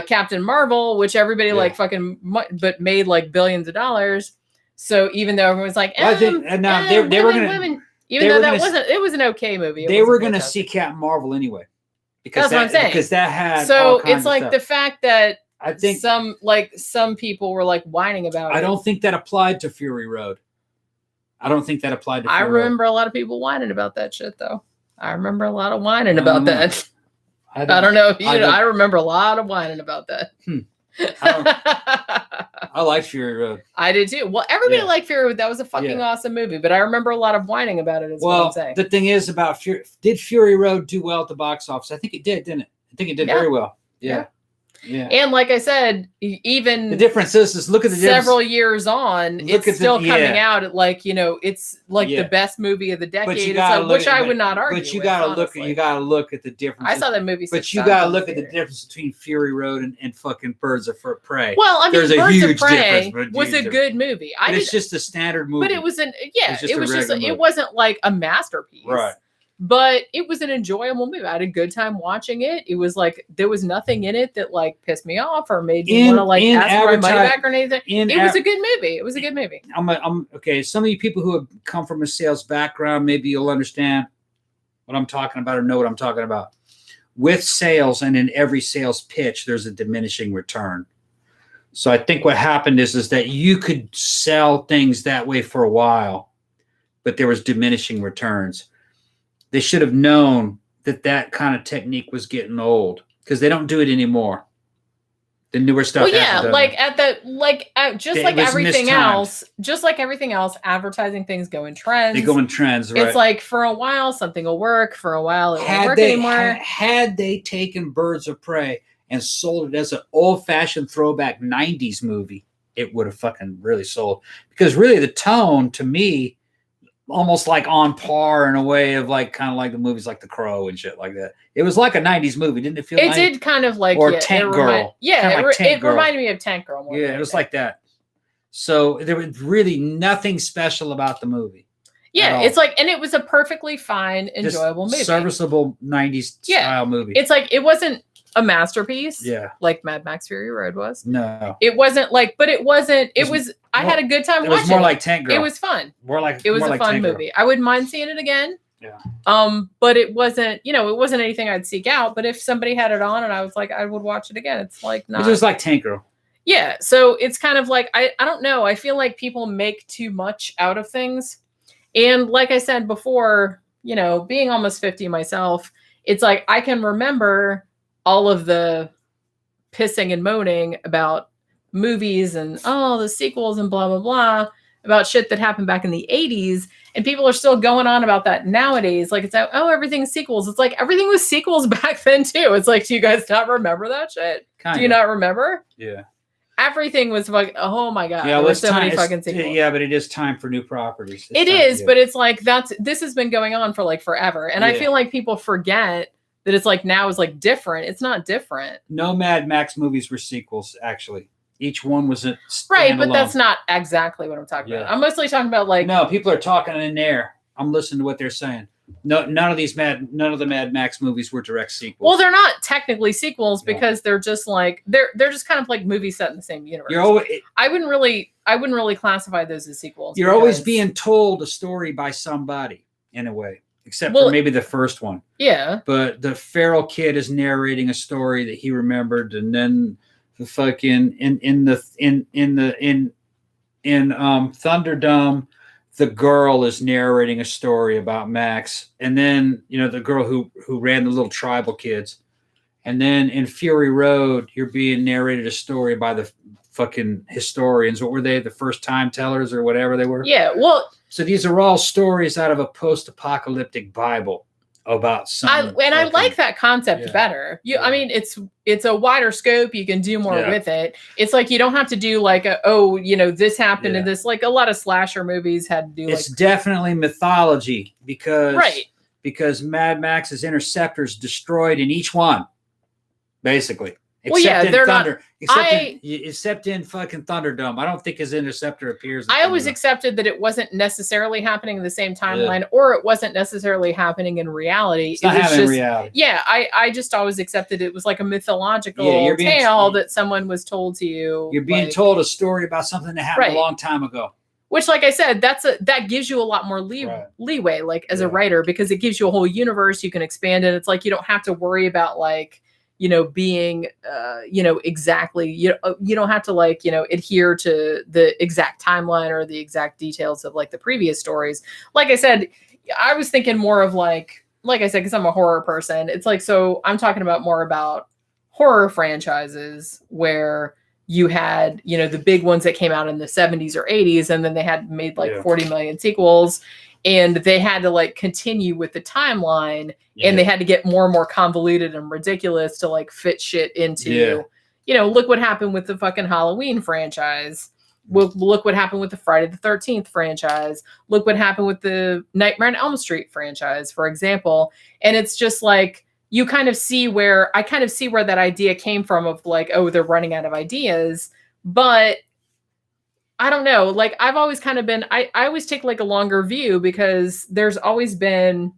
Captain Marvel, which everybody but made billions of dollars. So even though everyone's they were gonna, Even though it was an okay movie. They were going to see Captain Marvel anyway. Because that's what I'm saying. Because that had so it's like the fact that I think some people were like whining about it. I don't think that applied to Fury Road. I remember a lot of people whining about that shit though. I remember a lot of whining about that. I don't know if you know. I remember a lot of whining about that. I like Fury Road. I did too. Well, everybody liked Fury Road. That was a fucking awesome movie. But I remember a lot of whining about it. What I'm saying. The thing is about did Fury Road do well at the box office? I think it did, didn't it? I think it did very well. Yeah. And like I said, even the difference is look at the several years on, it's still coming out at like, you know, it's like the best movie of the decade, which I would not argue. But you gotta look at the difference. I saw that movie. But you gotta look at the difference between Fury Road and fucking Birds of Prey. Well, I mean, there's a huge difference. Was a good movie. It's just a standard movie. But it was it wasn't like a masterpiece. Right. But it was an enjoyable movie. I had a good time watching it. It was like there was nothing in it that like pissed me off or made me want to like ask for my money back or anything. It was a good movie. It was a good movie. I'm okay. Some of you people who have come from a sales background, maybe you'll understand what I'm talking about or know what I'm talking about. With sales and in every sales pitch, there's a diminishing return. So I think what happened is that you could sell things that way for a while, but there was diminishing returns. They should have known that kind of technique was getting old because they don't do it anymore. The newer stuff. Well, yeah, just like everything else, advertising things go in trends. They go in trends, right? It's like for a while something will work, for a while it won't work anymore. Had they taken Birds of Prey and sold it as an old-fashioned throwback 90s movie, it would have fucking really sold. Because really the tone, to me, almost like on par in a way of like kind of like the movies like The Crow and shit like that. It was like a 90s movie, didn't it feel like? It did kind of like Tank Girl. It reminded me of Tank Girl more. Yeah, it was like that. So there was really nothing special about the movie. Yeah, it's like, and it was a perfectly fine, enjoyable movie. Serviceable 90s style movie. It's like, it wasn't a masterpiece. Yeah. Like Mad Max Fury Road was. No. It wasn't like, but it wasn't, I had a good time watching it. It was more like Tank Girl. It was fun. It was a fun movie. I wouldn't mind seeing it again. Yeah. But it wasn't, it wasn't anything I'd seek out. But if somebody had it on and I was like, I would watch it again. It's like not. It was like Tank Girl. Yeah. So it's kind of like, I don't know. I feel like people make too much out of things. And like I said before, being almost 50 myself, it's like I can remember all of the pissing and moaning about movies and the sequels and blah, blah, blah, about shit that happened back in the 80s. And people are still going on about that nowadays. Like, it's like, everything's sequels. It's like, everything was sequels back then too. It's like, do you guys not remember that shit? Do you not remember? Yeah. Everything was like, oh my God. Yeah, there were so many fucking sequels. Yeah, but it is time for new properties. But it's like, this has been going on for like forever. And I feel like people forget that it's like now is like different. It's not different. No Mad Max movies were sequels, actually. Each one was a right, but that's not exactly what I'm talking about. I'm mostly talking about like no, people are talking in there. I'm listening to what they're saying. No, none of the Mad Max movies were direct sequels. Well, they're not technically sequels because they're just like they're just kind of like movies set in the same universe. I wouldn't really classify those as sequels. You're always being told a story by somebody in a way. Except for maybe the first one. Yeah. But the feral kid is narrating a story that he remembered, and then the fucking in Thunderdome, the girl is narrating a story about Max, and then the girl who ran the little tribal kids, and then in Fury Road, you're being narrated a story by the fucking historians. What were they? The first time tellers or whatever they were? Yeah. Well. So these are all stories out of a post-apocalyptic Bible about some. I like that concept better. I mean, it's a wider scope. You can do more with it. It's like you don't have to do like this happened and this. Like a lot of slasher movies had to do. It's definitely mythology because Mad Max's interceptors destroyed in each one, basically. Except in fucking Thunderdome. I don't think his interceptor appears. I always accepted that it wasn't necessarily happening in the same timeline, or it wasn't necessarily happening in reality. It's not happening in reality. Yeah, I just always accepted it was like a mythological tale that someone was told to you. You're being told a story about something that happened a long time ago. Which, like I said, that gives you a lot more leeway, like as a writer, because it gives you a whole universe you can expand it. It's like you don't have to worry about like, you know, being, you know, exactly, you don't have to like, you know, adhere to the exact timeline or the exact details of like the previous stories. Like I said, I was thinking more of like I said, because I'm a horror person. It's like, so I'm talking about more about horror franchises where you had, you know, the big ones that came out in the 70s or 80s, and then they had made like 40 million sequels, and they had to like continue with the timeline, and they had to get more and more convoluted and ridiculous to like fit shit into, you know, look what happened with the fucking Halloween franchise. Look what happened with the Friday the 13th franchise. Look what happened with the Nightmare on Elm Street franchise, for example. And it's just like, I kind of see where that idea came from of like, oh, they're running out of ideas. But I don't know. Like, I've always kind of been, I always take like a longer view, because there's always been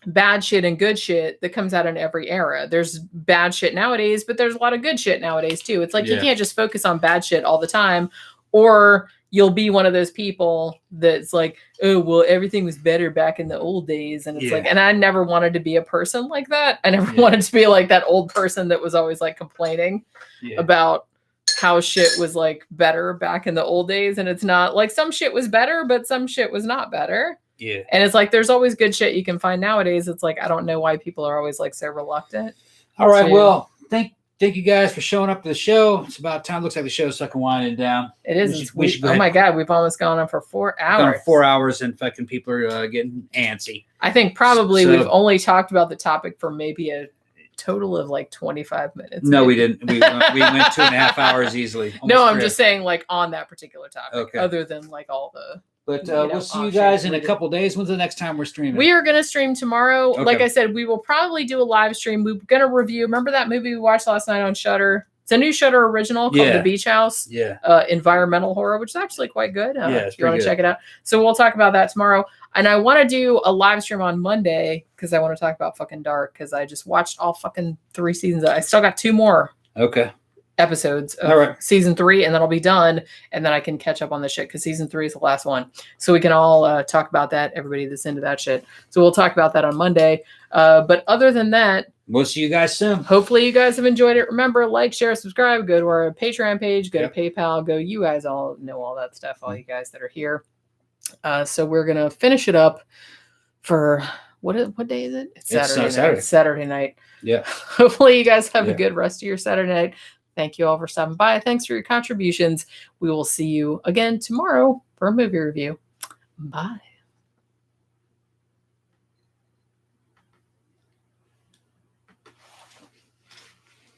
bad shit and good shit that comes out in every era. There's bad shit nowadays, but there's a lot of good shit nowadays too. It's like, you can't just focus on bad shit all the time, or you'll be one of those people that's like, oh, well, everything was better back in the old days. And it's like, and I never wanted to be a person like that. I never wanted to be like that old person that was always like complaining about how shit was like better back in the old days. And it's not like, some shit was better, but some shit was not better. Yeah. And it's like, there's always good shit you can find nowadays. It's like, I don't know why people are always like so reluctant. All right. Well, thank you guys for showing up to the show. It's about time. Looks like the show's fucking winding down. It is. Oh my God, we've almost gone on for 4 hours. 4 hours, and fucking people are getting antsy. I think probably we've only talked about the topic for maybe a total of like 25 minutes. No, we didn't. We went 2.5 hours easily. No, I'm just saying like on that particular topic. Okay. Other than like all the. But we'll see you guys in a couple days. When's the next time we're streaming? We are going to stream tomorrow. Okay. Like I said, we will probably do a live stream. We're going to review. Remember that movie we watched last night on Shudder? It's a new Shudder original called The Beach House. Yeah. Environmental horror, which is actually quite good. If you want to check it out. So we'll talk about that tomorrow. And I want to do a live stream on Monday, because I want to talk about fucking Dark, because I just watched all fucking 3 seasons. I still got 2 more. Okay. Episodes of season 3, and then I'll be done, and then I can catch up on the shit, because season 3 is the last one, so we can all talk about that, everybody that's into that shit. So we'll talk about that on Monday, but other than that, we'll see you guys soon. Hopefully you guys have enjoyed it. Remember, like, share, subscribe, go to our Patreon page, go to PayPal, go. You guys all know all that stuff, all you guys that are here. So we're gonna finish it up for what day is it? It's Saturday night. Saturday night. Yeah. Hopefully you guys have a good rest of your Saturday night. Thank you all for stopping by. Thanks for your contributions. We will see you again tomorrow for a movie review. Bye.